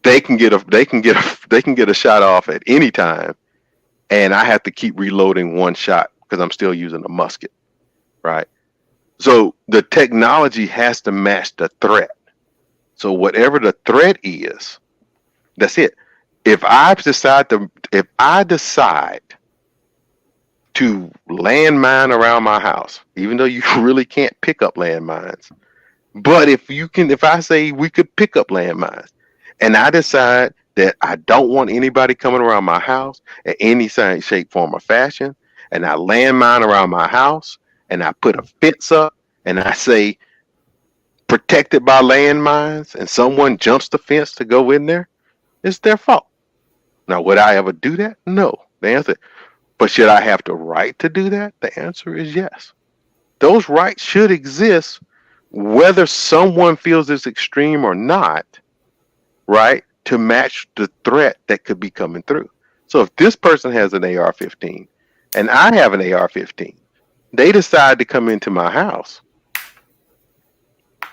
they can get a shot off at any time, and I have to keep reloading one shot because I'm still using a musket, right? So the technology has to match the threat. So whatever the threat is, that's it. If I decide to landmine around my house, even though you really can't pick up landmines, but if I say we could pick up landmines, and I decide that I don't want anybody coming around my house in any shape, form, or fashion, and I landmine around my house, and I put a fence up, and I say protected by landmines, and someone jumps the fence to go in there, It's their fault. Now, would I ever do that? No. The answer. But should I have the right to do that? The answer is yes. Those rights should exist, whether someone feels it's extreme or not, right? To match the threat that could be coming through. So if this person has an AR-15 and I have an AR-15, they decide to come into my house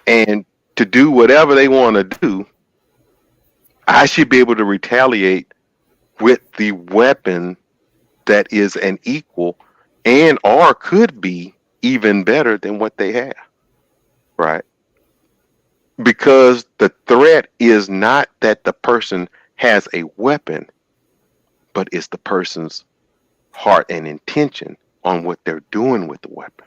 and to do whatever they want to do, I should be able to retaliate with the weapon that is an equal and or could be even better than what they have, right? Because the threat is not that the person has a weapon, but it's the person's heart and intention on what they're doing with the weapon.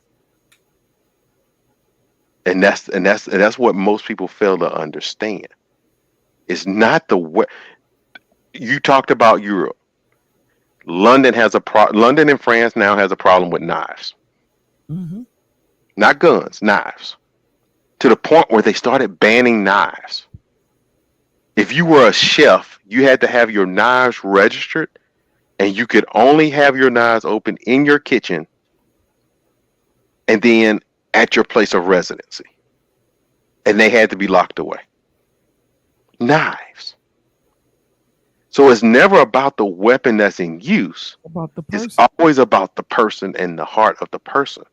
And that's what most people fail to understand. It's not the you talked about Europe. London and France now has a problem with knives. Mm-hmm. Not guns, knives. To the point where they started banning knives. If you were a chef, you had to have your knives registered, and you could only have your knives open in your kitchen and then at your place of residency. And they had to be locked away. Knives. So it's never about the weapon that's in use. About the person. It's always about the person and the heart of the person.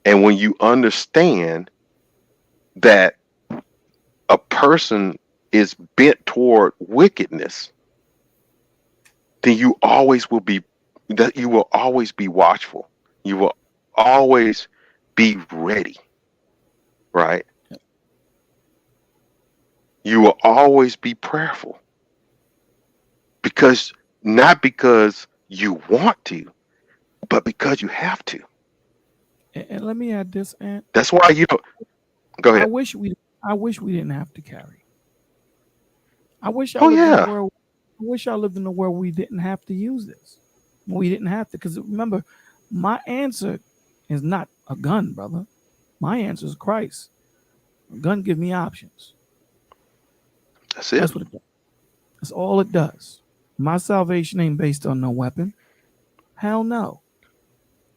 And when you understand that a person is bent toward wickedness, then you will always be watchful. You will always be ready, right? You will always be prayerful. Not because you want to, but because you have to. And let me add this, Ant. That's why you don't. Go ahead. I wish we didn't have to carry. I wish I lived in a world where we didn't have to use this. We didn't have to, because remember, my answer is not a gun, brother. My answer is Christ. A gun gives me options. That's it. That's what it does. That's all it does. My salvation ain't based on no weapon. Hell no.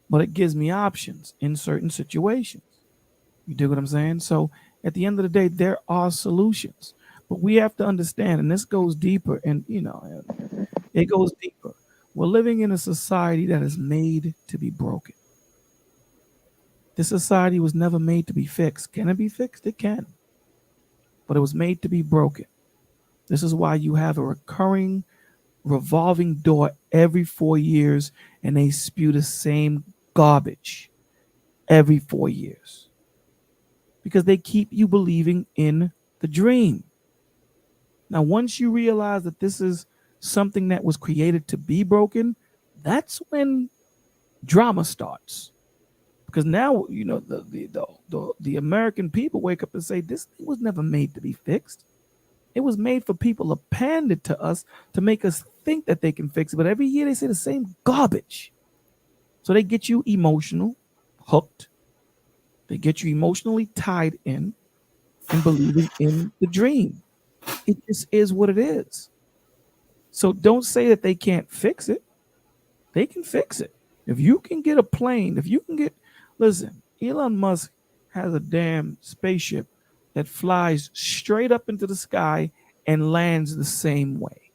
But it gives me options in certain situations. You dig what I'm saying? So at the end of the day, there are solutions. But we have to understand, and this goes deeper, and it goes deeper. We're living in a society that is made to be broken. This society was never made to be fixed. Can it be fixed? It can. But it was made to be broken. This is why you have a recurring revolving door every 4 years, and they spew the same garbage every 4 years. Because they keep you believing in the dream. Now, once you realize that this is something that was created to be broken, that's when drama starts. Because now, the American people wake up and say, this thing was never made to be fixed. It was made for people to pander to us to make us think that they can fix it. But every year they say the same garbage. So they get you emotional, hooked. They get you emotionally tied in and believing in the dream. It just is what it is. So don't say that they can't fix it. They can fix it. If you can get a plane, listen, Elon Musk has a damn spaceship that flies straight up into the sky and lands the same way.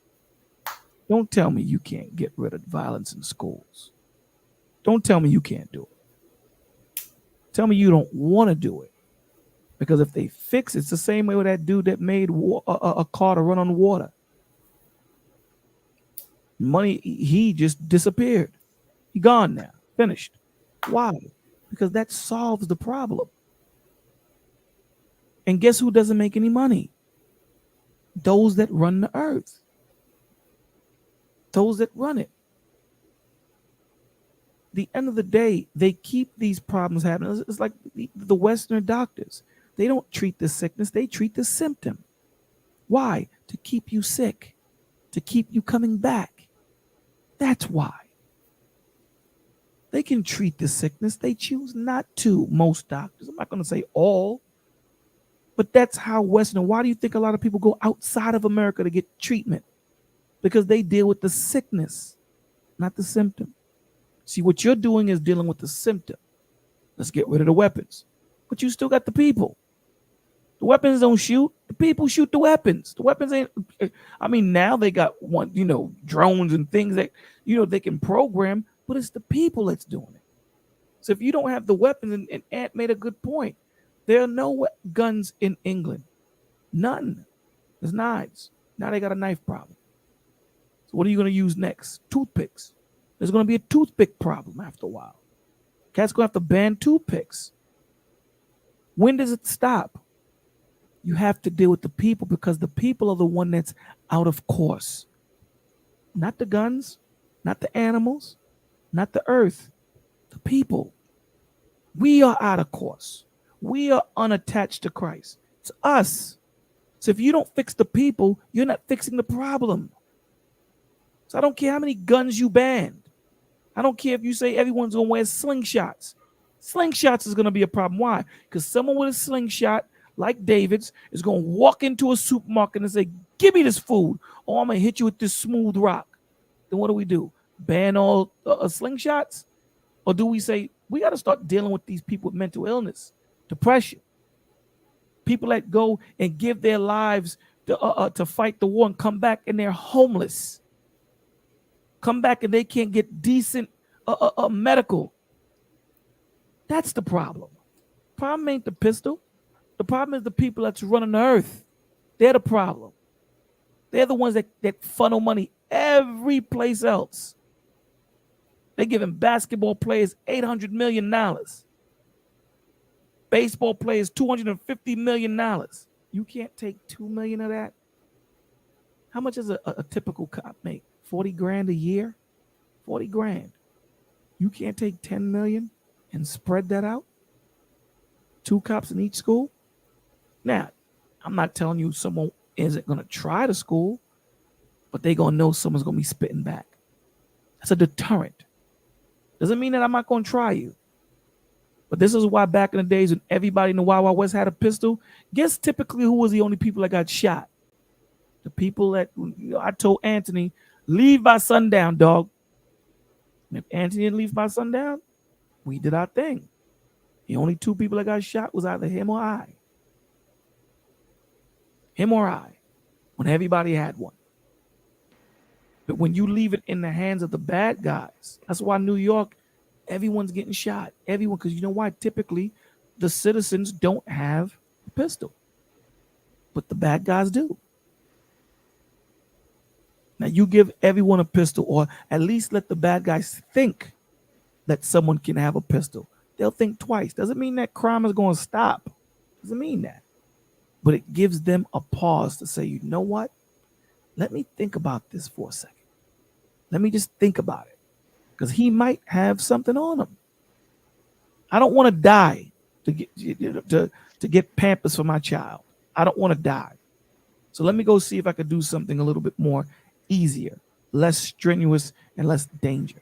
Don't tell me you can't get rid of violence in schools. Don't tell me you can't do it. Tell me you don't want to do it. Because if they fix it, it's the same way with that dude that made a car to run on water. Money, he just disappeared. He gone now. Finished. Why? Because that solves the problem. And guess who doesn't make any money? Those that run the earth. Those that run it. The end of the day, they keep these problems happening. It's like the Western doctors. They don't treat the sickness. They treat the symptom. Why? To keep you sick. To keep you coming back. That's why. They can treat the sickness. They choose not to, most doctors. I'm not going to say all. But that's how Western. Why do you think a lot of people go outside of America to get treatment? Because they deal with the sickness, not the symptom. See, what you're doing is dealing with the symptom. Let's get rid of the weapons. But you still got the people. The weapons don't shoot. The people shoot the weapons. The weapons ain't. I mean, now they got drones and things that, they can program, but it's the people that's doing it. So if you don't have the weapons, and Ant made a good point, there are no guns in England. None. There's knives. Now they got a knife problem. So what are you going to use next? Toothpicks. There's going to be a toothpick problem after a while. Cats going to have to ban toothpicks. When does it stop? You have to deal with the people, because the people are the one that's out of course. Not the guns, not the animals, not the earth, the people. We are out of course. We are unattached to Christ. It's us. So if you don't fix the people, you're not fixing the problem. So I don't care how many guns you banned. I don't care if you say everyone's going to wear slingshots. Slingshots is going to be a problem. Why? Because someone with a slingshot like David's is going to walk into a supermarket and say, give me this food, or I'm going to hit you with this smooth rock. Then what do? Ban all slingshots? Or do we say, we got to start dealing with these people with mental illness, depression, people that go and give their lives to fight the war and come back and they're homeless, come back and they can't get decent medical. That's the problem. Problem ain't the pistol. The problem is the people that's running the earth. They're the problem. They're the ones that funnel money every place else. They're giving basketball players $800 million. Baseball players $250 million. You can't take $2 million of that. How much does a typical cop make? 40 grand a year? 40 grand. You can't take 10 million and spread that out? 2 cops in each school? Now, I'm not telling you someone isn't going to try the school, but they're going to know someone's going to be spitting back. That's a deterrent. Doesn't mean that I'm not going to try you. But this is why back in the days when everybody in the Wild Wild West had a pistol, guess typically who was the only people that got shot? The people that, I told Anthony, leave by sundown, dog. And if Anthony didn't leave by sundown, we did our thing. The only 2 people that got shot was either him or I. Him or I, when everybody had one. But when you leave it in the hands of the bad guys, that's why New York, everyone's getting shot. Everyone, because you know why? Typically, the citizens don't have a pistol. But the bad guys do. Now, you give everyone a pistol, or at least let the bad guys think that someone can have a pistol. They'll think twice. Doesn't mean that crime is going to stop. Doesn't mean that. But it gives them a pause to say, you know what? Let me think about this for a second. Let me just think about it. Because he might have something on him. I don't want to die to get Pampers for my child. I don't want to die. So let me go see if I could do something a little bit more easier, less strenuous, and less danger.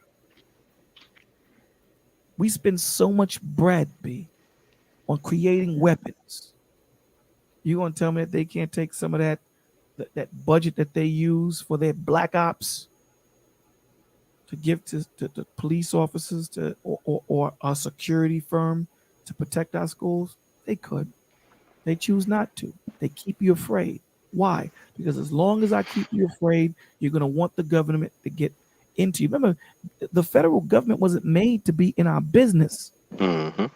We spend so much bread, B, on creating weapons. You gonna tell me that they can't take some of that budget that they use for their black ops to give to police officers or a security firm to protect our schools? They could. They choose not to. They keep you afraid. Why? Because as long as I keep you afraid, you're going to want the government to get into you. Remember, the federal government wasn't made to be in our business. Mm-hmm.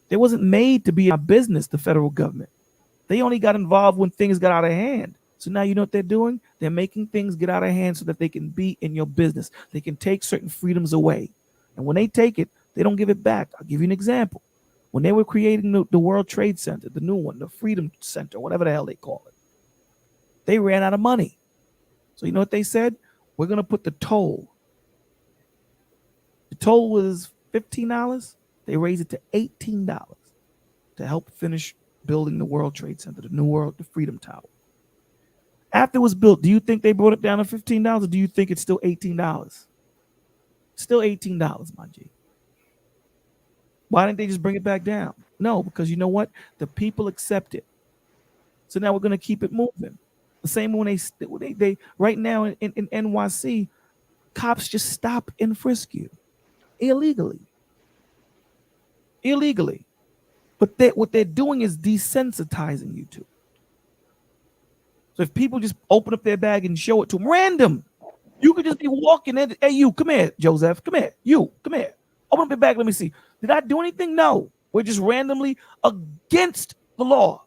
They wasn't made to be in our business, the federal government. They only got involved when things got out of hand. So now you know what they're doing? They're making things get out of hand so that they can be in your business. They can take certain freedoms away. And when they take it, they don't give it back. I'll give you an example. When they were creating the World Trade Center, the new one, the Freedom Center, whatever the hell they call it, they ran out of money. So you know what they said? We're going to put the toll. The toll was $15. They raised it to $18 to help finish building the World Trade Center, the Freedom Tower. After it was built, do you think they brought it down to $15, or do you think it's still $18? Still $18, my G. Why didn't they just bring it back down? No, because you know what? The people accept it. So now we're going to keep it moving. The same when they right now in NYC, cops just stop and frisk you illegally. But what they're doing is desensitizing you to. So if people just open up their bag and show it to them, random, you could just be walking in. Hey, you, come here, Joseph. Come here. You, come here. Open up your bag. Let me see. Did I do anything? No. We're just randomly against the law.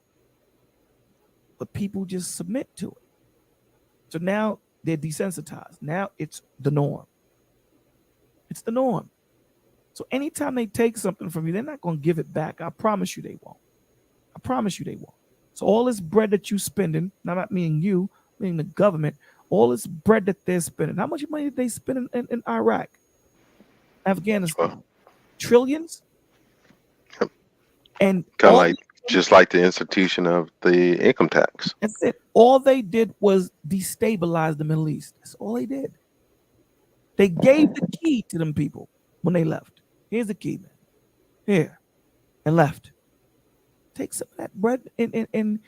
But people just submit to it. So now they're desensitized. Now it's the norm. It's the norm. So anytime they take something from you, they're not going to give it back. I promise you they won't. I promise you they won't. So all this bread that you spending, now not meaning you, meaning the government, all this bread that they're spending, how much money did they spend in Iraq, Afghanistan? Well, trillions? And kind of like just like the institution of the income tax. That's it. All they did was destabilize the Middle East. That's all they did. They gave the key to them people when they left. Here's the key, man. Here. And left. Take some of that bread and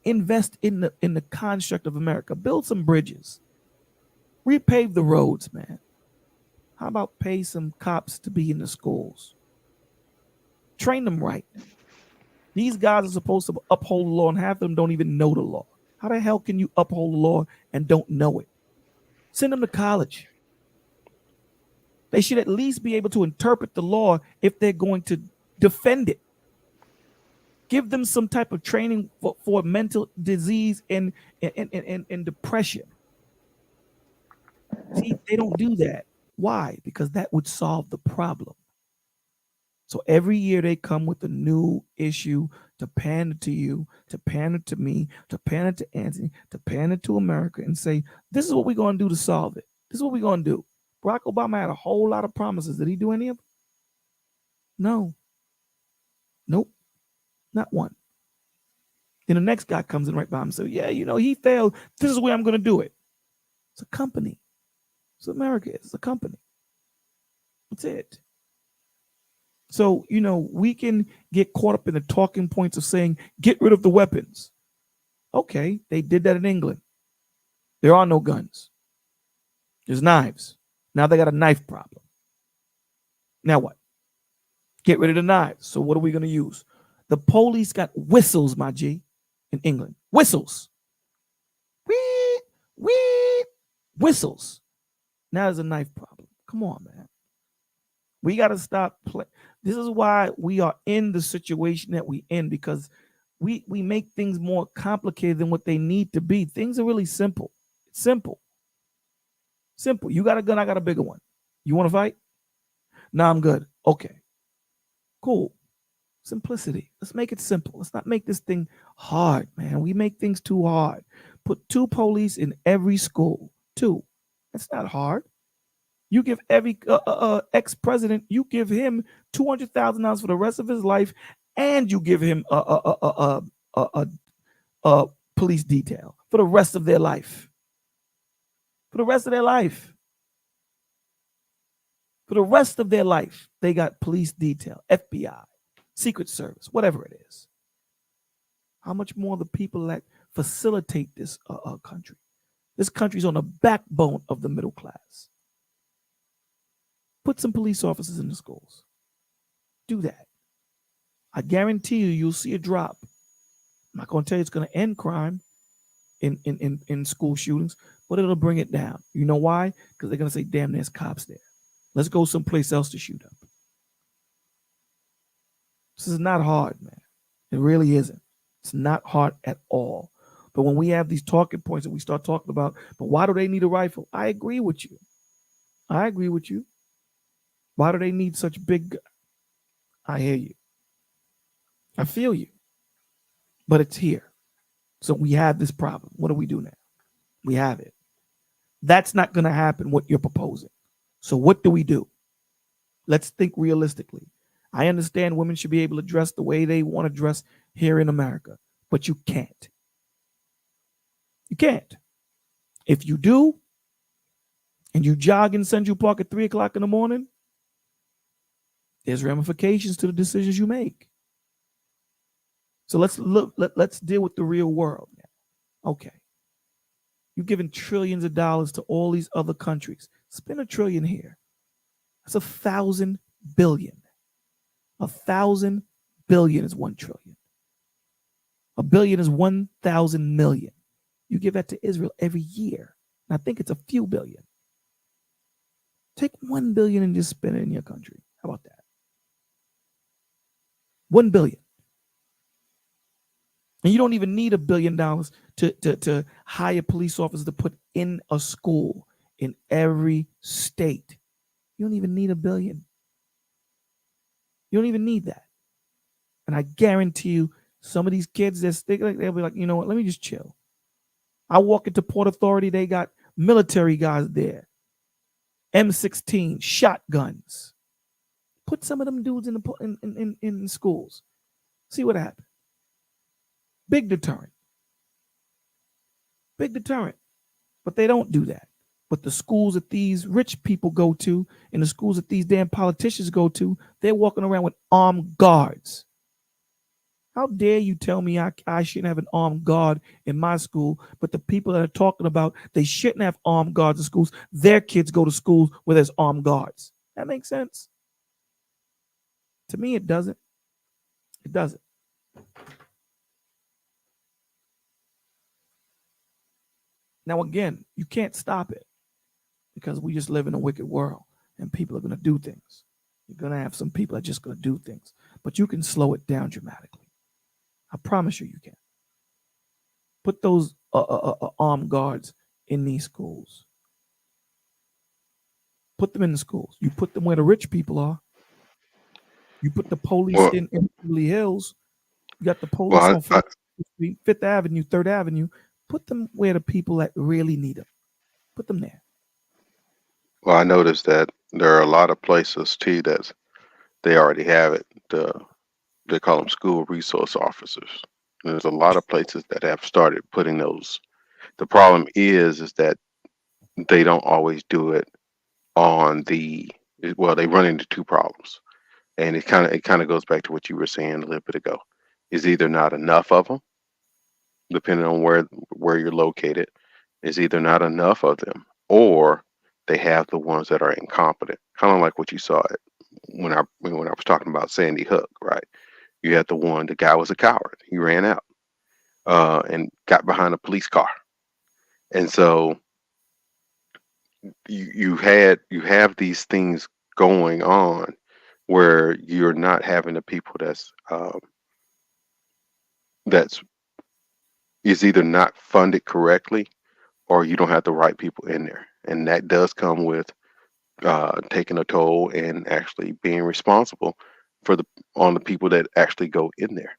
invest in the construct of America. Build some bridges. Repave the roads, man. How about pay some cops to be in the schools? Train them right. These guys are supposed to uphold the law, and half of them don't even know the law. How the hell can you uphold the law and don't know it? Send them to college. They should at least be able to interpret the law if they're going to defend it. Give them some type of training for mental disease and depression. See, they don't do that. Why? Because that would solve the problem. So every year they come with a new issue to pander to you, to pander to me, to pander to Anthony, to pander to America and say, this is what we're going to do to solve it. This is what we're going to do. Barack Obama had a whole lot of promises. Did he do any of them? No. Nope. Not one. Then the next guy comes in right behind him and says, yeah, he failed. This is where I'm going to do it. It's a company. It's America. It's a company. That's it. So, we can get caught up in the talking points of saying, get rid of the weapons. Okay, they did that in England. There are no guns. There's knives. Now they got a knife problem. Now what? Get rid of the knives. So what are we going to use? The police got whistles, my G, in England. Whistles. Wee, wee, whistles. Now there's a knife problem. Come on, man. We got to stop playing. This is why we are in the situation that we in, because we make things more complicated than what they need to be. Things are really simple. It's simple. Simple. You got a gun, I got a bigger one. You want to fight? No, I'm good. Okay. Cool. Simplicity. Let's make it simple. Let's not make this thing hard, man. We make things too hard. Put 2 police in every school. 2. That's not hard. You give every ex-president, you give him $200,000 for the rest of his life, and you give him a police detail for the rest of their life. For the rest of their life. For the rest of their life, they got police detail, FBI, Secret Service, whatever it is. How much more the people that facilitate this country? This country's on the backbone of the middle class. Put some police officers in the schools. Do that. I guarantee you'll see a drop. I'm not going to tell you it's going to end crime in school shootings, but it'll bring it down. You know why? Because they're going to say, damn, there's cops there. Let's go someplace else to shoot up. This is not hard, man. It really isn't. It's not hard at all. But when we have these talking points and we start talking about, but why do they need a rifle? I agree with you. I agree with you. Why do they need such big? I hear you. I feel you. But it's here. So we have this problem. What do we do now? We have it. That's not going to happen, what you're proposing. So what do we do? Let's think realistically. I understand women should be able to dress the way they want to dress here in America, but you can't. You can't. If you do, and you jog in Central Park at 3 o'clock in the morning, there's ramifications to the decisions you make. So let's look. Let's deal with the real world now. Okay. You're giving trillions of dollars to all these other countries. Spend $1 trillion here. That's 1,000 billion. 1,000 billion is 1 trillion. A billion is 1,000 million. You give that to Israel every year. And I think it's a few billion. Take 1 billion and just spend it in your country. How about that? 1 billion. And you don't even need $1 billion to hire police officers to put in a school in every state. You don't even need $1 billion. You don't even need that. And I guarantee you, some of these kids, they'll be like, you know what, let me just chill. I walk into Port Authority, they got military guys there. M16, shotguns. Put some of them dudes in schools. See what happens. Big deterrent. Big deterrent. But they don't do that. But the schools that these rich people go to and the schools that these damn politicians go to, they're walking around with armed guards. How dare you tell me I shouldn't have an armed guard in my school, but the people that are talking about they shouldn't have armed guards in schools, their kids go to schools where there's armed guards. That makes sense? To me, it doesn't. It doesn't. Now, again, you can't stop it because we just live in a wicked world and people are going to do things. You're going to have some people that are just going to do things, but you can slow it down dramatically. I promise you, you can. Put those armed guards in these schools. Put them in the schools. You put them where the rich people are. You put the police in Beverly Hills. You got the police on 5th Avenue, 3rd Avenue. Put them where the people that really need them. Put them there. Well, I noticed that there are a lot of places too that they already have it. They call them school resource officers. There's a lot of places that have started putting those. The problem is that they don't always do it on they run into two problems. And it kind of goes back to what you were saying a little bit ago. Is either not enough of them, depending on where you're located, is either not enough of them, or they have the ones that are incompetent. Kind of like what you saw when I was talking about Sandy Hook, right? You had the guy was a coward. He ran out and got behind a police car. And so you have these things going on where you're not having the people that's is either not funded correctly or you don't have the right people in there. And that does come with taking a toll and actually being responsible on the people that actually go in there.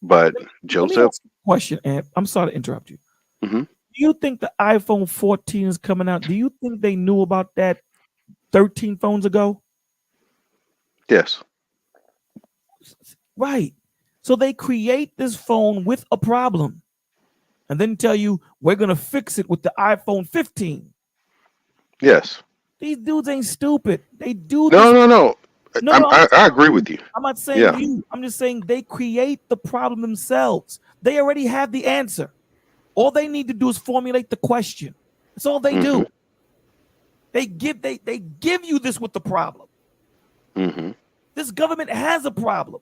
But Joseph, let me ask you a question, and I'm sorry to interrupt you. Mm-hmm. Do you think the iPhone 14 is coming out? Do you think they knew about that 13 phones ago? Yes. Right. So they create this phone with a problem and then tell you we're going to fix it with the iPhone 15. Yes. These dudes ain't stupid. They do No, this. no. I agree with you. I'm not saying you. I'm just saying they create the problem themselves. They already have the answer. All they need to do is formulate the question. That's all they do. They give you this with the problem. Mm-hmm. This government has a problem.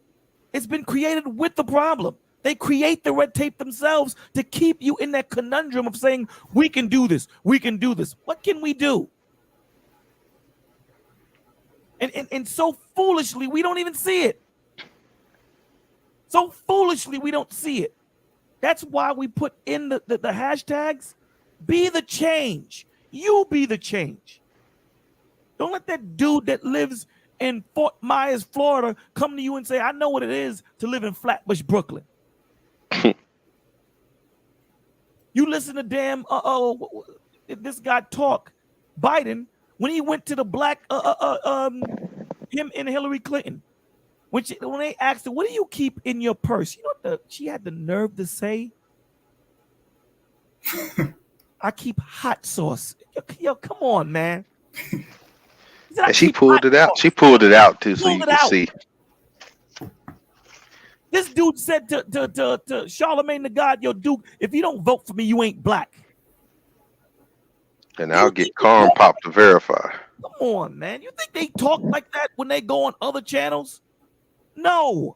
It's been created with the problem. They create the red tape themselves to keep you in that conundrum of saying, we can do this. We can do this. What can we do? And so foolishly, we don't even see it. So foolishly, we don't see it. That's why we put in the hashtags, be the change. You be the change. Don't let that dude that lives in Fort Myers, Florida, come to you and say, I know what it is to live in Flatbush, Brooklyn. You listen to damn, this guy talk, Biden, when he went to the black, him and Hillary Clinton, when they asked her, what do you keep in your purse? You know what she had the nerve to say? I keep hot sauce. Yo, come on, man. And she pulled it out. She pulled it out too, so you can see. This dude said to Charlemagne the God, yo, Duke, if you don't vote for me, you ain't black. And I'll get Corn Pop to verify. Come on, man. You think they talk like that when they go on other channels? No.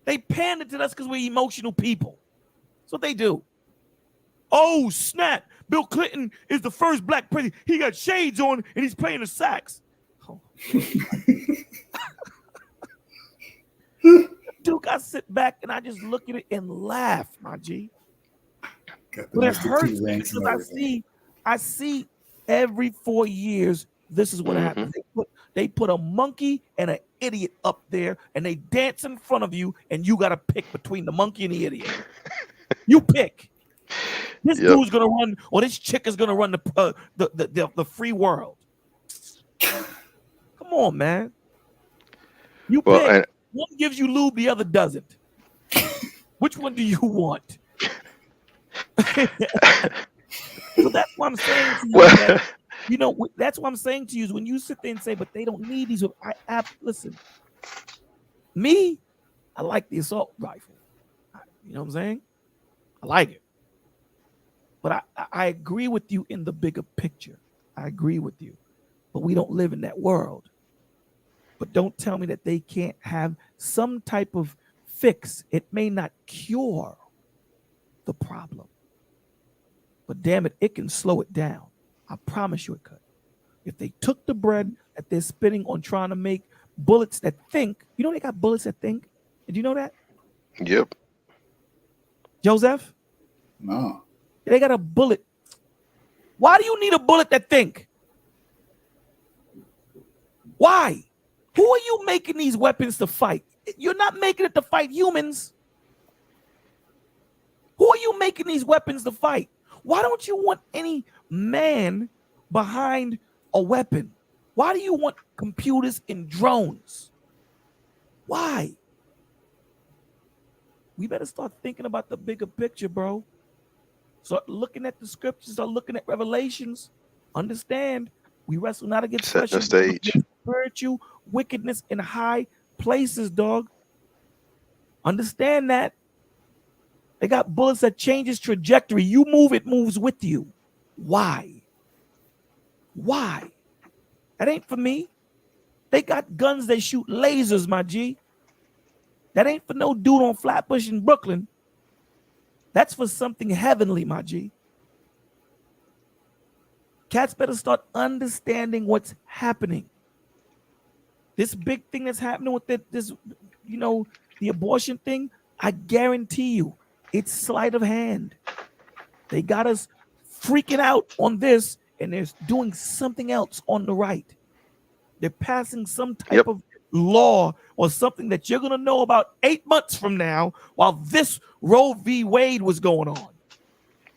They pander to us because we're emotional people. That's what they do. Oh, snap. Bill Clinton is the first black president. He got shades on and he's playing the sax. Oh. Duke, I sit back and I just look at it and laugh, my G. But it hurts me because I see every 4 years, this is what happens. They put a monkey and an idiot up there and they dance in front of you and you got to pick between the monkey and the idiot. You pick. This dude's going to run, or this chick is going to run the free world. Come on, man. You pick. One gives you lube, the other doesn't. Which one do you want? So that's what I'm saying to you. You know, that's what I'm saying to you is when you sit there and say, but they don't need these. Listen, me, I like the assault rifle. You know what I'm saying? I like it. But I agree with you in the bigger picture. I agree with you. But we don't live in that world. But don't tell me that they can't have some type of fix. It may not cure the problem. But damn it, it can slow it down. I promise you it could. If they took the bread that they're spending on trying to make bullets that think, you know they got bullets that think? Did you know that? Yep. Joseph? No. They got a bullet. Why do you need a bullet that think? Why? Who are you making these weapons to fight? You're not making it to fight humans. Who are you making these weapons to fight? Why don't you want any man behind a weapon? Why do you want computers and drones? Why? We better start thinking about the bigger picture, bro. Start looking at the scriptures, start looking at Revelations. Understand, we wrestle not against flesh and blood, but against spiritual wickedness in high places, dog. Understand that. They got bullets that changes trajectory. You move, it moves with you. Why? Why? That ain't for me. They got guns that shoot lasers, my G. That ain't for no dude on Flatbush in Brooklyn. That's for something heavenly, my G. Cats better start understanding what's happening. This big thing that's happening with this, you know, the abortion thing, I guarantee you, it's sleight of hand. They got us freaking out on this, and they're doing something else on the right. They're passing some type of law or something that you're going to know about 8 months from now while this Roe v. Wade was going on.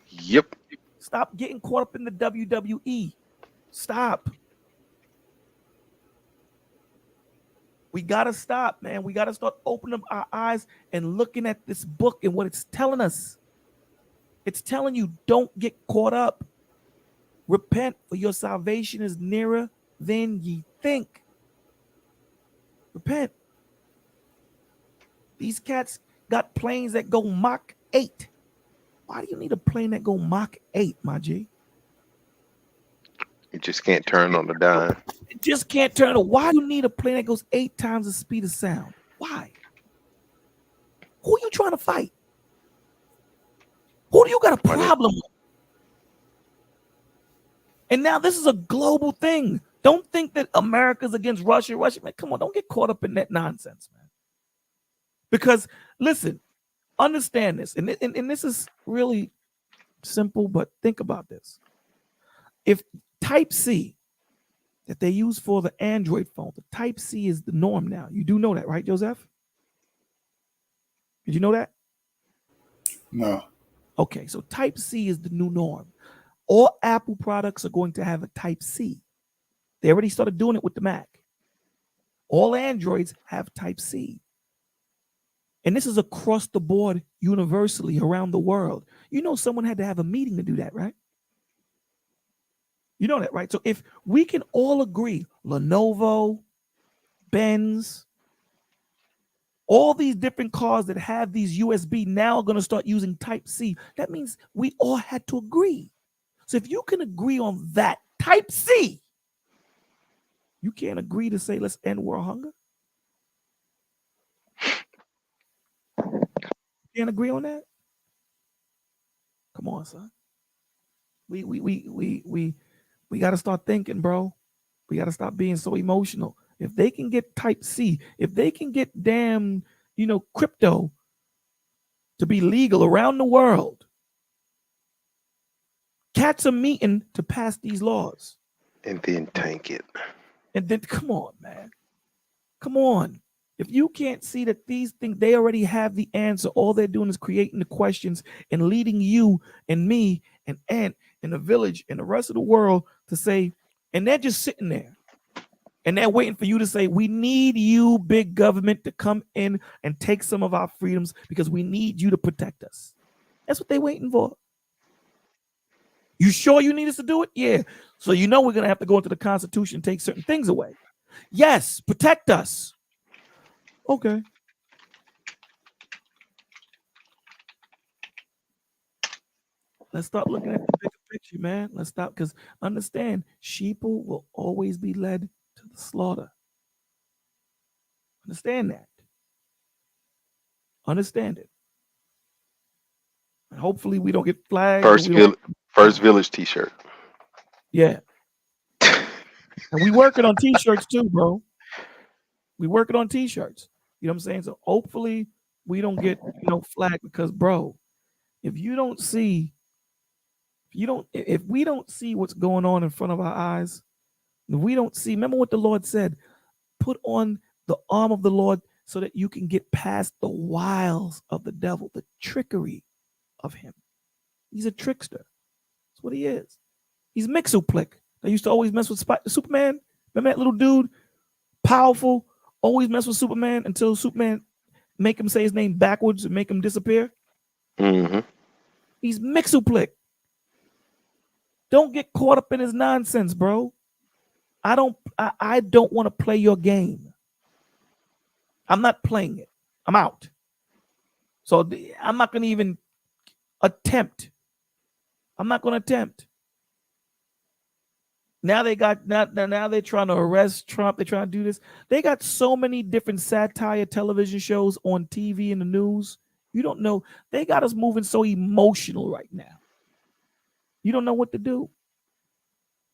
Yep. Stop getting caught up in the WWE. Stop. We got to stop, man. We got to start opening up our eyes and looking at this book and what it's telling us. It's telling you, don't get caught up. Repent, for your salvation is nearer than ye think. Repent. These cats got planes that go Mach 8. Why do you need a plane that go Mach 8, my G? You just can't turn on the dime. It just can't turn on. Why do you need a plane that goes 8 times the speed of sound? Why? Who are you trying to fight? Who do you got a problem with? And now this is a global thing. Don't think that America's against Russia. Russia, man, come on, don't get caught up in that nonsense, man. Because, listen, understand this. And this is really simple, but think about this. If Type-C that they use for the Android phone, the Type-C is the norm now. You do know that, right, Joseph? Did you know that? No. Okay, so Type-C is the new norm. All Apple products are going to have a Type-C. They already started doing it with the Mac. All Androids have Type-C. And this is across the board universally around the world. You know someone had to have a meeting to do that, right? You know that, right? So if we can all agree, Lenovo, Benz, All these different cars that have these USB now are going to start using Type-C. That means we all had to agree. So if you can agree on that Type-C, you can't agree to say let's end world hunger. Can't agree on that. Come on, son. We got to start thinking, bro. We got to stop being so emotional. If they can get Type-C, if they can get damn, crypto to be legal around the world, cats are meeting to pass these laws. And then tank it. And then, come on, man. Come on. If you can't see that these things, they already have the answer. All they're doing is creating the questions and leading you and me and Ant and the village and the rest of the world to say, and they're just sitting there. And they're waiting for you to say, we need you, big government, to come in and take some of our freedoms because we need you to protect us. That's what they're waiting for. You sure you need us to do it? Yeah. So we're going to have to go into the Constitution and take certain things away. Yes, protect us. Okay. Let's start looking at the bigger picture, man. Let's stop, because understand, sheeple will always be led to the slaughter. Understand that. Understand it. And hopefully we don't get flagged. First village t-shirt. Yeah. And we working on t-shirts too, bro. We working on t-shirts. You know what I'm saying? So hopefully we don't get, flagged, because, bro, if we don't see what's going on in front of our eyes, if we don't see, remember what the Lord said, put on the arm of the Lord so that you can get past the wiles of the devil, the trickery of him. He's a trickster. That's what he is. He's Mixoplick. They used to always mess with Superman. Remember that little dude? Powerful, always mess with Superman until Superman make him say his name backwards and make him disappear. Mm-hmm. He's Mixoplick. Don't get caught up in his nonsense, bro. I don't want to play your game. I'm not playing it. I'm out. So I'm not going to even attempt. I'm not going to attempt. Now they're trying to arrest Trump. They're trying to do this. They got so many different satire television shows on TV and the news. You don't know. They got us moving so emotional right now. You don't know what to do.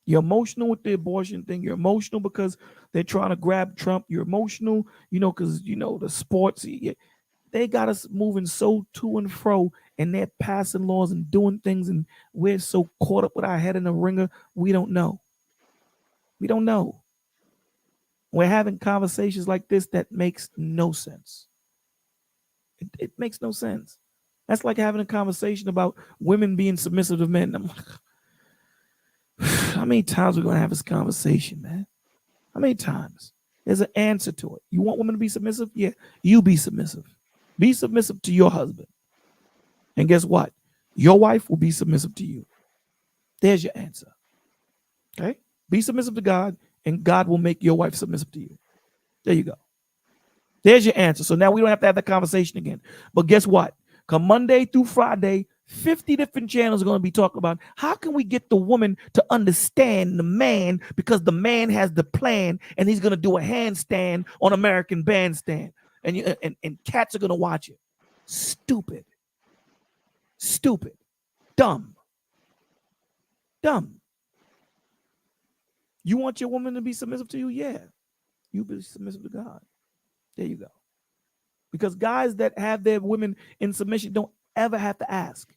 You're emotional with the abortion thing. You're emotional because they're trying to grab Trump. You're emotional, because, the sports. They got us moving so to and fro, and they're passing laws and doing things, and we're so caught up with our head in the ringer, we don't know. We don't know. We're having conversations like this that makes no sense. It makes no sense. That's like having a conversation about women being submissive to men. I'm like, how many times are we going to have this conversation, man? How many times? There's an answer to it. You want women to be submissive? Yeah, you be submissive. Be submissive to your husband. And guess what? Your wife will be submissive to you. There's your answer. Okay? Be submissive to God, and God will make your wife submissive to you. There you go. There's your answer. So now we don't have to have that conversation again. But guess what? Come Monday through Friday, 50 different channels are going to be talking about how can we get the woman to understand the man, because the man has the plan and he's going to do a handstand on American Bandstand. And cats are going to watch it. Stupid. Dumb. You want your woman to be submissive to you? Yeah. You be submissive to God. There you go. Because guys that have their women in submission don't ever have to ask.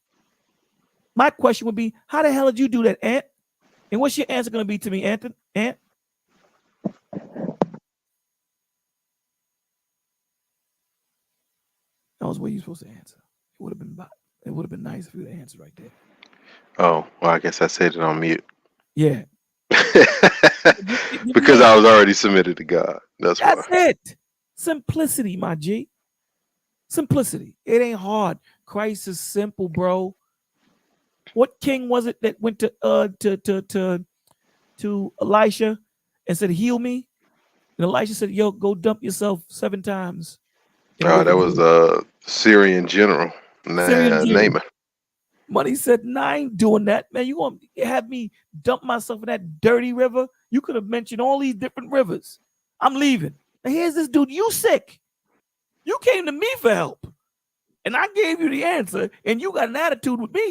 My question would be, how the hell did you do that, Ant? And what's your answer going to be to me, Ant? That was what you're supposed to answer. It would have been nice if you would have answered right there. Oh, well, I guess I said it on mute. Yeah. Because I was already submitted to God. That's why. It. Simplicity, my G. Simplicity. It ain't hard. Christ is simple, bro. What king was it that went to Elisha and said, heal me? And Elisha said, yo, go dump yourself 7 times. Oh, that was Syrian general. Syrian general. NAMI. Money said, "No, I ain't doing that, man. You gonna have me dump myself in that dirty river? You could have mentioned all these different rivers. I'm leaving. And here's this dude. You sick? You came to me for help, and I gave you the answer, and you got an attitude with me.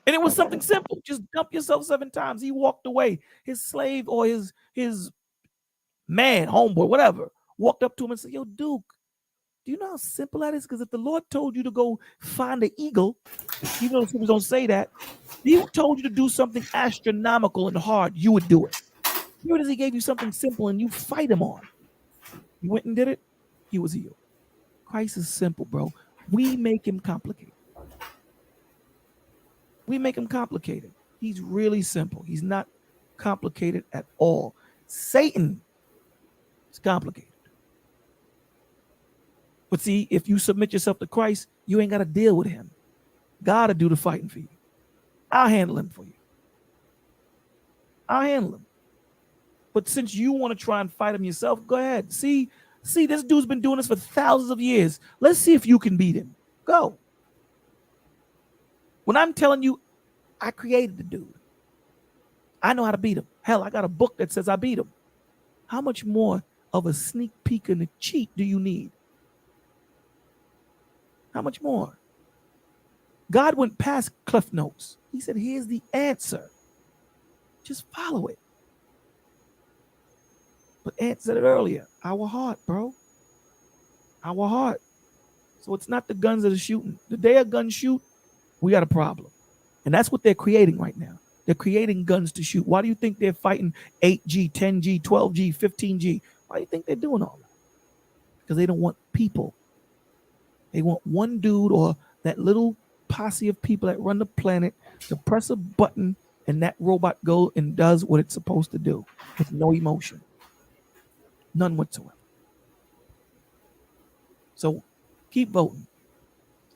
And it was something simple. Just dump yourself 7 times." He walked away. His slave or his man, homeboy, whatever, walked up to him and said, "Yo, Duke, do you know how simple that is? Because if the Lord told you to go find the eagle, even though people don't say that, he told you to do something astronomical and hard, you would do it. Here it is, he gave you something simple and you fight him on. You went and did it, he was healed. Christ is simple, bro. We make him complicated. We make him complicated. He's really simple. He's not complicated at all. Satan is complicated. But see, if you submit yourself to Christ, you ain't got to deal with him. God will do the fighting for you. I'll handle him for you. I'll handle him. But since you want to try and fight him yourself, go ahead. See, this dude's been doing this for thousands of years. Let's see if you can beat him. Go. When I'm telling you, I created the dude. I know how to beat him. Hell, I got a book that says I beat him. How much more of a sneak peek and a cheat do you need? How much more? God went past Cliff Notes. He said, here's the answer. Just follow it. But Ant said it earlier. Our heart, bro. Our heart. So it's not the guns that are shooting. The day a gun shoot, we got a problem. And that's what they're creating right now. They're creating guns to shoot. Why do you think they're fighting 8G, 10G, 12G, 15G? Why do you think they're doing all that? Because they don't want people. They want one dude or that little posse of people that run the planet to press a button and that robot goes and does what it's supposed to do with no emotion. None whatsoever. So keep voting.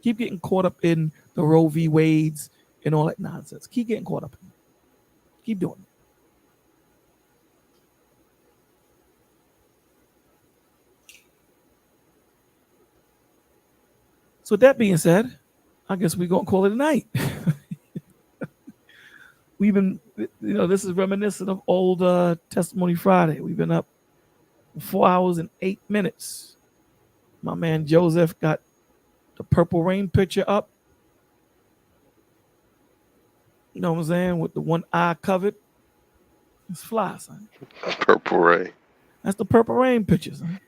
Keep getting caught up in the Roe v. Wades and all that nonsense. Keep getting caught up in it. Keep doing it. So with that being said, I guess we're going to call it a night. We've been, this is reminiscent of old Testimony Friday. We've been up 4 hours and 8 minutes. My man Joseph got the Purple Rain picture up. You know what I'm saying? With the one eye covered. It's fly, son. Purple Rain. That's the Purple Rain picture, son.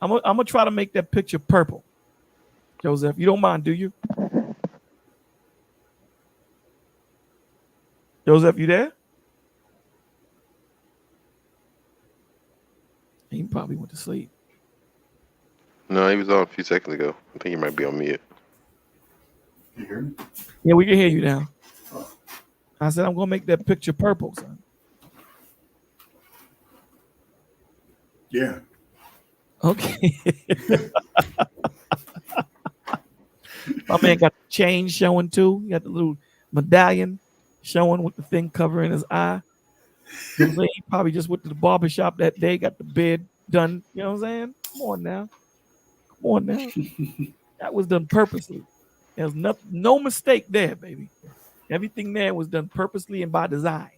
I'm gonna try to make that picture purple. Joseph, you don't mind, do you? Joseph, you there? He probably went to sleep. No, he was on a few seconds ago. I think he might be on mute. You hear me? Yeah, we can hear you now. I said I'm gonna make that picture purple, son. Yeah. Okay. My man got the chain showing too. He got the little medallion showing with the thing covering his eye. You know what I'm saying? He probably just went to the barbershop that day, got the beard done. You know what I'm saying? Come on now. Come on now. That was done purposely. There's no mistake there, baby. Everything there was done purposely and by design.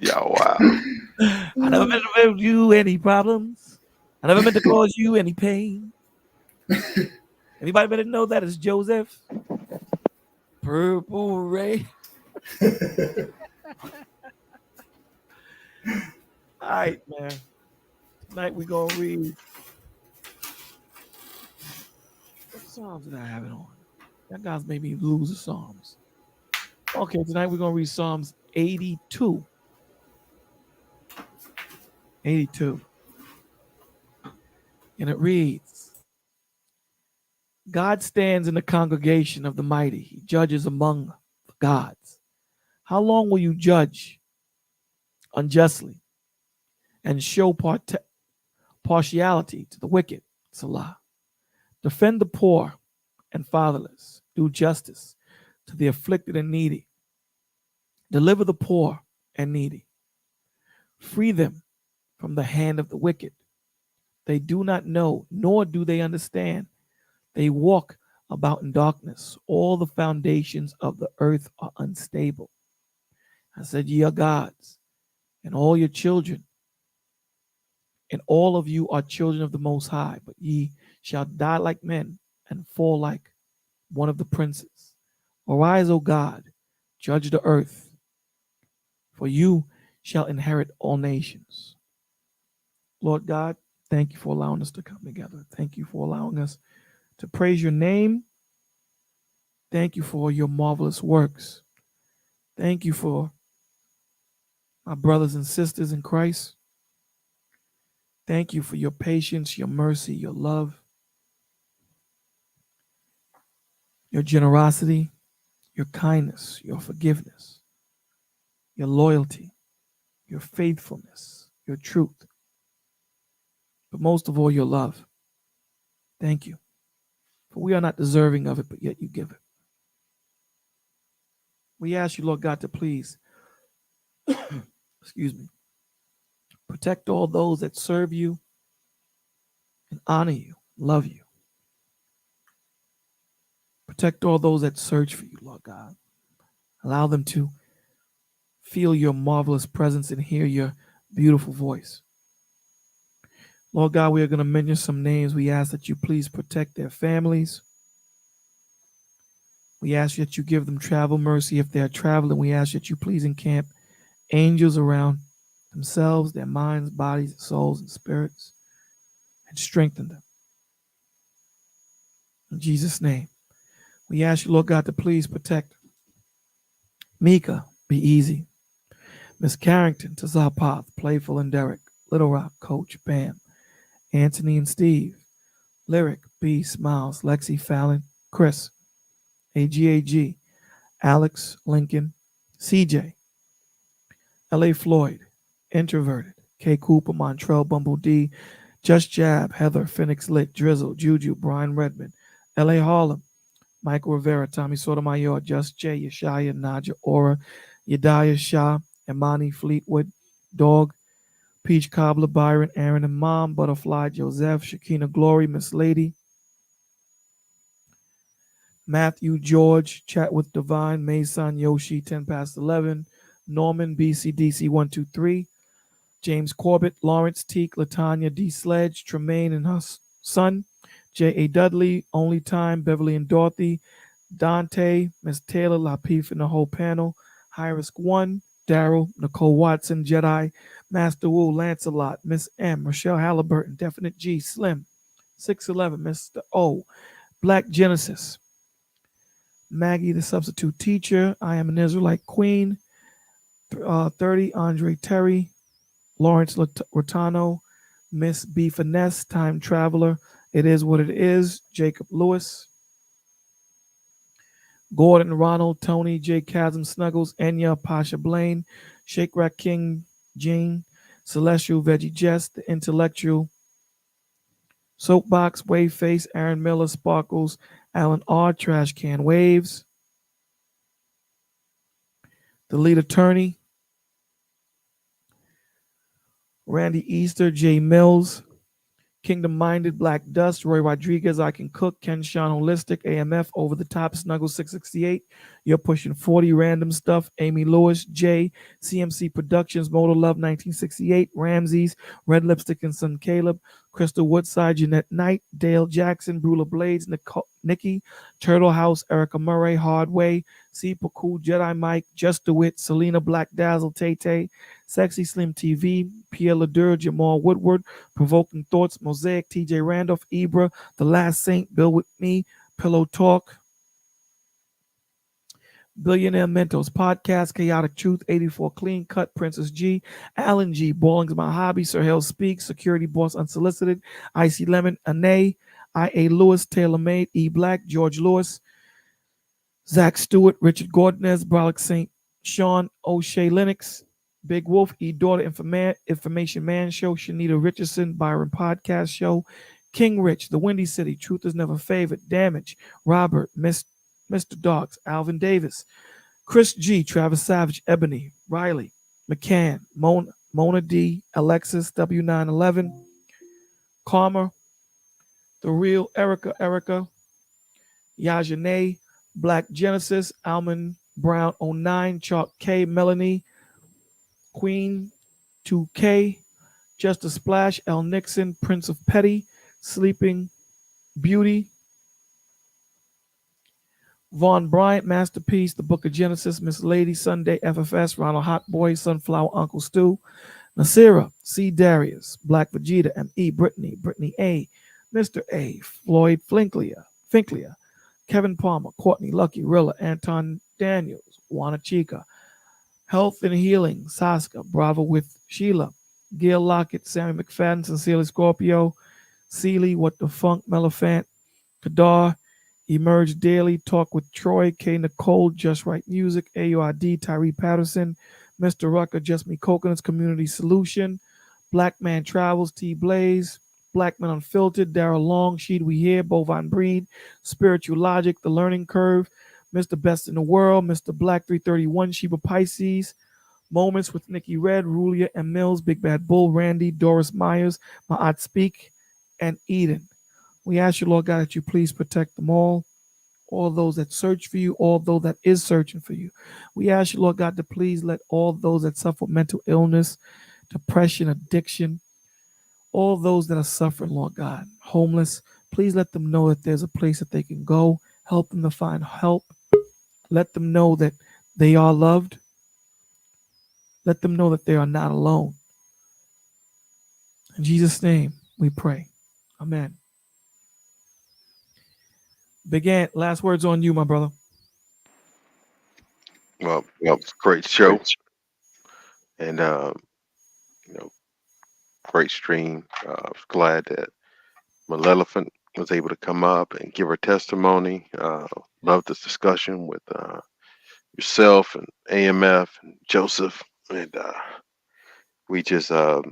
Yeah, wow. I never meant to give you any problems. I never meant to cause you any pain. Anybody better know that is Joseph? Purple Rain. All right, man. Tonight we're going to read. What Psalms did I have it on? That guy's made me lose the Psalms. Okay, tonight we're going to read Psalms 82. 82. And it reads, God stands in the congregation of the mighty. He judges among the gods. How long will you judge unjustly and show partiality to the wicked? Salah. Defend the poor and fatherless. Do justice to the afflicted and needy. Deliver the poor and needy. Free them from the hand of the wicked. They do not know, nor do they understand. They walk about in darkness. All the foundations of the earth are unstable. I said, Ye are gods, and all your children, and all of you are children of the Most High, but ye shall die like men and fall like one of the princes. Arise, O God, judge the earth, for you shall inherit all nations. Lord God, thank you for allowing us to come together. Thank you for allowing us to praise your name. Thank you for your marvelous works. Thank you for my brothers and sisters in Christ. Thank you for your patience, your mercy, your love, your generosity, your kindness, your forgiveness, your loyalty, your faithfulness, your truth, but most of all, your love. Thank you. For we are not deserving of it, but yet you give it. We ask you, Lord God, to please, excuse me, protect all those that serve you and honor you, love you. Protect all those that search for you, Lord God. Allow them to feel your marvelous presence and hear your beautiful voice. Lord God, we are going to mention some names. We ask that you please protect their families. We ask that you give them travel mercy if they are traveling. We ask that you please encamp angels around themselves, their minds, bodies, souls, and spirits, and strengthen them. In Jesus' name, we ask you, Lord God, to please protect Mika, Be Easy, Miss Carrington, Tazapath, Playful and Derek, Little Rock, Coach, Bam, Anthony and Steve, Lyric, B, Smiles, Lexi, Fallon, Chris, AGAG, Alex, Lincoln, CJ, LA Floyd, Introverted, K Cooper, Montrell, Bumble D, Just Jab, Heather, Phoenix Lit, Drizzle, Juju, Brian Redmond, LA Harlem, Michael Rivera, Tommy Sotomayor, Just J, Yeshaya, Naja, Aura, Yediah Shah, Imani Fleetwood, Dog, Peach Cobbler, Byron, Aaron and Mom, Butterfly, Joseph, Shakina Glory, Miss Lady, Matthew, George, Chat with Divine, Mason, Yoshi, 10 past 11, Norman, BCDC 123, James Corbett, Lawrence, Teak, Latanya, D. Sledge, Tremaine and her son, J.A. Dudley, Only Time, Beverly and Dorothy, Dante, Miss Taylor, Lapeef and the whole panel, High Risk 1, Daryl, Nicole Watson, Jedi, Master Wu, Lancelot, Miss M, Rochelle Halliburton, Definite G, Slim, 611, Mr. O, Black Genesis, Maggie, the substitute teacher, I am an Israelite queen, 30, Andre Terry, Lawrence Rotano, Miss B Finesse, Time Traveler, It Is What It Is, Jacob Lewis, Gordon Ronald, Tony, J. Chasm Snuggles, Enya, Pasha Blaine, Shake Rack King, Jean, Celestial, Veggie Jess, The Intellectual, Soapbox, Wave Face, Aaron Miller, Sparkles, Alan R, Trash Can Waves, The Lead Attorney, Randy Easter, Jay Mills, Kingdom Minded, Black Dust, Roy Rodriguez, I Can Cook, Ken Sean Holistic, AMF, Over the Top, Snuggle 668, You're Pushing 40, Random Stuff, Amy Lewis, Jay, CMC Productions, Motor Love 1968, Ramses, Red Lipstick and Son Caleb, Crystal Woodside, Jeanette Knight, Dale Jackson, Brula Blades, Nikki, Turtle House, Erica Murray, Hardway, C. Cool, Jedi Mike, Just DeWitt, Selena Black Dazzle, Tay Tay, Sexy Slim TV, Pierre Ledoux, Jamal Woodward, Provoking Thoughts, Mosaic, TJ Randolph, Ibra, The Last Saint, Bill With Me, Pillow Talk, Billionaire Mentos Podcast, Chaotic Truth, 84 Clean Cut, Princess G, Alan G, Balling's My Hobby, Sir Hale Speaks, Security Boss Unsolicited, Icy Lemon, Ane, I.A. Lewis, Taylor Made, E. Black, George Lewis, Zach Stewart, Richard Gordonez, Brolic St. Sean, O'Shea Lennox, Big Wolf, E. Daughter, Information Man Show, Shanita Richardson, Byron Podcast Show, King Rich, The Windy City, Truth Is Never Favored, Damage, Robert, Mr. Dogs, Alvin Davis, Chris G, Travis Savage, Ebony, Riley, McCann, Mona, Mona D, Alexis W911, Karma, The Real Erica, Yajane, Black Genesis, Almond Brown 09, Chalk K, Melanie, Queen 2K, Just a Splash, L Nixon, Prince of Petty, Sleeping Beauty, Vaughn Bryant, Masterpiece, The Book of Genesis, Miss Lady, Sunday, FFS, Ronald Hot Boy, Sunflower, Uncle Stu, Nasira, C. Darius, Black Vegeta, M.E., Brittany A., Mr. A., Floyd Finklia, Kevin Palmer, Courtney Lucky, Rilla, Anton Daniels, Juana Chica, Health and Healing, Saska, Bravo with Sheila, Gail Lockett, Sammy McFadden, Sincerely Scorpio, Seeley, What the Funk, Melifant, Kadar, Emerge Daily, Talk with Troy, K. Nicole, Just Right Music, AURD, Tyree Patterson, Mr. Rucker, Just Me Coconuts, Community Solution, Black Man Travels, T. Blaze, Black Men Unfiltered, Daryl Long, Sheed We Hear, Bovine Breed, Spiritual Logic, The Learning Curve, Mr. Best in the World, Mr. Black 331, Sheba Pisces, Moments with Nikki Red, Rulia and Mills, Big Bad Bull, Randy, Doris Myers, Ma'at Speak, and Eden. We ask you, Lord God, that you please protect them all those that search for you, all those that is searching for you. We ask you, Lord God, to please let all those that suffer mental illness, depression, addiction, all those that are suffering, Lord God, homeless, please let them know that there's a place that they can go. Help them to find help. Let them know that they are loved. Let them know that they are not alone. In Jesus' name, we pray. Amen. Big Ant, last words on you, my brother. Well, it's a great show, and you know, great stream. I was glad that Maleficent was able to come up and give her testimony. Love this discussion with yourself and AMF and Joseph, and we just felt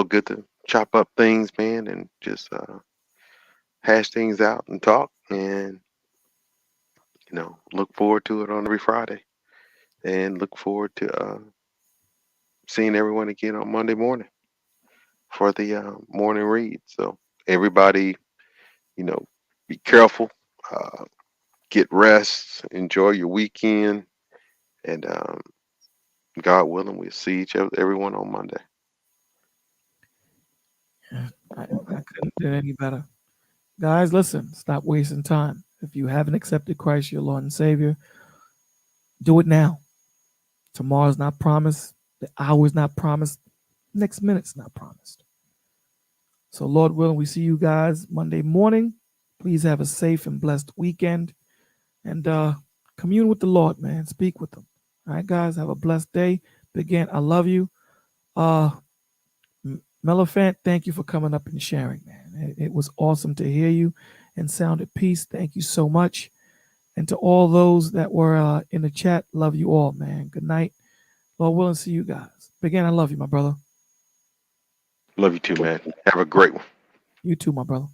good to chop up things, man, and just hash things out and talk, and look forward to it on every Friday, and look forward to seeing everyone again on Monday morning for the morning read. So everybody, be careful, uh, get rest, enjoy your weekend, and God willing, we'll see everyone on Monday. I couldn't do any better. Guys, listen, stop wasting time. If you haven't accepted Christ, your Lord and Savior, do it now. Tomorrow's not promised. The hour's not promised. Next minute's not promised. So, Lord willing, we see you guys Monday morning. Please have a safe and blessed weekend. And commune with the Lord, man. Speak with him. All right, guys, have a blessed day. Big Ant, I love you. Melephant, thank you for coming up and sharing, man. It was awesome to hear you and sound at peace. Thank you so much. And to all those that were in the chat, love you all, man. Good night. Lord willing, see you guys. Big Ant, I love you, my brother. Love you too, man. Have a great one. You too, my brother.